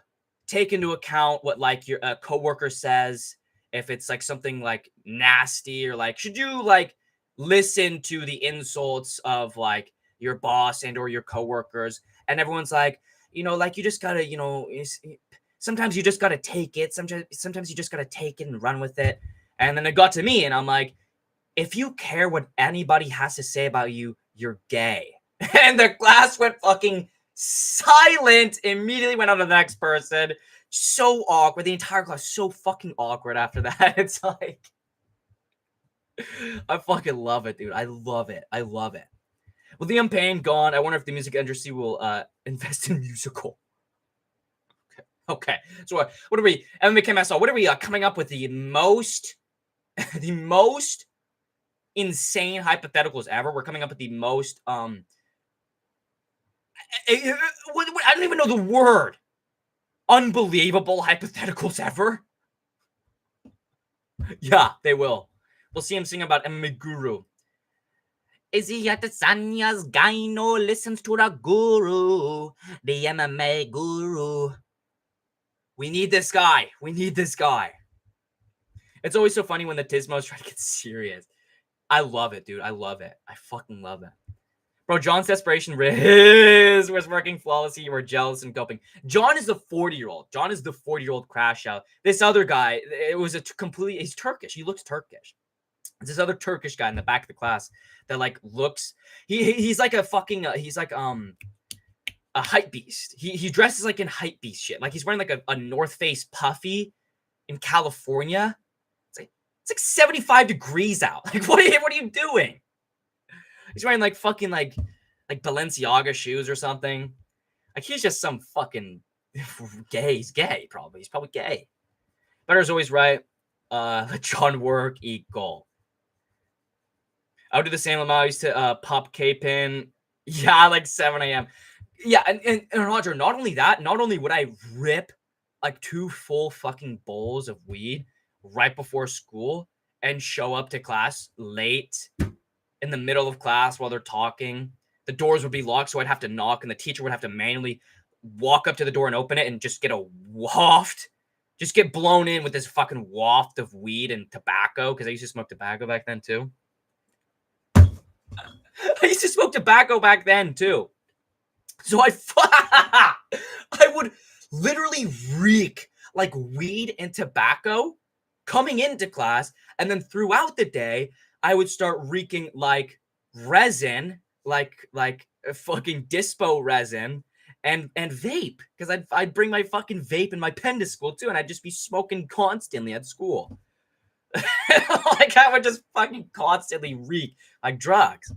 take into account what like your coworker says if it's like something like nasty, or like should you like listen to the insults of like your boss and or your coworkers? And everyone's like, like you just gotta, sometimes you just gotta take it. Sometimes you just gotta take it and run with it. And then it got to me, and I'm like, if you care what anybody has to say about you, you're gay. And the class went fucking silent. Immediately went on to the next person. So awkward. The entire class so fucking awkward after that. It's like, I fucking love it, dude. I love it. With Liam Payne gone, I wonder if the music industry will invest in musical. Okay. So what are we? MMA KMSL. What are we coming up with the most insane hypotheticals ever? We're coming up with the most I don't even know the word. Unbelievable hypotheticals ever. Yeah, they will. We'll see him sing about MMA Guru. Is he at the Sanya's gyno? Listens to the guru, the MMA guru. We need this guy. It's always so funny when the Tismos try to get serious. I love it, dude. I love it. I fucking love it. Bro, John's desperation was working flawlessly. You were jealous and coping. John is the 40-year-old. John is the 40-year-old crash out. This other guy, it was he's Turkish. He looks Turkish. There's this other Turkish guy in the back of the class that like looks, he's like a fucking, he's like a hype beast. He dresses like in hype beast shit. Like he's wearing like a North Face puffy in California. It's like 75 degrees out. Like what are you doing? He's wearing like fucking like Balenciaga shoes or something. Like he's just some fucking gay. He's gay probably. He's probably gay. Better's always right. Let John work, eat goal. I would do the same amount. I used to pop K-pin. Yeah, like 7 a.m. Yeah, and Roger, not only would I rip like 2 full fucking bowls of weed right before school and show up to class late in the middle of class while they're talking. The doors would be locked, so I'd have to knock, and the teacher would have to manually walk up to the door and open it and just get a waft. Just get blown in with this fucking waft of weed and tobacco, because I used to smoke tobacco back then, too. So I would literally reek like weed and tobacco coming into class, and then throughout the day, I would start reeking like resin, like fucking dispo resin and vape, because I'd bring my fucking vape and my pen to school too, and I'd just be smoking constantly at school. Like I would just fucking constantly reek like drugs.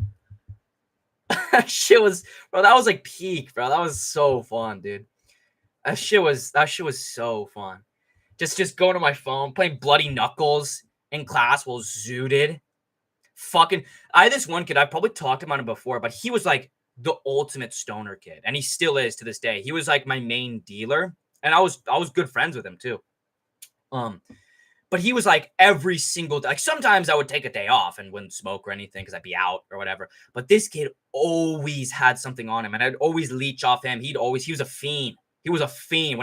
That shit was, bro, that was like peak, bro. That was so fun, dude. That shit was so fun. Just going to my phone, playing Bloody Knuckles in class while zooted. Fucking, I had this one kid, I've probably talked about him before, but he was like the ultimate stoner kid, and he still is to this day. He was like my main dealer, and I was good friends with him too. But he was like every single day. Like sometimes I would take a day off and wouldn't smoke or anything because I'd be out or whatever. But this kid always had something on him, and I'd always leech off him. He was a fiend. He was a fiend.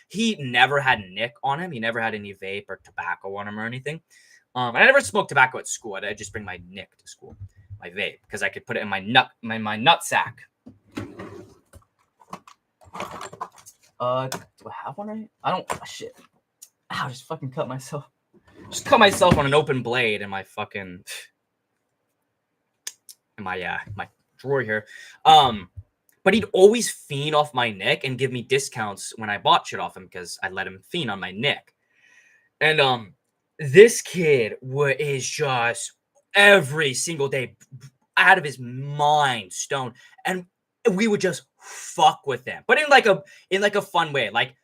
He never had nick on him. He never had any vape or tobacco on him or anything. And I never smoked tobacco at school. I'd just bring my nick to school, my vape, because I could put it in my nut sack. Do I have one right? I don't. Shit. Ow, just fucking cut myself. Just cut myself on an open blade in my fucking my drawer here. But he'd always fiend off my neck and give me discounts when I bought shit off him because I let him fiend on my neck. And this kid is just every single day out of his mind stoned, and we would just fuck with him, but in like a fun way, like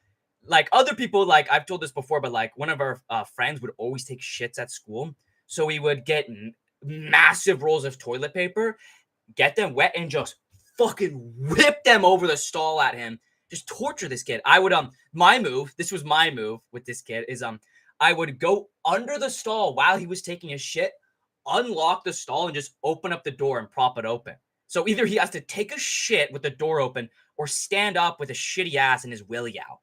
like other people, like I've told this before, but like one of our friends would always take shits at school. So we would get massive rolls of toilet paper, get them wet, and just fucking whip them over the stall at him. Just torture this kid. I would my move, this was my move with this kid, is I would go under the stall while he was taking a shit, unlock the stall, and just open up the door and prop it open. So either he has to take a shit with the door open or stand up with a shitty ass and his willy out.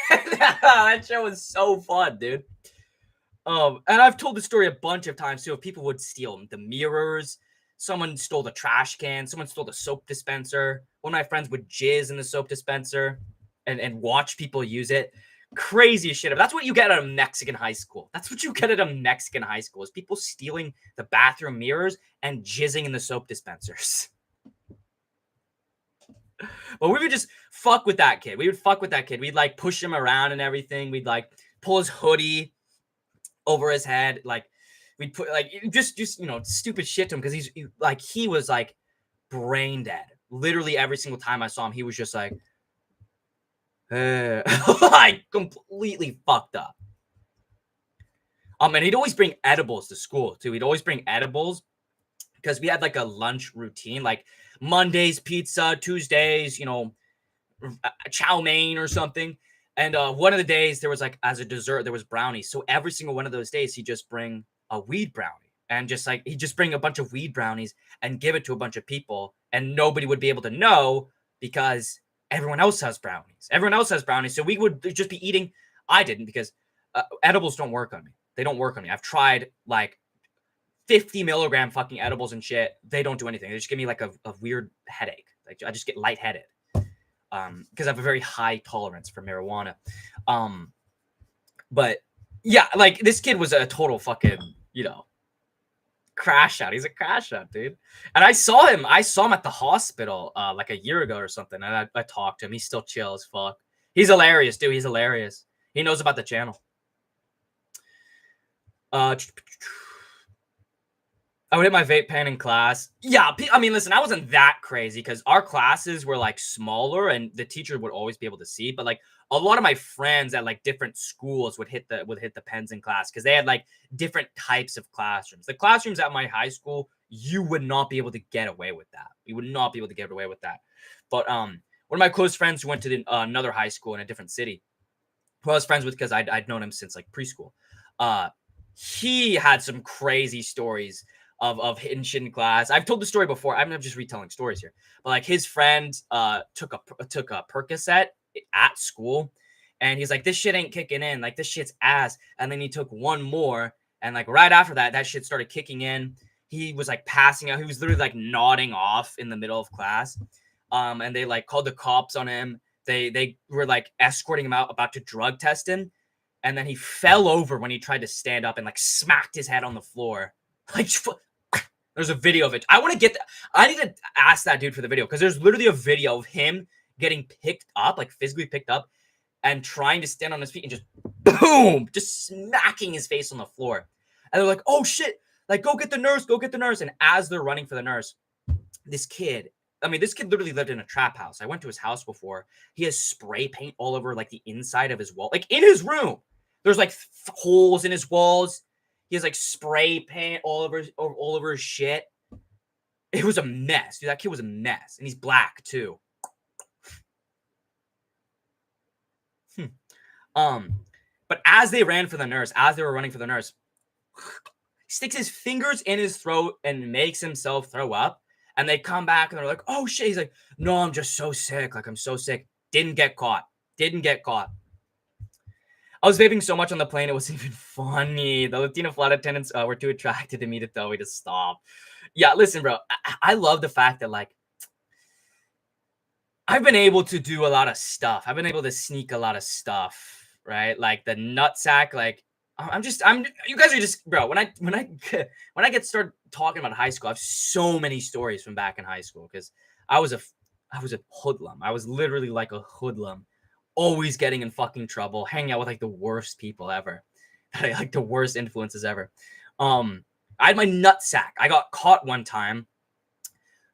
That show was so fun, dude. And I've told the story a bunch of times too. If people would steal the mirrors, someone stole the trash can, someone stole the soap dispenser. One of my friends would jizz in the soap dispenser and watch people use it. Crazy shit. That's what you get at a Mexican high school. That's what you get at a Mexican high school, is people stealing the bathroom mirrors and jizzing in the soap dispensers. But we would just fuck with that kid. We would fuck with that kid. We'd like push him around and everything. We'd like pull his hoodie over his head. Like we'd put like just stupid shit to him, because he was like brain dead. Literally every single time I saw him, he was just like, like completely fucked up. And he'd always bring edibles to school too. He'd always bring edibles because we had like a lunch routine, like Mondays pizza, Tuesdays, chow mein or something. And one of the days there was like, as a dessert, there was brownies. So every single one of those days, he'd just bring a weed brownie, and just like he'd just bring a bunch of weed brownies and give it to a bunch of people, and nobody would be able to know because everyone else has brownies. Everyone else has brownies. So we would just be eating. I didn't, because edibles don't work on me. They don't work on me. I've tried like 50 milligram fucking edibles and shit. They don't do anything. They just give me like a weird headache. Like I just get lightheaded. Because I have a very high tolerance for marijuana. But yeah, like this kid was a total fucking, crash out. He's a crash out, dude. And I saw him at the hospital like a year ago or something. And I talked to him. He's still chill as fuck. He's hilarious, dude. He's hilarious. He knows about the channel. I would hit my vape pen in class. Yeah, I mean, listen, I wasn't that crazy because our classes were like smaller and the teacher would always be able to see. But like a lot of my friends at like different schools would hit the pens in class because they had like different types of classrooms. The classrooms at my high school, you would not be able to get away with that. You would not be able to get away with that. But one of my close friends who went to another high school in a different city, who I was friends with because I'd known him since like preschool. He had some crazy stories of hitting shit in class. I've told the story before. I'm just retelling stories here. But like his friend took a Percocet at school, and he's like, this shit ain't kicking in. Like this shit's ass. And then he took one more, and like right after that shit started kicking in. He was like passing out. He was literally like nodding off in the middle of class. And they like called the cops on him. They were like escorting him out, about to drug test him. And then he fell over when he tried to stand up and like smacked his head on the floor. Like, there's a video of it. I want to get that. I need to ask that dude for the video, because there's literally a video of him getting picked up, like physically picked up, and trying to stand on his feet and just boom, just smacking his face on the floor. And they're like, oh shit, like go get the nurse, go get the nurse. And as they're running for the nurse, this kid literally lived in a trap house. I went to his house before. He has spray paint all over like the inside of his wall, like in his room. There's like holes in his walls. He has like spray paint all over his shit. It was a mess, dude. That kid was a mess, and he's black too. But as they were running for the nurse, he sticks his fingers in his throat and makes himself throw up. And they come back and they're like, "Oh shit!" He's like, "No, I'm just so sick. Like I'm so sick. Didn't get caught. I was vaping so much on the plane, it wasn't even funny. The Latino flight attendants were too attracted to me to tell me to stop. Yeah, listen, bro. I love the fact that, like, I've been able to do a lot of stuff. I've been able to sneak a lot of stuff, right? Like the nutsack. Like, you guys are just, bro. When I get started talking about high school, I have so many stories from back in high school because I was a hoodlum. I was literally like a hoodlum. Always getting in fucking trouble, hanging out with like the worst people ever, like the worst influences ever. I had my nutsack. I got caught one time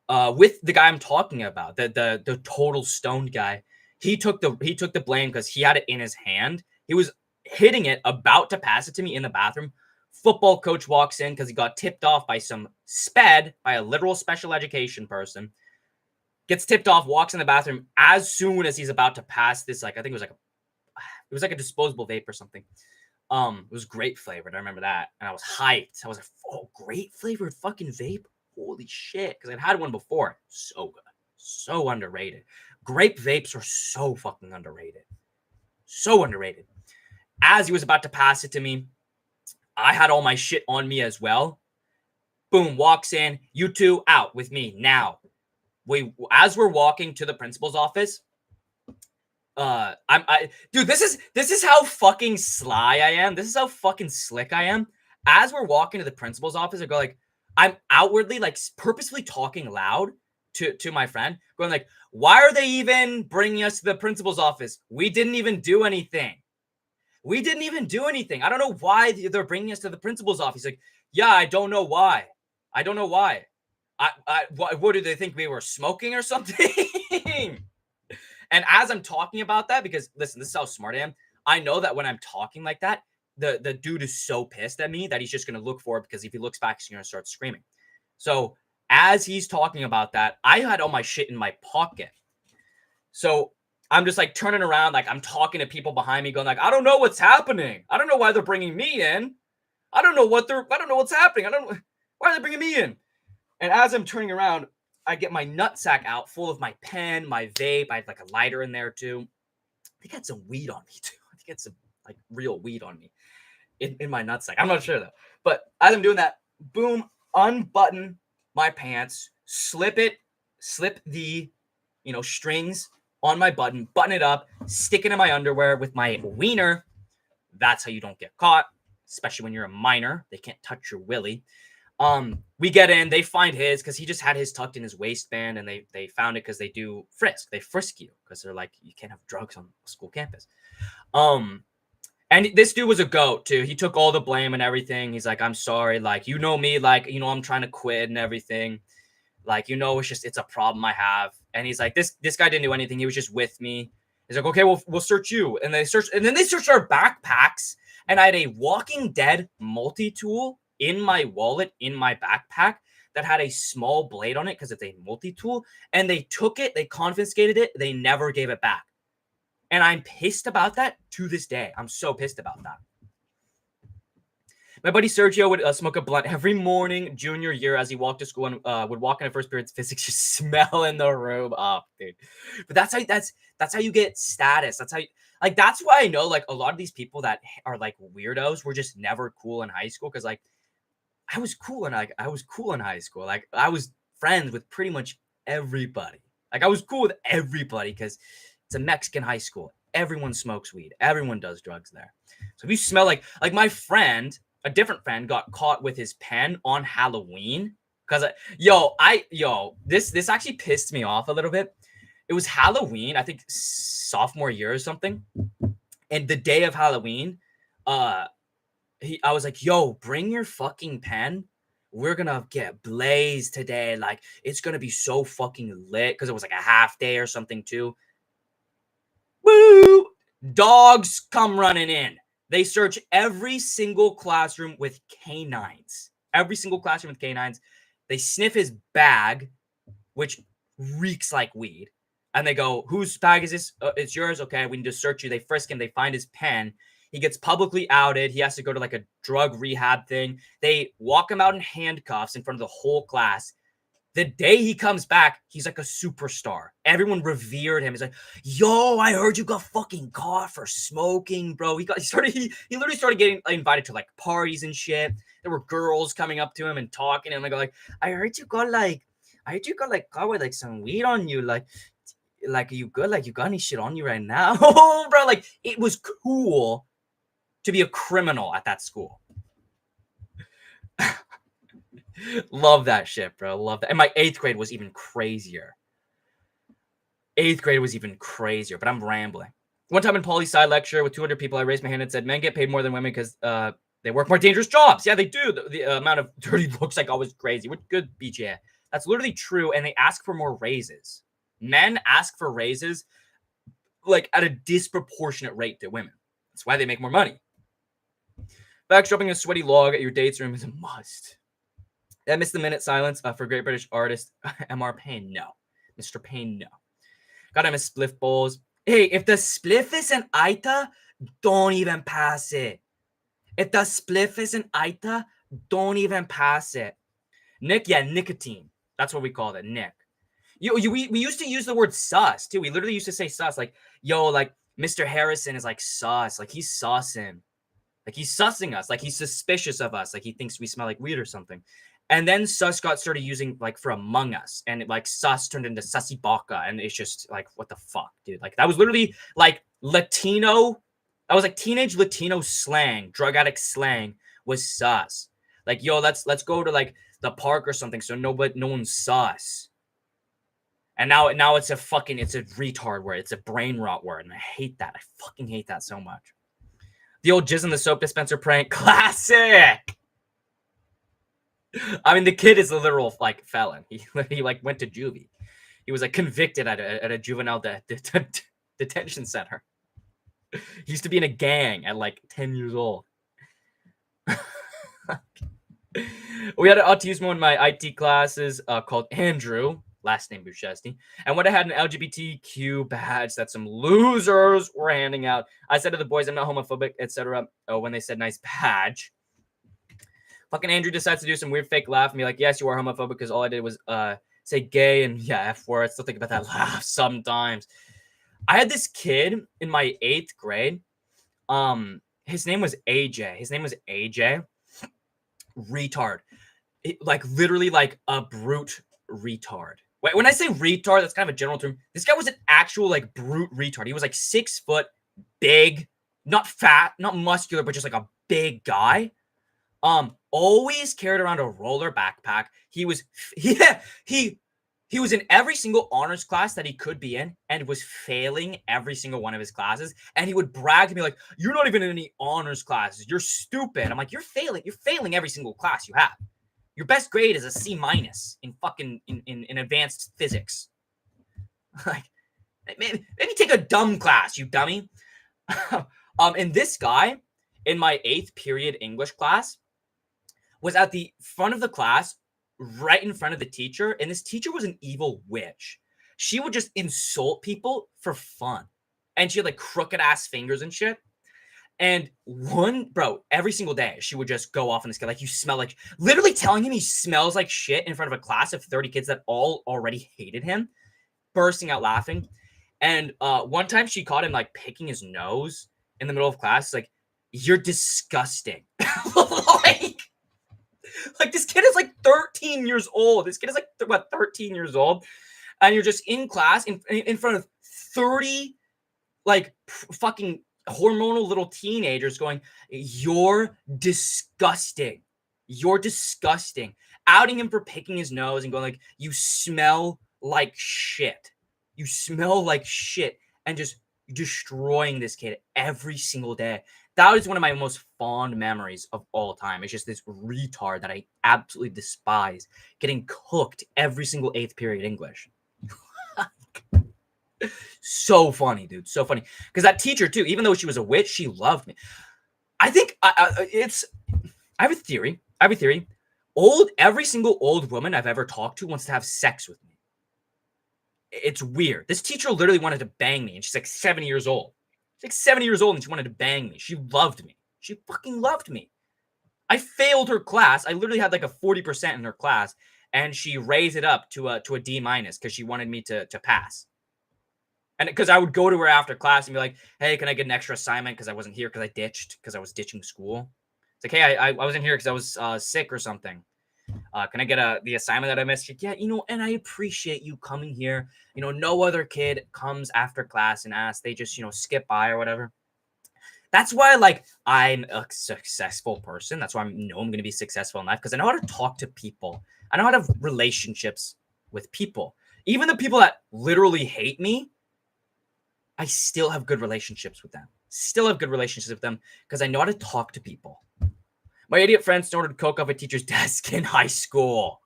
with the guy I'm talking about, the total stoned guy. He took the blame because he had it in his hand. He was hitting it, about to pass it to me in the bathroom. Football coach walks in because he got tipped off by some sped, by a literal special education person. Gets tipped off, walks in the bathroom. As soon as he's about to pass this, like, I think it was like a disposable vape or something. It was grape flavored. I remember that. And I was hyped. I was like, oh, grape flavored fucking vape. Holy shit. Because I'd had one before. So good. So underrated. Grape vapes are so fucking underrated. So underrated. As he was about to pass it to me, I had all my shit on me as well. Boom, walks in. You two out with me now. As we're walking to the principal's office, dude, this is how fucking sly I am. This is how fucking slick I am. As we're walking to the principal's office, I go like, I'm outwardly, like, purposefully talking loud to my friend, going like, why are they even bringing us to the principal's office? We didn't even do anything. We didn't even do anything. I don't know why they're bringing us to the principal's office. Like, yeah, I don't know why. I don't know why. What do they think, we were smoking or something? And as I'm talking about that, because listen, this is how smart I am. I know that when I'm talking like that, the dude is so pissed at me that he's just going to look for it, because if he looks back, he's going to start screaming. So as he's talking about that, I had all my shit in my pocket. So I'm just like turning around, like I'm talking to people behind me, going like, I don't know what's happening. I don't know why they're bringing me in. I don't know what's happening. Why are they bringing me in? And as I'm turning around, I get my nutsack out full of my pen, my vape. I had like a lighter in there too. I think I had some weed on me too. I think I had some like real weed on me in my nutsack. I'm not sure though. But as I'm doing that, boom, unbutton my pants, slip the, strings on my button it up, stick it in my underwear with my wiener. That's how you don't get caught, especially when you're a minor. They can't touch your willy. We get in, they find his, because he just had his tucked in his waistband, and they found it because they do frisk. They frisk you because they're like, you can't have drugs on a school campus. And this dude was a goat too. He took all the blame and everything. He's like, I'm sorry. Like, you know me, like, I'm trying to quit and everything. Like, it's a problem I have. And he's like, this guy didn't do anything. He was just with me. He's like, okay, we'll search you. And then they searched our backpacks. And I had a Walking Dead multi-tool in my wallet, in my backpack, that had a small blade on it because it's a multi-tool. And they took it, they confiscated it, they never gave it back. And I'm pissed about that to this day. I'm so pissed about that. My buddy Sergio would smoke a blunt every morning junior year as he walked to school, and would walk in at first period's physics, just smell in the room up, dude. But that's how you get status. That's how you, like, that's why I know, like, a lot of these people that are like weirdos were just never cool in high school, because like I was cool in high school. Like, I was friends with pretty much everybody. Like, I was cool with everybody because it's a Mexican high school. Everyone smokes weed. Everyone does drugs there. So if you smell like my friend, a different friend, got caught with his pen on Halloween, because this actually pissed me off a little bit. It was Halloween, I think sophomore year or something, and the day of Halloween, I was like, yo, bring your fucking pen. We're gonna get blazed today. Like, it's gonna be so fucking lit, because it was like a half day or something too. Woo! Dogs come running in. They search every single classroom with canines. Every single classroom with canines. They sniff his bag, which reeks like weed. And they go, whose bag is this? It's yours. Okay, we need to search you. They frisk him. They find his pen. He gets publicly outed. He has to go to like a drug rehab thing. They walk him out in handcuffs in front of the whole class. The day he comes back, he's like a superstar. Everyone revered him. He's like, yo, I heard you got fucking caught for smoking, bro. He literally started getting invited to like parties and shit. There were girls coming up to him and talking to him. Like, I heard you got caught with like some weed on you. Like you good? Like, you got any shit on you right now? Bro, like, it was cool to be a criminal at that school. Love that shit, bro. Love that. And my 8th grade was even crazier. 8th grade was even crazier, but I'm rambling. One time in poli-sci lecture with 200 people, I raised my hand and said, men get paid more than women because they work more dangerous jobs. Yeah, they do. The amount of dirty looks like always crazy. What good, BJ? That's literally true, and they ask for more raises. Men ask for raises like at a disproportionate rate to women. That's why they make more money. Backstrapping a sweaty log at your date's room is a must. I missed the minute silence for great British artist M.R. Payne. No. Mr. Payne, no. God, I miss spliff bowls. Hey, if the spliff is an Aita, don't even pass it. If the spliff is an Aita, don't even pass it. Nick, yeah, nicotine. That's what we called it, Nick. We used to use the word sus, too. We literally used to say sus. Like, yo, like, Mr. Harrison is like sus. Like, he's sussing. Like, he's sussing us. Like, he's suspicious of us. Like, he thinks we smell like weed or something. And then sus got started using, like, for Among Us. And, it, like, sus turned into sussy baka. And it's just, like, what the fuck, dude? Like, that was literally, like, Latino. That was, like, teenage Latino slang. Drug addict slang was sus. Like, yo, let's go to, like, the park or something so no one's sus. And now it's a retard word. It's a brain rot word. And I hate that. I fucking hate that so much. The old jizz in the soap dispenser prank. Classic. I mean, the kid is a literal, like, felon. He like, went to juvie. He was, like, convicted at a juvenile detention center. He used to be in a gang at, like, 10 years old. We had an autismo in my IT classes called Andrew, last name Buchesti, and when I had an LGBTQ badge that some losers were handing out, I said to the boys, I'm not homophobic, etc. Oh, when they said nice badge. Fucking Andrew decides to do some weird fake laugh and be like, yes, you are homophobic because all I did was say gay and yeah, F word. Still think about that laugh sometimes. I had this kid in my 8th grade. His name was AJ. Retard. Like literally like a brute retard. When I say retard, that's kind of a general term. This guy was an actual like brute retard. He was like 6 foot, big, not fat, not muscular, but just like a big guy. Always carried around a roller backpack. He was in every single honors class that he could be in and was failing every single one of his classes. And he would brag to me like, you're not even in any honors classes. You're stupid. I'm like, you're failing every single class you have. Your best grade is a C- in fucking in advanced physics. Like, maybe take a dumb class, you dummy. And this guy in my 8th period English class was at the front of the class, right in front of the teacher. And this teacher was an evil witch. She would just insult people for fun. And she had like crooked ass fingers and shit. And every single day, she would just go off on this guy. Like, you smell like, literally telling him he smells like shit in front of a class of 30 kids that all already hated him, bursting out laughing. And one time she caught him like picking his nose in the middle of class. Like, you're disgusting. Like this kid is like 13 years old. This kid is like, what, 13 years old? And you're just in class in front of 30 like fucking hormonal little teenagers going, you're disgusting. You're disgusting. Outing him for picking his nose and going like, you smell like shit. You smell like shit. And just destroying this kid every single day. That is one of my most fond memories of all time. It's just this retard that I absolutely despise getting cooked every single 8th period English. So funny, dude. So funny. Because that teacher, too, even though she was a witch, she loved me. I think I have a theory. Every single old woman I've ever talked to wants to have sex with me. It's weird. This teacher literally wanted to bang me, and she's like 70 years old. She's like 70 years old, and she wanted to bang me. She loved me. She fucking loved me. I failed her class. I literally had like a 40% in her class, and she raised it up to a D- because she wanted me to pass. And because I would go to her after class and be like, hey, can I get an extra assignment because I wasn't here because I was ditching school. It's like, hey, I wasn't here because I was sick or something. Can I get the assignment that I missed? Like, yeah, and I appreciate you coming here. No other kid comes after class and asks. They just, skip by or whatever. That's why, like, I'm a successful person. That's why I know I'm going to be successful in life because I know how to talk to people. I know how to have relationships with people. Even the people that literally hate me, I still have good relationships with them. Because I know how to talk to people. My idiot friend snorted coke off a teacher's desk in high school.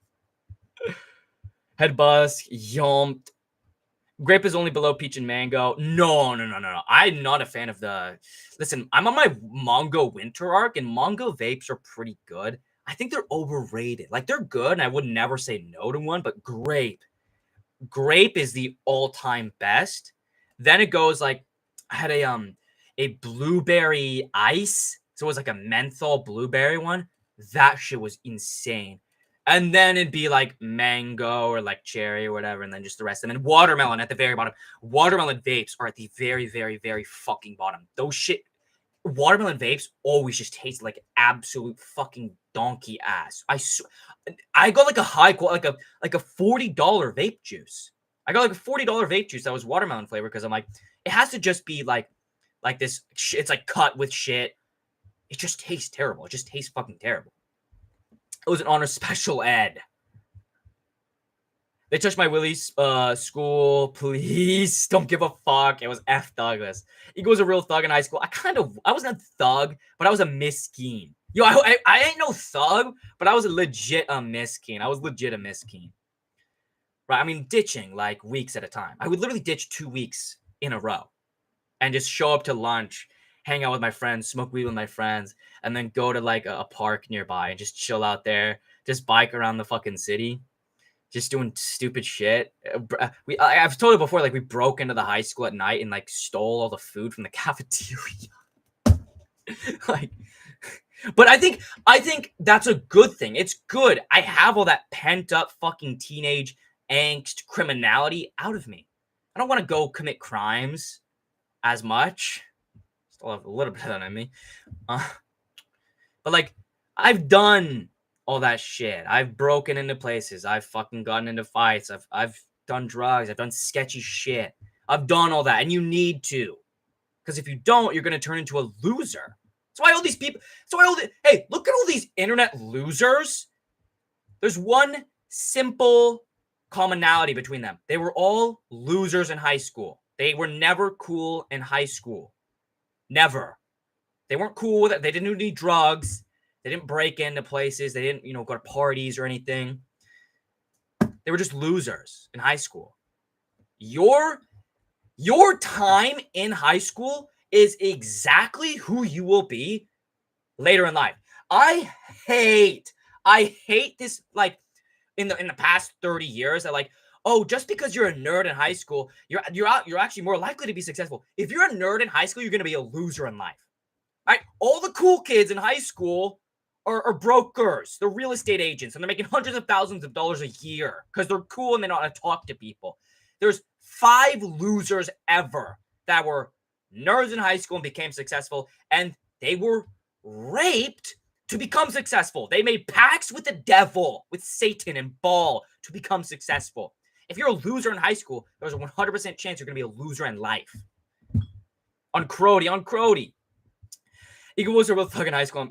Head buzz, yumped. Grape is only below peach and mango. No, no, no, no, no. I'm not a fan of the. Listen, I'm on my mango winter arc, and mango vapes are pretty good. I think they're overrated. Like they're good, and I would never say no to one. But grape is the all-time best. Then it goes like I had a blueberry ice, so it was like a menthol blueberry one. That shit was insane. And then it'd be like mango or like cherry or whatever, and then just the rest. And then watermelon at the very bottom. Watermelon vapes are at the very, very, very fucking bottom. Those shit watermelon vapes always just taste like absolute fucking donkey ass. I got like a high quality, like a $40 vape juice. I got like a $40 vape juice that was watermelon flavor because I'm like, it has to just be like this. It's like cut with shit. It just tastes terrible. It just tastes fucking terrible. It was an honor special ed. They touched my Willie's school. Please don't give a fuck. It was F Douglas. Eagle was a real thug in high school. I wasn't a thug, but I was a miskeen. Yo, I ain't no thug, but I was legit a miskeen. I was legit a miskeen. Right? I mean, ditching like weeks at a time. I would literally ditch 2 weeks in a row and just show up to lunch, hang out with my friends, smoke weed with my friends, and then go to like a park nearby and just chill out there, just bike around the fucking city. Just doing stupid shit. I've told you before, like we broke into the high school at night and like stole all the food from the cafeteria. Like, but I think that's a good thing. It's good. I have all that pent up fucking teenage angst, criminality out of me. I don't want to go commit crimes as much. Still have a little bit of that in me. But like, I've done all that shit. I've broken into places. I've fucking gotten into fights. I've done drugs. I've done sketchy shit. I've done all that, and you need to, because if you don't, you're gonna turn into a loser. That's why all these people. Hey, look at all these internet losers. There's one simple commonality between them. They were all losers in high school. They were never cool in high school. Never. They weren't cool with it. They didn't do any drugs. They didn't break into places. They didn't, go to parties or anything. They were just losers in high school. Your time in high school is exactly who you will be later in life. I hate this, like, in the past 30 years that, like, oh, just because you're a nerd in high school, you're actually more likely to be successful. If you're a nerd in high school, you're going to be a loser in life. All right? All the cool kids in high school are brokers. They're real estate agents, and they're making hundreds of thousands of dollars a year because they're cool and they know how to talk to people. There's 5 losers ever that were nerds in high school and became successful, and they were raped to become successful. They made pacts with the devil, with Satan and Baal to become successful. If you're a loser in high school, there's a 100% chance you're going to be a loser in life. On Crody. Eagle was a real thug in high school. I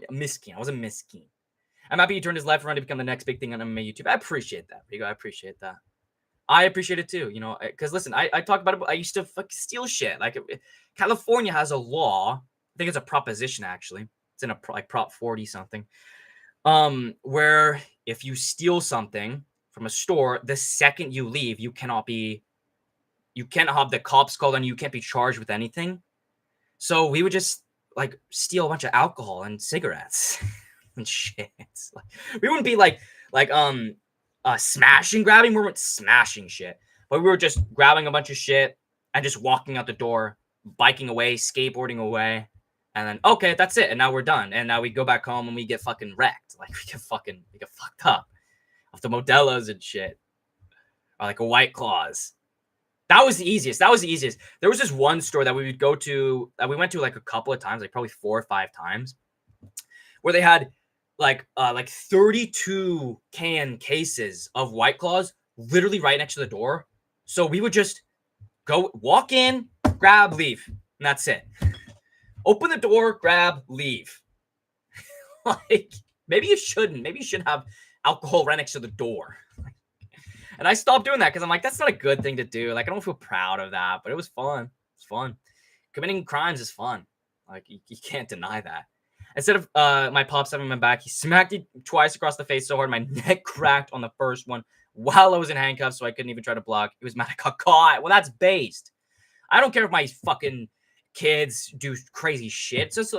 was a miskeen. I'm happy he turned his life around to become the next big thing on MMA YouTube. I appreciate that, Eagle. I appreciate that. I appreciate it too, because listen, I talk about it. I used to fucking steal shit. Like, California has a law. I think it's a proposition, actually. It's in like Prop 40 something. Where if you steal something from a store, the second you leave, you can't have the cops called on you. You can't be charged with anything. So we would just like steal a bunch of alcohol and cigarettes and shit. Like, we wouldn't be like smashing, grabbing. We weren't smashing shit, but we were just grabbing a bunch of shit and just walking out the door, biking away, skateboarding away, and then okay, that's it. And now we're done. And now we go back home and we get fucking wrecked. Like we get fucked up off the Modelo's and shit, or like a White Claws. That was the easiest. There was this one store that we would go to, that we went to like a couple of times, like probably 4 or 5 times, where they had like 32 can cases of White Claws literally right next to the door. So we would just go walk in, grab, leave, and that's it. Open the door, grab, leave. Like, maybe you shouldn't. Maybe you should have alcohol right next to the door. And I stopped doing that because I'm like, that's not a good thing to do. Like, I don't feel proud of that, but it was fun. It's fun. Committing crimes is fun. Like, you can't deny that. Instead of my pops having my back, he smacked me twice across the face so hard my neck cracked on the first one. while I was in handcuffs, so I couldn't even try to block. He was mad I got caught. Well, that's based. I don't care if my fucking kids do crazy shit. Just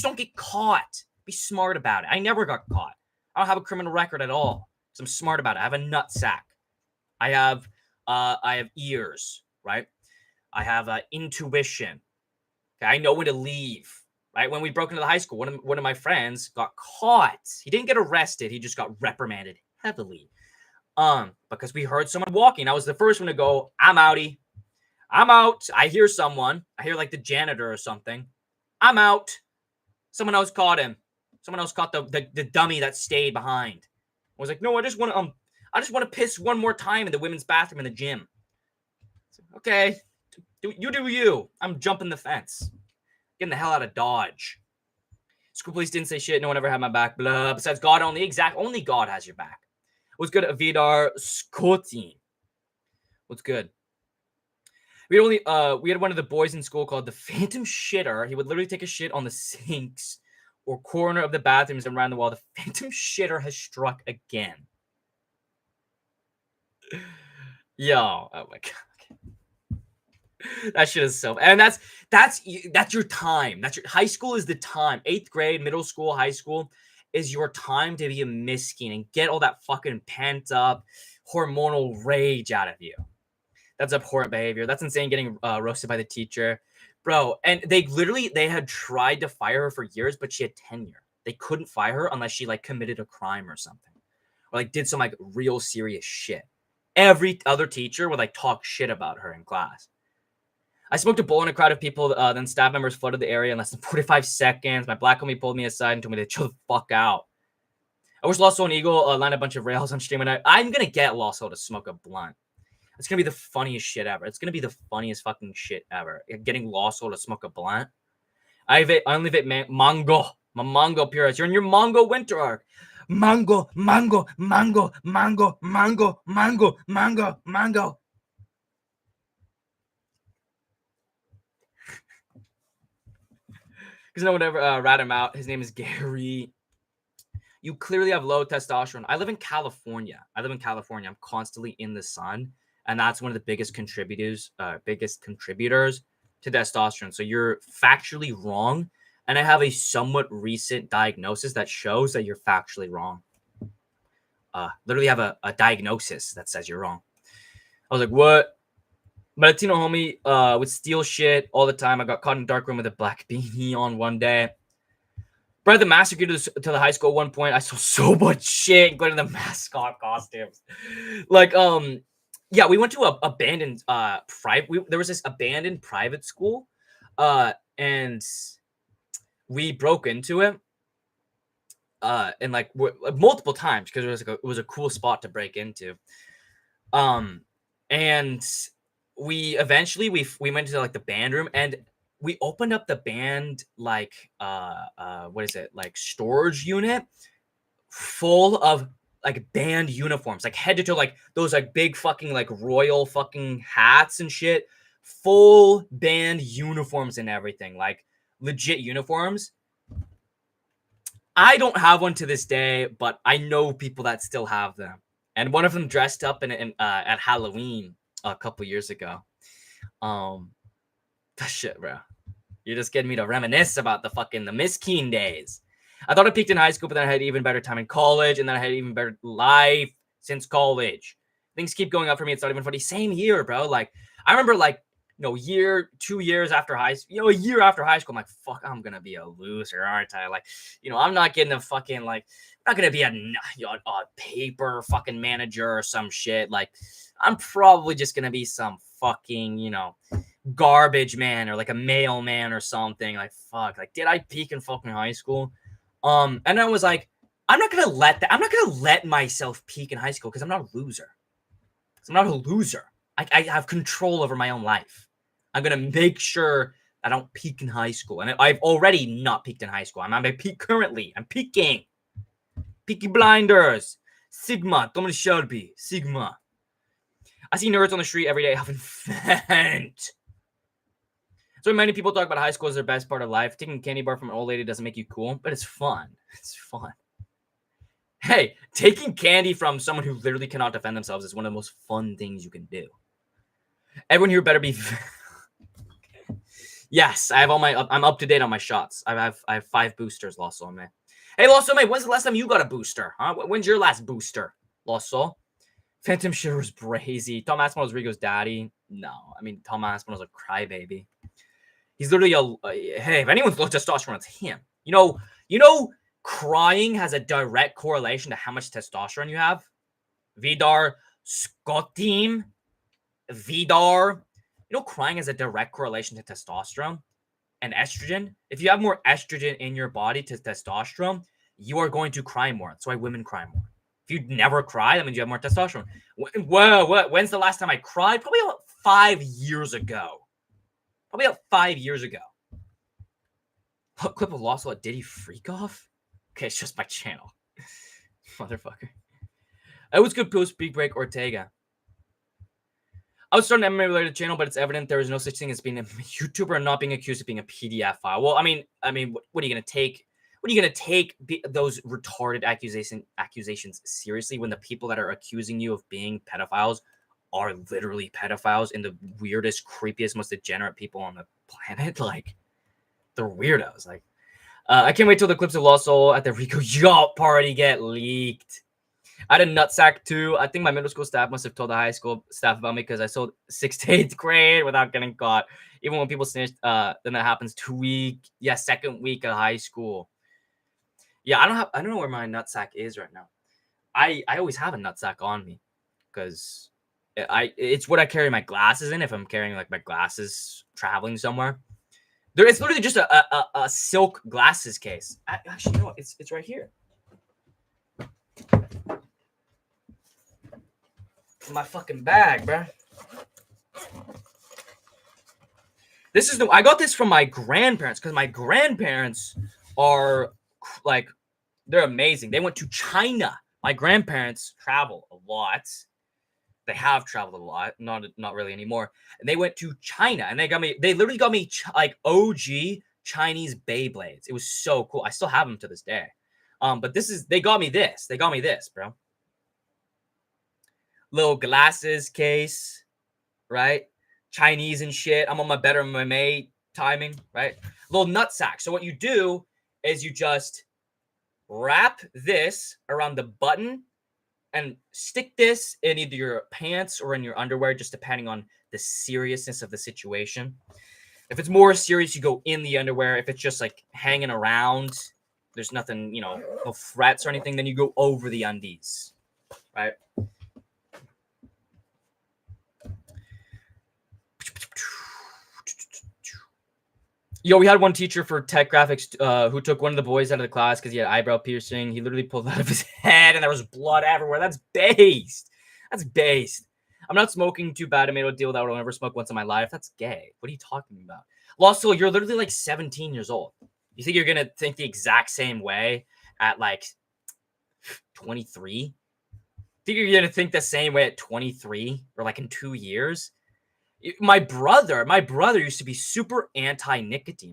don't get caught. Be smart about it. I never got caught. I don't have a criminal record at all. So I'm smart about it. I have a nut sack. I have ears, right? I have intuition. Okay, I know when to leave. Right? When we broke into the high school, one of my friends got caught. He didn't get arrested. He just got reprimanded heavily. Because we heard someone walking. I was the first one to go, I'm outie. I'm out. I hear someone. I hear like the janitor or something. I'm out. Someone else caught him. Someone else caught the dummy that stayed behind. I was like, no, I just want to piss one more time in the women's bathroom in the gym. Okay, do you. I'm jumping the fence. Getting the hell out of Dodge. School police didn't say shit. No one ever had my back. Blah. Besides God, only God has your back. What's good, Vidar Scotty? What's good? We had one of the boys in school called the Phantom Shitter. He would literally take a shit on the sinks or corner of the bathrooms and around the wall. The Phantom Shitter has struck again. Yo, oh my god. That shit is so, and that's your time. That's your high school is the time. 8th grade, middle school, high school is your time to be a miskin and get all that fucking pent up hormonal rage out of you. That's abhorrent behavior. That's insane. Getting roasted by the teacher, bro. And they had tried to fire her for years, but she had tenure. They couldn't fire her unless she like committed a crime or something, or like did some like real serious shit. Every other teacher would like talk shit about her in class. I smoked a bowl in a crowd of people. Then staff members flooded the area in less than 45 seconds. My black homie pulled me aside and told me to chill the fuck out. I wish Lost Soul and Eagle lined a bunch of rails on stream. And I'm going to get Lost Soul to smoke a blunt. It's going to be the funniest shit ever. It's going to be the funniest fucking shit ever. Getting Lost Soul to smoke a blunt. I only vape mango. My mango purist. You're in your mango winter arc. Mango, mango, mango, mango, mango, mango, mango, mango. Because no one ever rat him out. His name is Gary. You clearly have low testosterone. I live in California. I'm constantly in the sun, and that's one of the biggest contributors to testosterone. So you're factually wrong, and I have a somewhat recent diagnosis that shows that you're factually wrong. Literally have a diagnosis that says you're wrong. I was like, what? My Latino homie would steal shit all the time. I got caught in a dark room with a black beanie on one day. Brought the massacre to the high school at one point. I saw so much shit, including the mascot costumes. Like, yeah, we went to a abandoned there was this abandoned private school, and we broke into it, and like multiple times because it was a cool spot to break into, and we eventually we went to like the band room and we opened up the band like what is it, like storage unit full of like band uniforms, like head to toe, like those like big fucking like royal fucking hats and shit, full band uniforms and everything, like legit uniforms. I don't have one to this day, but I know people that still have them, and one of them dressed up in at Halloween a couple years ago. That shit, bro. You're just getting me to reminisce about the Miss Keen days. I thought I peaked in high school, but then I had even better time in college, and then I had even better life since college. Things keep going up for me. It's not even funny. Same year, bro. Like, I remember, like, 2 years after high school, a year after high school, I'm like, fuck, I'm gonna be a loser, aren't I? Like, I'm not getting a fucking, like, I'm not gonna be a paper fucking manager or some shit. Like, I'm probably just gonna be some fucking, garbage man or like a mailman or something. Like, fuck, like, did I peak in fucking high school? And I was like, I'm not gonna let myself peak in high school because I'm not a loser. I have control over my own life. I'm gonna make sure I don't peak in high school, and I've already not peaked in high school. I'm at my peak currently. I'm peaking. Peaky Blinders, Sigma, Dominic Shelby, Sigma. I see nerds on the street every day having vent. So many people talk about high school as their best part of life. Taking a candy bar from an old lady doesn't make you cool, but it's fun. It's fun. Hey, taking candy from someone who literally cannot defend themselves is one of the most fun things you can do. Everyone here better be. Yes, I have all my. I'm up to date on my shots. I have 5 boosters, Lost Soul, man. Hey, Lost Soul, mate, when's the last time you got a booster? Huh? When's your last booster, Lost Soul? Phantom Shiver's brazy. Tom Aspinall's Rigo's daddy. No, I mean Tom Aspinall's a crybaby. He's literally hey, if anyone's low testosterone, it's him. You know, crying has a direct correlation to how much testosterone you have. Vidar Scottim. Vidar. You know, crying has a direct correlation to testosterone and estrogen. If you have more estrogen in your body to testosterone, you are going to cry more. That's why women cry more. If you never cry, that means you have more testosterone. When's the last time I cried? Probably about 5 years ago. Probably about 5 years ago. What clip of Lost Lot did he freak off? Okay, it's just my channel. Motherfucker. It was good post Big Break Ortega. I would start an MMA related channel, but it's evident there is no such thing as being a YouTuber and not being accused of being a PDF file. Well, I mean, what are you gonna take? What are you gonna take those retarded accusations seriously when the people that are accusing you of being pedophiles are literally pedophiles and the weirdest, creepiest, most degenerate people on the planet? Like, they're weirdos. Like, I can't wait till the clips of Lost Soul at the Rico Yacht party get leaked. I had a nutsack too. I think my middle school staff must have told the high school staff about me because I sold 6th to 8th grade without getting caught. Even when people snitched, then that happens 2nd week of high school. Yeah, I don't know where my nutsack is right now. I always have a nutsack on me because it's what I carry my glasses in if I'm carrying like my glasses traveling somewhere. It's literally just a silk glasses case. Actually, no, it's right here. My fucking bag, bro. This is I got this from my grandparents because my grandparents are like, they're amazing. They went to China. My grandparents travel a lot. They have traveled a lot, not really anymore. And they went to China and they literally got me like OG Chinese Beyblades. It was so cool. I still have them to this day. But they got me this, bro. Little glasses case, right? Chinese and shit. I'm on my better MMA timing, right? Little nutsack. So what you do is you just wrap this around the button and stick this in either your pants or in your underwear, just depending on the seriousness of the situation. If it's more serious, you go in the underwear. If it's just like hanging around, there's nothing, no threats or anything, then you go over the undies, right? Yo, we had one teacher for tech graphics who took one of the boys out of the class because he had eyebrow piercing. He literally pulled it out of his head and there was blood everywhere. That's based. That's based. I'm not smoking too bad. I made a deal that I would never smoke once in my life. That's gay. What are you talking about? Lost Soul, you're literally like 17 years old. You think you're going to think the exact same way at like 23? Think you're going to think the same way at 23 or like in 2 years? My brother used to be super anti-nicotine.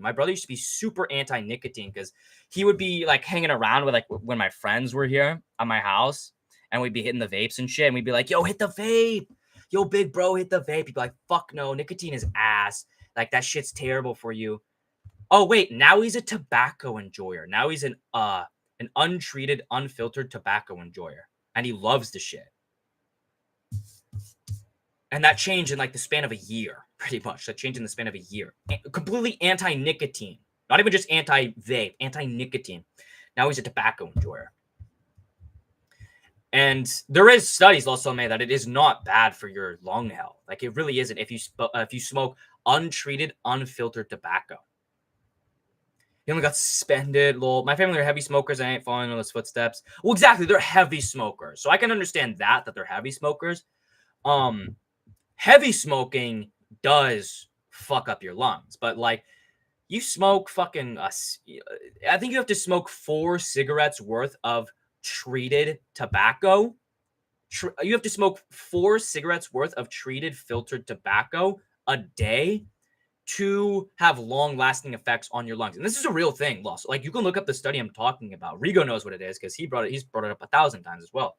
Because he would be like hanging around with like when my friends were here at my house and we'd be hitting the vapes and shit. And we'd be like, yo, hit the vape. Yo, big bro, hit the vape. He'd be like, fuck no, nicotine is ass. Like that shit's terrible for you. Oh, wait, now he's a tobacco enjoyer. Now he's an untreated, unfiltered tobacco enjoyer. And he loves the shit. And that changed in like the span of a year, pretty much. That changed in the span of a year. Completely anti-nicotine. Not even just anti-vape, anti-nicotine. Now he's a tobacco enjoyer. And there is studies also made that it is not bad for your lung health. Like it really isn't if you smoke untreated, unfiltered tobacco. He only got suspended. Lol. My family are heavy smokers. I ain't following in those footsteps. Well, exactly. They're heavy smokers. So I can understand that they're heavy smokers. Heavy smoking does fuck up your lungs, but like you smoke fucking I think you have to smoke 4 cigarettes worth of treated tobacco. You have to smoke 4 cigarettes worth of treated filtered tobacco a day to have long-lasting effects on your lungs. And this is a real thing, Loss. Like, you can look up the study I'm talking about. Rigo knows what it is because he's brought it up 1,000 times as well.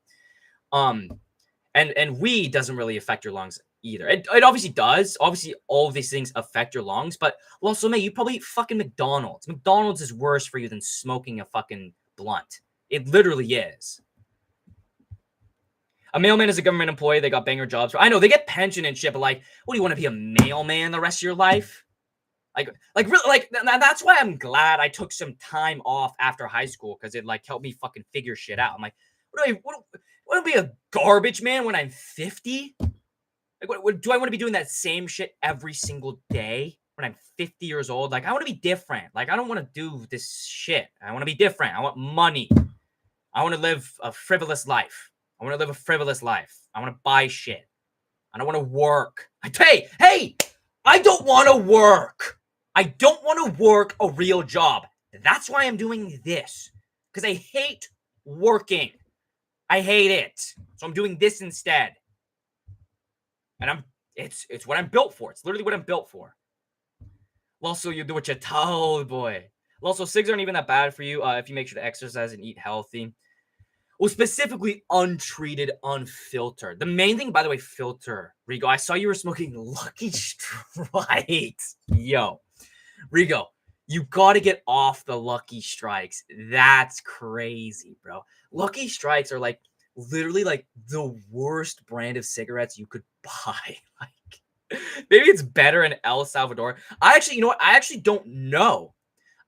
And weed doesn't really affect your lungs either. It obviously does. Obviously, all of these things affect your lungs. But also, mate, you probably eat fucking McDonald's. McDonald's is worse for you than smoking a fucking blunt. It literally is. A mailman is a government employee. They got banger jobs. I know they get pension and shit, but like, what do you want to be, a mailman the rest of your life? Really, like that's why I'm glad I took some time off after high school, because it like helped me fucking figure shit out. I'm like, what do I be a garbage man when I'm 50? Like, what do I want to be doing that same shit every single day when I'm 50 years old? Like, I want to be different. Like, I don't want to do this shit. I want to be different. I want money. I want to live a frivolous life. I want to live a frivolous life. I want to buy shit. I don't want to work. Hey, I don't want to work. I don't want to work a real job. That's why I'm doing this. Because I hate working. I hate it. So I'm doing this instead. And it's what I'm built for. It's literally what I'm built for. Also, you do what you're told, boy. Also, cigs aren't even that bad for you if you make sure to exercise and eat healthy. Well, specifically untreated, unfiltered. The main thing, by the way, filter. Rigo, I saw you were smoking Lucky Strikes. Yo, Rigo, you got to get off the Lucky Strikes. That's crazy, bro. Lucky Strikes are like literally like the worst brand of cigarettes you could buy. Like, maybe it's better in El Salvador. You know what? I actually don't know.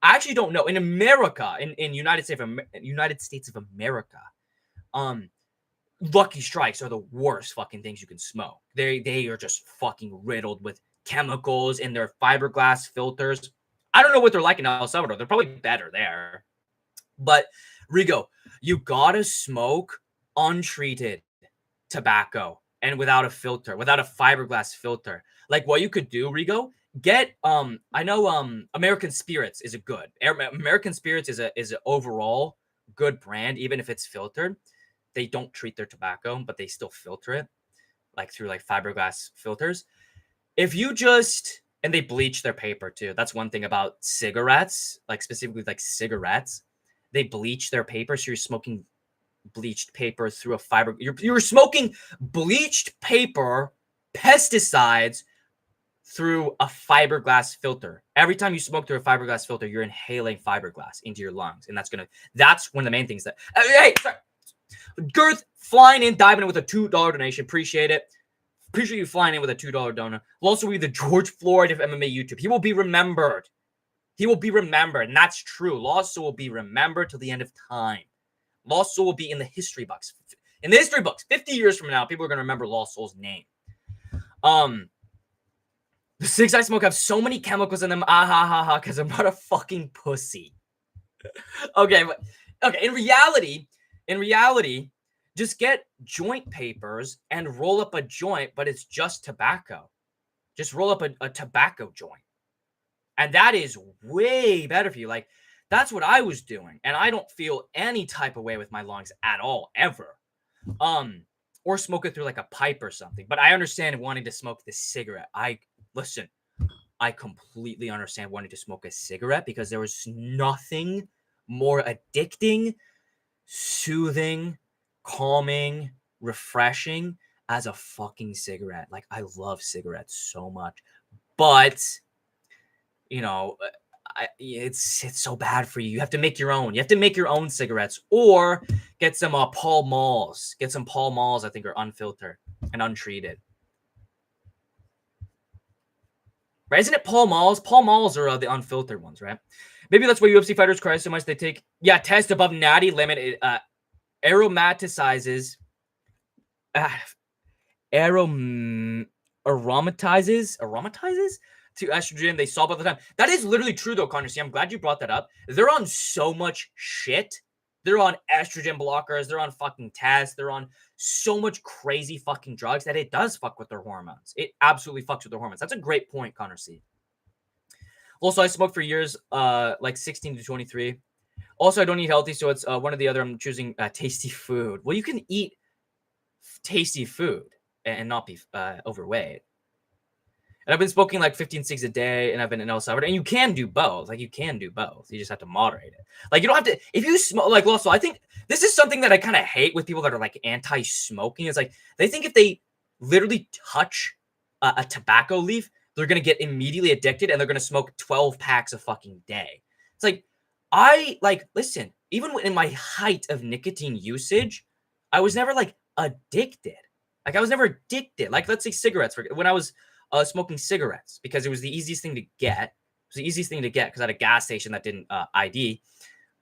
In America, in United States of America, Lucky Strikes are the worst fucking things you can smoke. They are just fucking riddled with chemicals in their fiberglass filters. I don't know what they're like in El Salvador. They're probably better there. But Rigo, you gotta smoke untreated tobacco and without a filter, without a fiberglass filter. Like, what you could do, Rigo, get I know American Spirits is a good. American Spirits is an overall good brand, even if it's filtered. They don't treat their tobacco, but they still filter it, like through like fiberglass filters. If you just, and they bleach their paper too. That's one thing about cigarettes, like specifically like cigarettes. They bleach their paper, so you're smoking bleached paper through a fiber. You're smoking bleached paper, pesticides through a fiberglass filter. Every time you smoke through a fiberglass filter, you're inhaling fiberglass into your lungs, and that's one of the main things that. Hey, sorry. Girth flying in, diving in with a $2 donation. Appreciate it. Appreciate you flying in with a $2 donor. Will also be the George Floyd of MMA YouTube. He will be remembered. He will be remembered, and that's true. Lost Soul will be remembered till the end of time. Lost Soul will be in the history books. In the history books, 50 years from now, people are going to remember Lost Soul's name. The cigs I smoke have so many chemicals in them. Because I'm not a fucking pussy. Okay, in reality, just get joint papers and roll up a joint, but it's just tobacco. Just roll up a tobacco joint. And that is way better for you. Like, that's what I was doing. And I don't feel any type of way with my lungs at all, ever. Or smoke it through like a pipe or something. But I understand wanting to smoke the cigarette. Listen, I completely understand wanting to smoke a cigarette because there was nothing more addicting, soothing, calming, refreshing as a fucking cigarette. Like, I love cigarettes so much. But, you know, it's so bad for you. You have to make your own. You have to make your own cigarettes or get some Pall Malls. Get some Pall Malls, I think, are unfiltered and untreated. Right? Isn't it Pall Malls? Pall Malls are the unfiltered ones, right? Maybe that's why UFC fighters cry so much. They take, test above natty limit. It aromatizes to estrogen. They solve all the time. That is literally true, though, Connor. See, I'm glad you brought that up. They're on so much shit. They're on estrogen blockers. They're on fucking tests. They're on so much crazy fucking drugs that it does fuck with their hormones. It absolutely fucks with their hormones. That's a great point, Connor C. Also, I smoked for years, like 16 to 23. Also, I don't eat healthy, so it's one or the other. I'm choosing tasty food. Well, you can eat tasty food and not be overweight. And I've been smoking like 15 cigs a day, and I've been in El Salvador. And you can do both. Like, you can do both. You just have to moderate it. Like, you don't have to, if you smoke, like, also, I think this is something that I kind of hate with people that are like anti-smoking. It's like, they think if they literally touch a tobacco leaf, they're going to get immediately addicted and they're going to smoke 12 packs a fucking day. It's like, listen, even in my height of nicotine usage, I was never like addicted. Like, I was never addicted. Like, let's say cigarettes. When I was smoking cigarettes, because it was the easiest thing to get. It was the easiest thing to get because I had a gas station that didn't ID.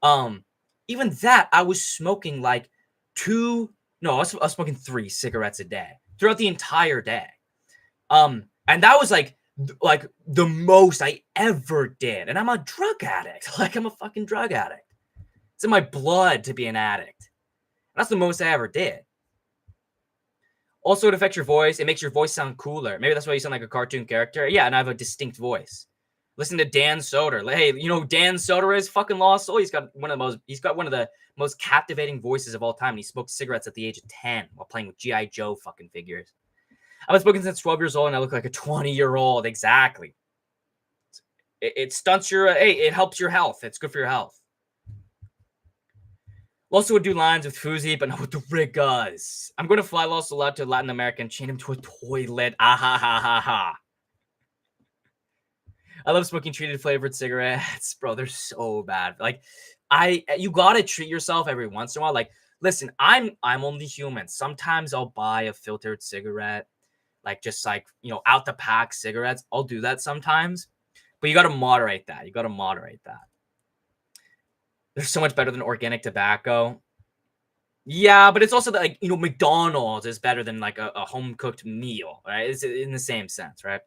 Even that, I was smoking like I was smoking 3 cigarettes a day throughout the entire day. And that was like the most I ever did. And I'm a drug addict. Like, I'm a fucking drug addict. It's in my blood to be an addict. That's the most I ever did. Also, it affects your voice. It makes your voice sound cooler. Maybe that's why you sound like a cartoon character. Yeah, and I have a distinct voice. Listen to Dan Soder. Hey, you know who Dan Soder is? Fucking Lost Soul. He's got one of the most captivating voices of all time. And he smoked cigarettes at the age of 10 while playing with G.I. Joe fucking figures. I've been smoking since 12 years old, and I look like a 20-year-old. Exactly. It stunts your, it helps your health. It's good for your health. Also would do lines with Fuzi, but not with the Rigas. I'm going to fly Los Salad to Latin America and chain him to a toilet. Ah ha ha ha ha. I love smoking treated flavored cigarettes. Bro, they're so bad. Like, you gotta treat yourself every once in a while. Like, listen, I'm only human. Sometimes I'll buy a filtered cigarette, like just like, out the pack cigarettes. I'll do that sometimes. But you gotta moderate that. They're so much better than organic tobacco. Yeah, but it's also like, McDonald's is better than like a home cooked meal, right? It's in the same sense, right?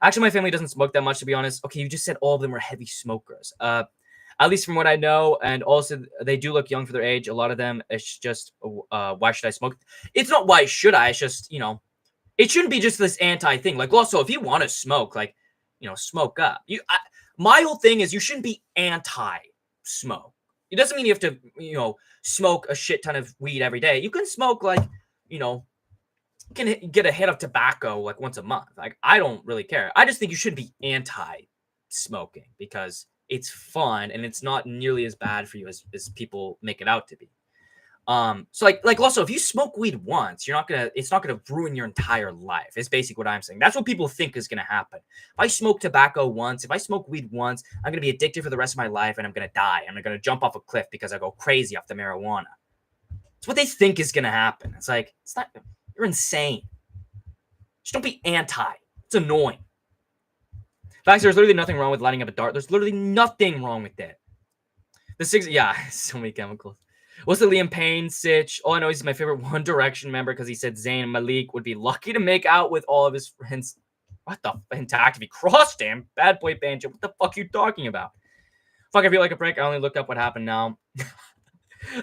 Actually, my family doesn't smoke that much, to be honest. Okay, you just said all of them were heavy smokers. At least from what I know, and also they do look young for their age. A lot of them, it's just, why should I smoke? It's not why should I. It's just, it shouldn't be just this anti thing. Like, also, if you want to smoke, like, smoke up. My whole thing is you shouldn't be anti-smoke. It doesn't mean you have to, smoke a shit ton of weed every day. You can smoke like, can get a hit of tobacco like once a month. Like, I don't really care. I just think you should be anti-smoking because it's fun and it's not nearly as bad for you as people make it out to be. So like also, if you smoke weed once, it's not gonna ruin your entire life. It's basically what I'm saying. That's what people think is gonna happen. If I smoke tobacco once, if I smoke weed once, I'm gonna be addicted for the rest of my life and I'm gonna die. I'm gonna jump off a cliff because I go crazy off the marijuana. It's what they think is gonna happen. It's like, it's not. You're insane. Just don't be anti. It's annoying. Facts, there's literally nothing wrong with lighting up a dart. There's literally nothing wrong with it. So many chemicals. What's the Liam Payne sitch? All I know is he's my favorite One Direction member because he said Zayn and Malik would be lucky to make out with all of his friends. What the intact if he crossed him? Bad boy banjo. What the fuck are you talking about? Fuck, I feel like a prick. I only look up what happened now.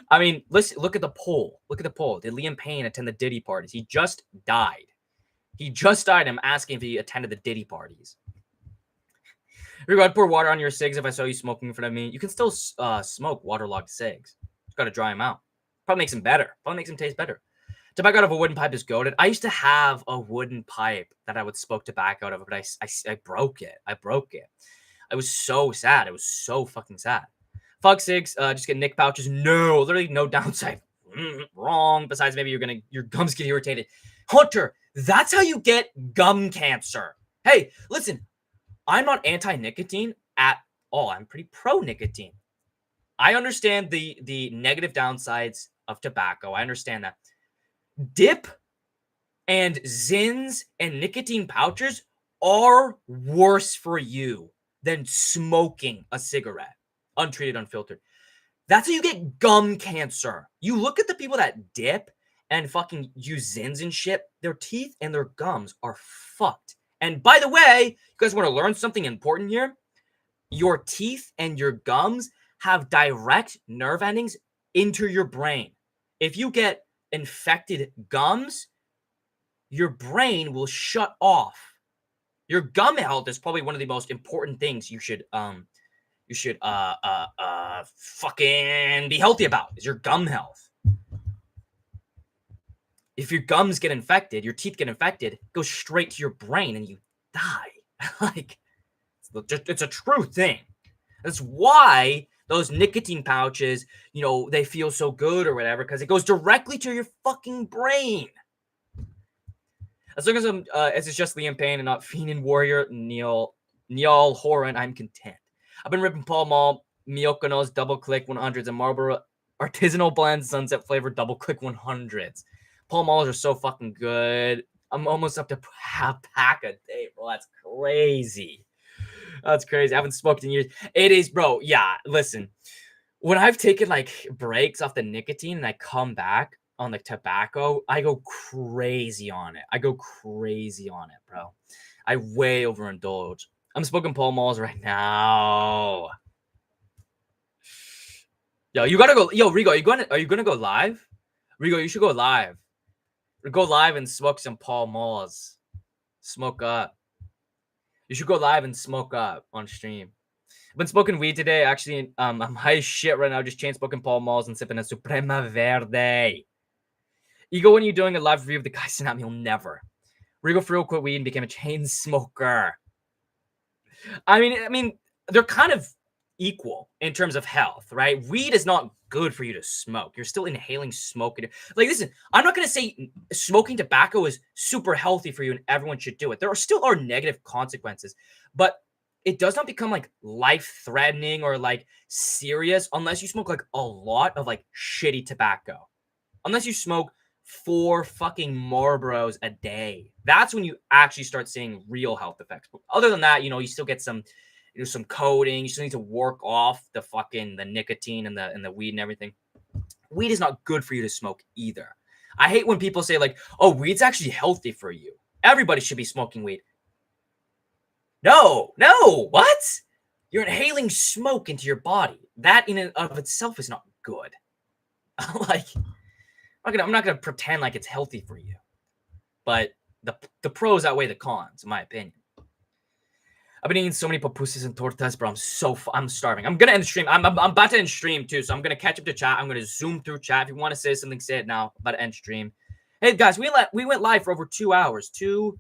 I mean, listen, look at the poll. Did Liam Payne attend the Diddy parties? He just died. I'm asking if he attended the Diddy parties. I'd pour water on your cigs if I saw you smoking in front of me. You can still smoke waterlogged cigs. Just gotta dry them out. Probably makes them better. Probably makes them taste better. Tobacco out of a wooden pipe is goated. I used to have a wooden pipe that I would smoke tobacco out of, but I broke it. I was so sad. It was so fucking sad. Fuck cigs. Just get nick pouches. No, literally no downside. Wrong. Besides, maybe your gums get irritated. Hunter, that's how you get gum cancer. Hey, listen, I'm not anti-nicotine at all. I'm pretty pro-nicotine. I understand the negative downsides of tobacco. I understand that. Dip and Zins and nicotine pouches are worse for you than smoking a cigarette, untreated, unfiltered. That's how you get gum cancer. You look at the people that dip and fucking use Zins and shit, their teeth and their gums are fucked. And by the way, you guys want to learn something important here? Your teeth and your gums have direct nerve endings into your brain. If you get infected gums, your brain will shut off. Your gum health is probably one of the most important things you should fucking be healthy about, is your gum health. If your gums get infected, your teeth get infected, it goes straight to your brain and you die. Like, it's a true thing. That's why those nicotine pouches, you know, they feel so good or whatever, because it goes directly to your fucking brain. As long as it's just Liam Payne and not Fiend Warrior Neil Horan, I'm content. I've been ripping Pall Mall, Miyokono's Double Click 100s, and Marlboro Artisanal Blend Sunset Flavor Double Click 100s. Pall Malls are so fucking good. I'm almost up to half pack a day, bro. That's crazy. That's crazy. I haven't smoked in years. It is, bro. Yeah, listen. When I've taken like breaks off the nicotine and I come back on the tobacco, I go crazy on it. Bro. I way overindulge. I'm smoking Pall Malls right now. Yo, you gotta go. Yo, Rigo, are you gonna go live? Rigo, you should go live. Go live and smoke some Pall Malls. Smoke up. You should go live and smoke up on stream. I've been smoking weed today. Actually, I'm high as shit right now. Just chain smoking Pall Malls and sipping a Suprema Verde. Ego, when you're doing a live review of the guy Tsunami, he'll never. Rigo for real quit weed and became a chain smoker. I mean, they're kind of equal in terms of health, right? Weed is not good for you to smoke. You're still inhaling smoke. Like, listen, I'm not going to say smoking tobacco is super healthy for you and everyone should do it. There still are negative consequences, but it does not become like life-threatening or like serious unless you smoke like a lot of like shitty tobacco. Unless you smoke 4 fucking Marlboros a day. That's when you actually start seeing real health effects. But other than that, you know, you still get some coating. You still need to work off the nicotine and the weed and everything. Weed is not good for you to smoke either. I hate when people say like, oh, weed's actually healthy for you. Everybody should be smoking weed. No, what? You're inhaling smoke into your body. That in and of itself is not good. Like, I'm not gonna pretend like it's healthy for you, but the pros outweigh the cons, in my opinion. I've been eating so many pupusas and tortas, bro. I'm starving. I'm gonna end the stream. I'm about to end stream too, so I'm gonna catch up to chat. I'm gonna zoom through chat. If you want to say something, say it now. I'm about to end stream. Hey guys, we went live for over 2 hours. 2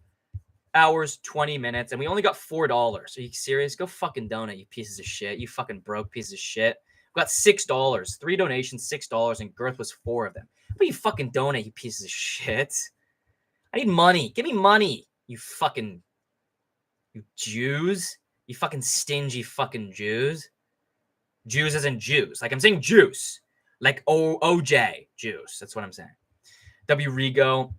hours, 20 minutes, and we only got $4. Are you serious? Go fucking donate, you pieces of shit. You fucking broke pieces of shit. We got $6. 3 donations, $6, and Girth was 4 of them. But you fucking donate, you pieces of shit. I need money. Give me money, you Jews. You fucking stingy fucking Jews. Jews as in Jews. Like I'm saying juice. Like OJ juice. That's what I'm saying. W Rigo.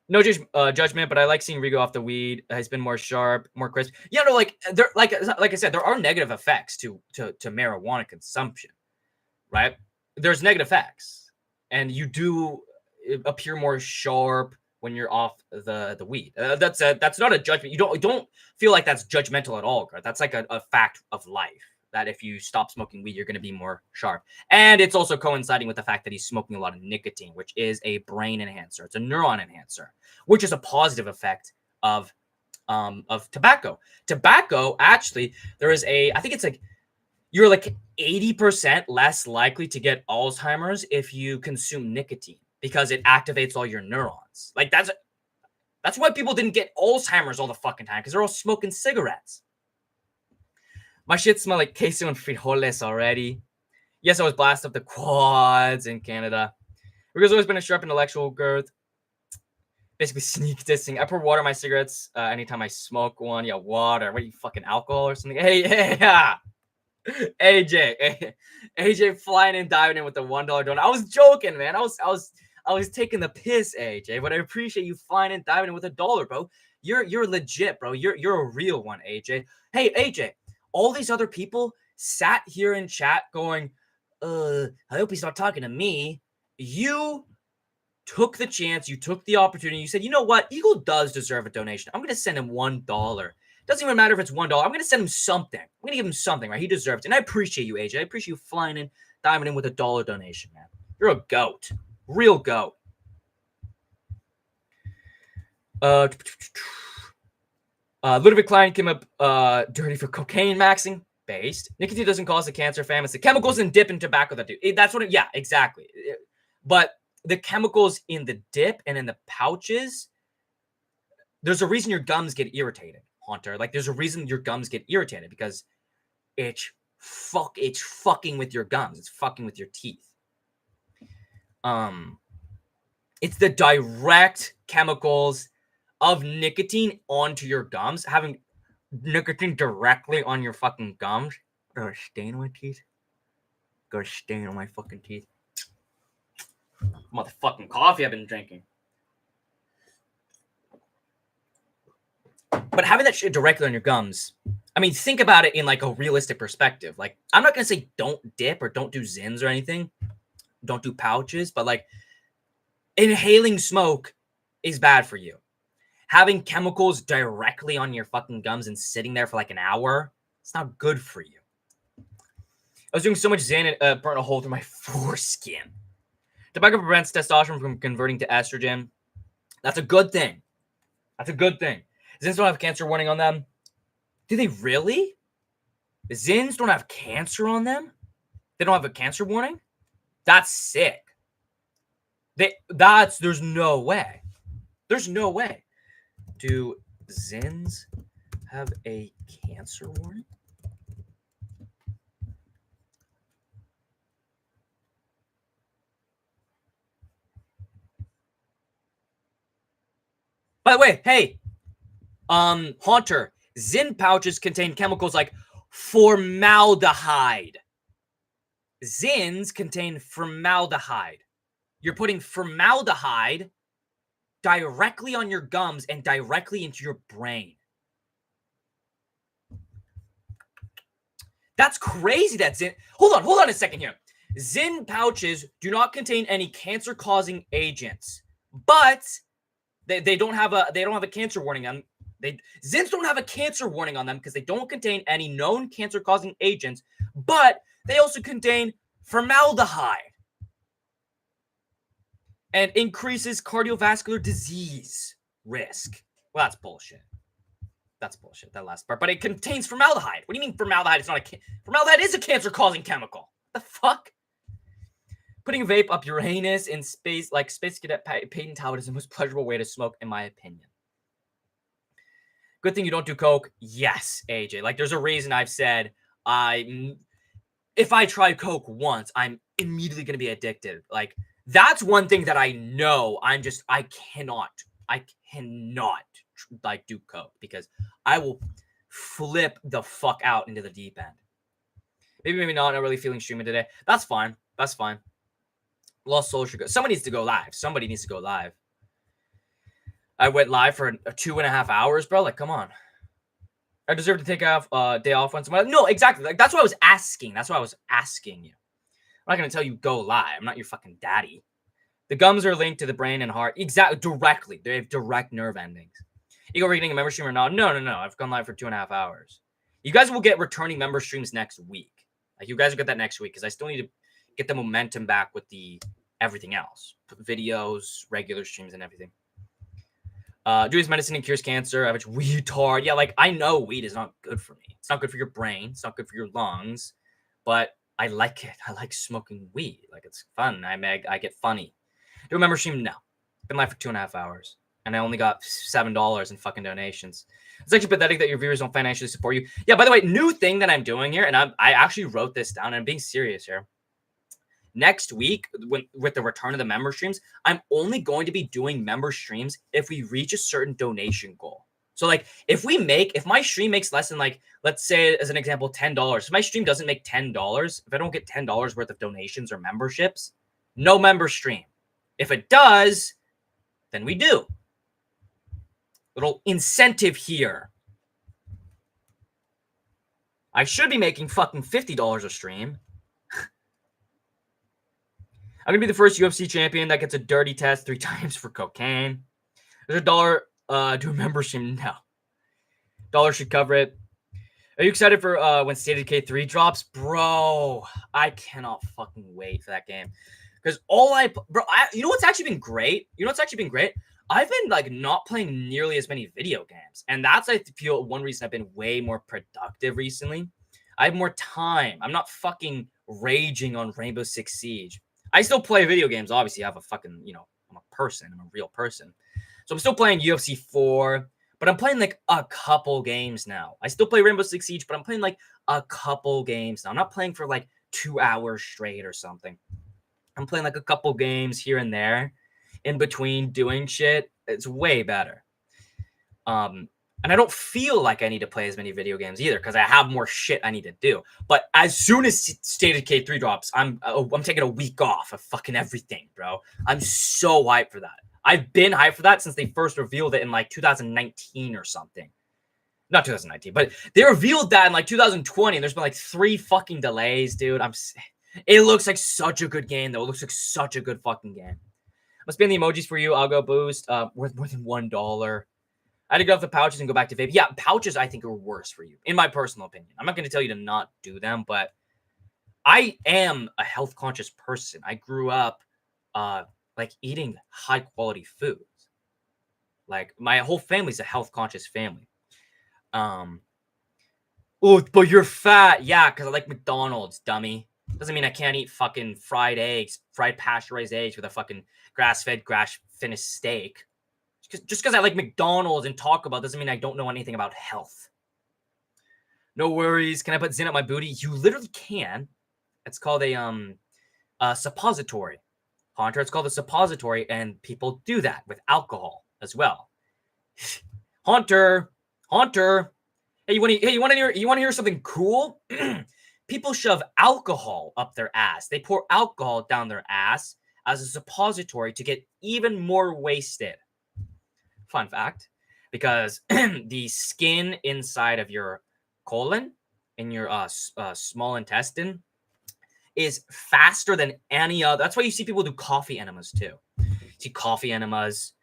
No judgment, but I like seeing Rigo off the weed. He's been more sharp, more crisp. Yeah, no, like there, like I said, there are negative effects to marijuana consumption, right? There's negative effects, and you do appear more sharp when you're off the weed. That's not a judgment. You don't feel like that's judgmental at all, Garth. That's like a fact of life. That if you stop smoking weed, you're going to be more sharp. And it's also coinciding with the fact that he's smoking a lot of nicotine, which is a brain enhancer. It's a neuron enhancer, which is a positive effect of tobacco. Tobacco, actually, I think it's like, you're like 80% less likely to get Alzheimer's if you consume nicotine because it activates all your neurons. Like that's why people didn't get Alzheimer's all the fucking time because they're all smoking cigarettes. My shit smell like queso and frijoles already. Yes, I was blasted up the quads in Canada. Rigo's always been a sharp intellectual, Girth. Basically sneak dissing. I pour water in my cigarettes anytime I smoke one. Yeah, water. What are you, fucking alcohol or something? Hey, yeah. AJ flying and diving in with the $1 donut. I was joking, man. I was taking the piss, AJ, but I appreciate you flying and diving in with $1, bro. You're legit, bro. You're a real one, AJ. Hey, AJ. All these other people sat here in chat going, I hope he's not talking to me. You took the chance. You took the opportunity. You said, you know what? Eagle does deserve a donation. I'm going to send him $1. Doesn't even matter if it's $1. I'm going to send him something. I'm going to give him something, right? He deserves it. And I appreciate you, AJ. I appreciate you flying in, diving in with $1 donation, man. You're a goat. Real goat. Ludwig Klein came up dirty for cocaine maxing. Based. Nicotine doesn't cause the cancer, fam. It's the chemicals in dip and tobacco that do. That's what yeah, exactly. But the chemicals in the dip and in the pouches, there's a reason your gums get irritated. Hunter. Like, there's a reason your gums get irritated because it's fucking with your gums. It's fucking with your teeth. It's the direct chemicals of nicotine onto your gums. Having nicotine directly on your fucking gums. Got a stain on my teeth. Got a stain on my fucking teeth. Motherfucking coffee I've been drinking. But having that shit directly on your gums, I mean, think about it in like a realistic perspective. Like, I'm not gonna say don't dip or don't do Zins or anything. Don't do pouches, but like inhaling smoke is bad for you. Having chemicals directly on your fucking gums and sitting there for like an hour, it's not good for you. I was doing so much Zan, it burnt a hole through my foreskin. Tobacco prevents testosterone from converting to estrogen. That's a good thing. That's a good thing. Zins don't have cancer warning on them. Do they really? Zins don't have cancer on them? They don't have a cancer warning? That's sick. There's no way. There's no way. Do Zins have a cancer warning? By the way, hey, Haunter, Zin pouches contain chemicals like formaldehyde. Zins contain formaldehyde. You're putting formaldehyde directly on your gums and directly into your brain. That's crazy that Zin... Hold on a second here. Zin pouches do not contain any cancer-causing agents, but they don't have a cancer warning on them. Zins don't have a cancer warning on them because they don't contain any known cancer-causing agents, but they also contain formaldehyde and increases cardiovascular disease risk. Well, that's bullshit. That's bullshit, that last part. But it contains formaldehyde. What do you mean formaldehyde? It's not formaldehyde is a cancer-causing chemical. The fuck? Putting a vape up your anus in space, like Space Cadet Peyton Talbot, is the most pleasurable way to smoke, in my opinion. Good thing you don't do coke. Yes, AJ. Like, there's a reason I've said if I try coke once, I'm immediately going to be addicted. Like, that's one thing that I know. I cannot like do coke because I will flip the fuck out into the deep end. Maybe not. Not really feeling streaming today. That's fine. That's fine. Lost social go. Somebody needs to go live. Somebody needs to go live. I went live for 2.5 hours, bro. Like, come on. I deserve to take off day off once in a while. No, exactly. Like, that's what I was asking. That's what I was asking you. I'm not gonna tell you go live. I'm not your fucking daddy. The gums are linked to the brain and heart. Exactly, directly. They have direct nerve endings. Eagle, are you getting a member stream or not? No. I've gone live for 2.5 hours. You guys will get returning member streams next week. Like, you guys will get that next week because I still need to get the momentum back with the everything else. Videos, regular streams, and everything. Do his medicine and cures cancer. Average retard. Yeah, like, I know weed is not good for me. It's not good for your brain. It's not good for your lungs. But I like it. I like smoking weed. Like, it's fun. I get funny. Do a member stream? No. Been live for 2.5 hours. And I only got $7 in fucking donations. It's actually pathetic that your viewers don't financially support you. Yeah, by the way, new thing that I'm doing here, and I actually wrote this down, and I'm being serious here. Next week, with the return of the member streams, I'm only going to be doing member streams if we reach a certain donation goal. So, like, if my stream makes less than, like, let's say, as an example, $10. If my stream doesn't make $10, if I don't get $10 worth of donations or memberships, no member stream. If it does, then we do. Little incentive here. I should be making fucking $50 a stream. I'm going to be the first UFC champion that gets a dirty test 3 times for cocaine. There's $1 to a member stream. No. $1 should cover it. Are you excited for when State of Decay 3 drops? Bro, I cannot fucking wait for that game. Because you know what's actually been great? I've been, like, not playing nearly as many video games. And that's, I feel, one reason I've been way more productive recently. I have more time. I'm not fucking raging on Rainbow Six Siege. I still play video games. Obviously, I have a fucking, I'm a person. I'm a real person. So I'm still playing UFC 4. but I'm playing like a couple games now. I still play Rainbow Six Siege, but I'm playing like a couple games now. I'm not playing for like 2 hours straight or something. I'm playing like a couple games here and there in between doing shit. It's way better. And I don't feel like I need to play as many video games either because I have more shit I need to do. But as soon as State of Decay 3 drops, I'm taking a week off of fucking everything, bro. I'm so hyped for that. I've been hyped for that since they first revealed it in like 2019 or something. Not 2019, but they revealed that in like 2020. And there's been like 3 fucking delays, dude. It looks like such a good game, though. It looks like such a good fucking game. I'll spin the emojis for you. I'll go boost. Worth more than $1. I had to get off the pouches and go back to vape. Yeah, pouches I think are worse for you, in my personal opinion. I'm not going to tell you to not do them, but I am a health conscious person. I grew up like eating high quality foods. Like my whole family's a health conscious family. Oh, but you're fat. Yeah, because I like McDonald's, dummy. Doesn't mean I can't eat fucking fried eggs, fried pasteurized eggs with a fucking grass-fed, grass-finished steak. Just because I like McDonald's and Taco Bell doesn't mean I don't know anything about health. No worries. Can I put Zin up my booty? You literally can. It's called a suppository. Haunter, it's called a suppository, and people do that with alcohol as well. Haunter. Hey, you want to hear something cool? People shove alcohol up their ass. They pour alcohol down their ass as a suppository to get even more wasted. Fun fact, because the skin inside of your colon in your small intestine is faster than any other. That's why you see people do coffee enemas too. See coffee enemas.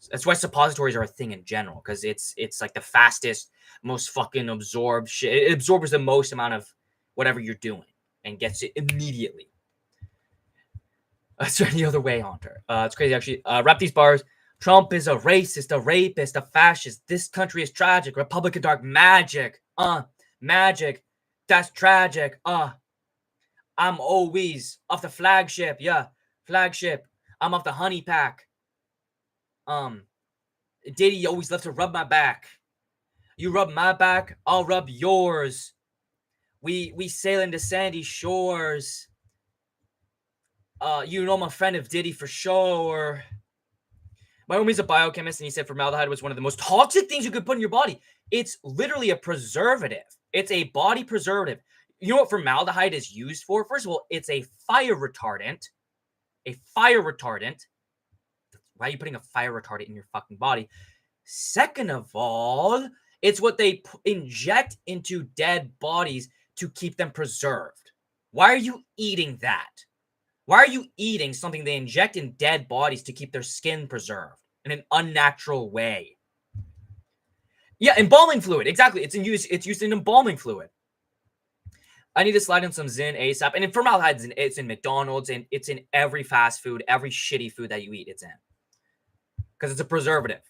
That's why suppositories are a thing in general, because it's like the fastest, most fucking absorbed shit. It absorbs the most amount of whatever you're doing and gets it immediately. It's any other way, Haunter. It's crazy actually. Wrap these bars. Trump is a racist, a rapist, a fascist. This country is tragic. Republican dark magic. Magic. That's tragic. I'm always off the flagship. Yeah, flagship. I'm off the honey pack. Diddy always loves to rub my back. You rub my back, I'll rub yours. We sail into sandy shores. You know I'm a friend of Diddy for sure. My homie's a biochemist, and he said formaldehyde was one of the most toxic things you could put in your body. It's literally a preservative. It's a body preservative. You know what formaldehyde is used for? First of all, it's a fire retardant. A fire retardant. Why are you putting a fire retardant in your fucking body? Second of all, it's what they inject into dead bodies to keep them preserved. Why are you eating that? Why are you eating something they inject in dead bodies to keep their skin preserved in an unnatural way? Yeah, embalming fluid. Exactly. It's used in embalming fluid. I need to slide in some Zyn ASAP. And in formaldehyde, it's in McDonald's, and it's in every fast food, every shitty food that you eat, it's in. Because it's a preservative.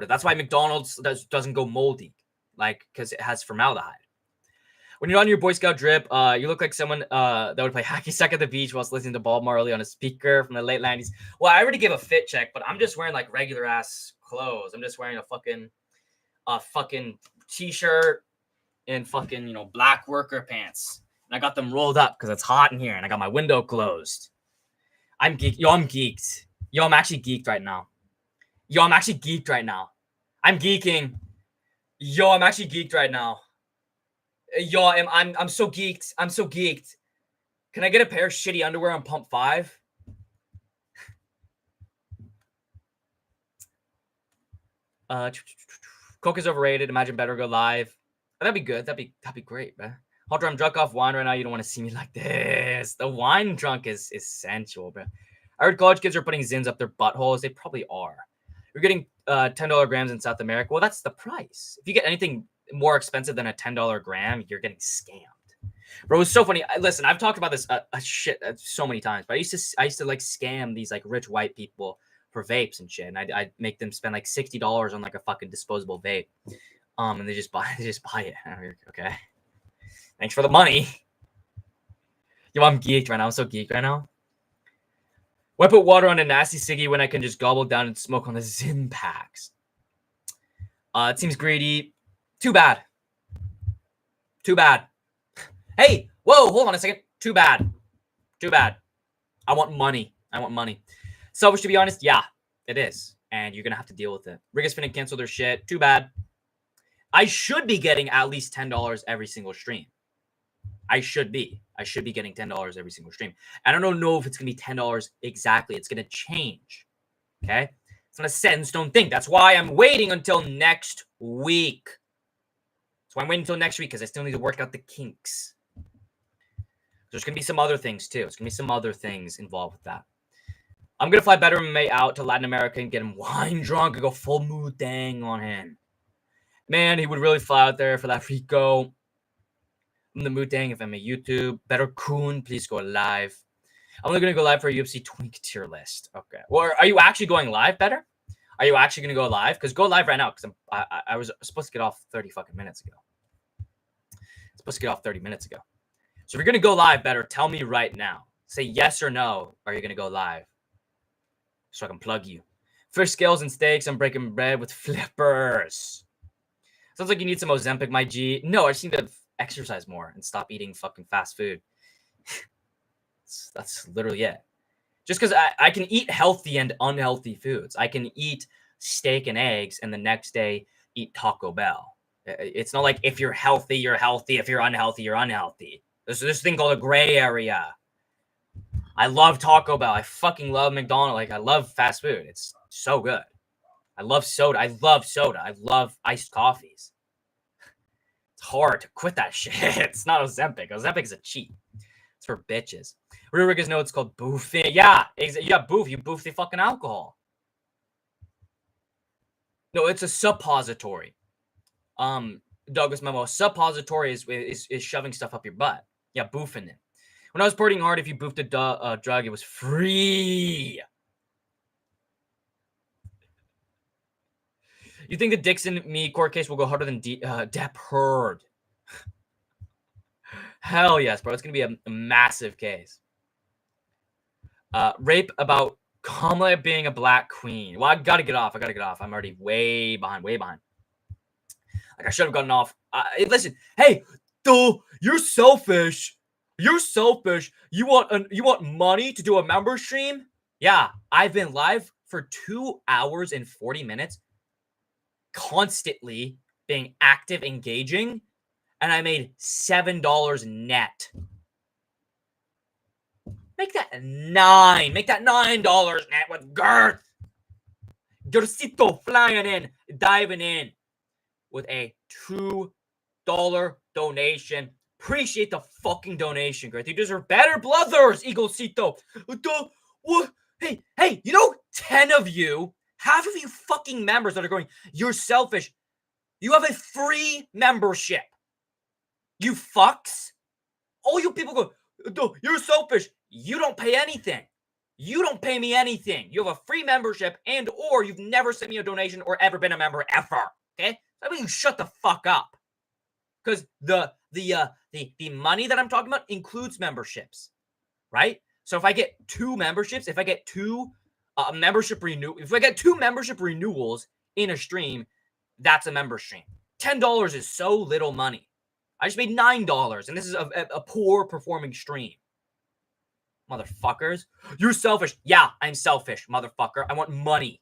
That's why McDonald's doesn't go moldy. Because it has formaldehyde. When you're on your Boy Scout drip, you look like someone that would play hacky sack at the beach whilst listening to Bob Marley on a speaker from the late 90s. Well, I already gave a fit check, but I'm just wearing like regular ass clothes. I'm just wearing a fucking t-shirt and fucking, black worker pants. And I got them rolled up because it's hot in here, and I got my window closed. I'm geeked. I'm geeked. I'm actually geeked right now. I'm geeking. I'm actually geeked right now. I'm so geeked. Can I get a pair of shitty underwear on pump 5? Coke is overrated. Imagine Better Go live. That'd be good. That'd be great, man. Hunter, I'm drunk off wine right now. You don't want to see me like this. The wine drunk is essential, bro. I heard college kids are putting Zins up their buttholes. They probably are. You're getting $10 grams in South America. Well, that's the price. If you get anything more expensive than a $10 gram, you're getting scammed. Bro, it's so funny. Listen, I've talked about this so many times, but I used to like scam these like rich white people for vapes and shit, and I'd make them spend like $60 on like a fucking disposable vape, and they just buy it. Okay, thanks for the money. I'm geeked right now. I'm so geeked right now. Why put water on a nasty ciggy when I can just gobble down and smoke on the Zim packs? It seems greedy. Too bad. Too bad. Hey, whoa, hold on a second. Too bad. Too bad. I want money. I want money. Selfish, to be honest, yeah, it is. And you're going to have to deal with it. Riga's finna cancel their shit. Too bad. I should be getting at least $10 every single stream. I should be getting $10 every single stream. I don't know if it's going to be $10 exactly. It's going to change. Okay? It's not a set in stone thing. That's why I'm waiting until next week. That's why I'm waiting until next week, because I still need to work out the kinks. There's going to be some other things, too. There's going to be some other things involved with that. I'm going to fly Better MMA out to Latin America and get him wine drunk and go full mood dang on him. Man, he would really fly out there for that Rico. I'm the mood dang if I'm a YouTube. Better Kun, please go live. I'm only going to go live for a UFC Twink tier list. Okay. Well, are you actually going live, Better? Are you actually going to go live? Because go live right now, because I was supposed to get off 30 fucking minutes ago. Supposed to get off 30 minutes ago. So if you're going to go live, Better, tell me right now. Say yes or no. Are you going to go live? So I can plug you. Fish scales and steaks. I'm breaking bread with flippers. Sounds like you need some Ozempic, my G. No, I just need to exercise more and stop eating fucking fast food. That's literally it. Just because I can eat healthy and unhealthy foods. I can eat steak and eggs and the next day eat Taco Bell. It's not like if you're healthy, you're healthy. If you're unhealthy, you're unhealthy. There's this thing called a gray area. I love Taco Bell. I fucking love McDonald's. Like, I love fast food. It's so good. I love soda. I love iced coffees. It's hard to quit that shit. It's not Ozempic. Ozempic is a cheat. It's for bitches. Real riggers know it's called boofing. Yeah, boof. You boof the fucking alcohol. No, it's a suppository. Douglas Memo. Suppository is shoving stuff up your butt. Yeah, boofing it. When I was partying hard, if you boofed a drug, it was free. You think the Dixon me court case will go harder than Depp Heard? Hell yes, bro. It's going to be a massive case. Rape about Kamala being a black queen. Well, I got to get off. I'm already way behind. Like, I should have gotten off. Listen, hey, dude, you're selfish. You're selfish. You want money to do a member stream? Yeah, I've been live for 2 hours and 40 minutes, constantly being active, engaging, and I made $7 net. Make that $9. Make that $9 net with Girth. Gircito flying in, diving in with a $2 donation. Appreciate the fucking donation, Girth. You deserve better, brothers, Eaglecito. What? Hey, 10 of you, half of you fucking members that are going, you're selfish. You have a free membership. You fucks. All you people go, you're selfish. You don't pay anything. You don't pay me anything. You have a free membership and or you've never sent me a donation or ever been a member ever. Okay? I mean, you shut the fuck up. Because the money that I'm talking about includes memberships. Right? So if I get 2 memberships, if I get 2 membership renewals in a stream, that's a member stream. $10 is so little money. I just made $9, and this is a poor performing stream. Motherfuckers. You're selfish. Yeah, I'm selfish, motherfucker. I want money,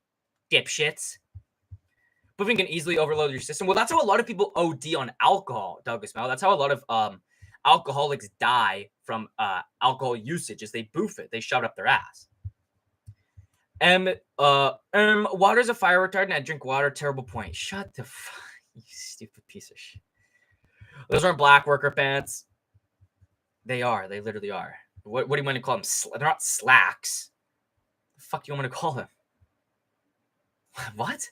dipshits. Boofing can easily overload your system. Well, that's how a lot of people OD on alcohol, Douglas Mel. That's how a lot of alcoholics die from alcohol usage, is they boof it. They shove it up their ass. Water's a fire retardant. I drink water. Terrible point. Shut the fuck, you stupid piece of shit. Those aren't black worker pants. They are. They literally are. What do you want to call them? They're not slacks. The fuck do you want me to call them? What?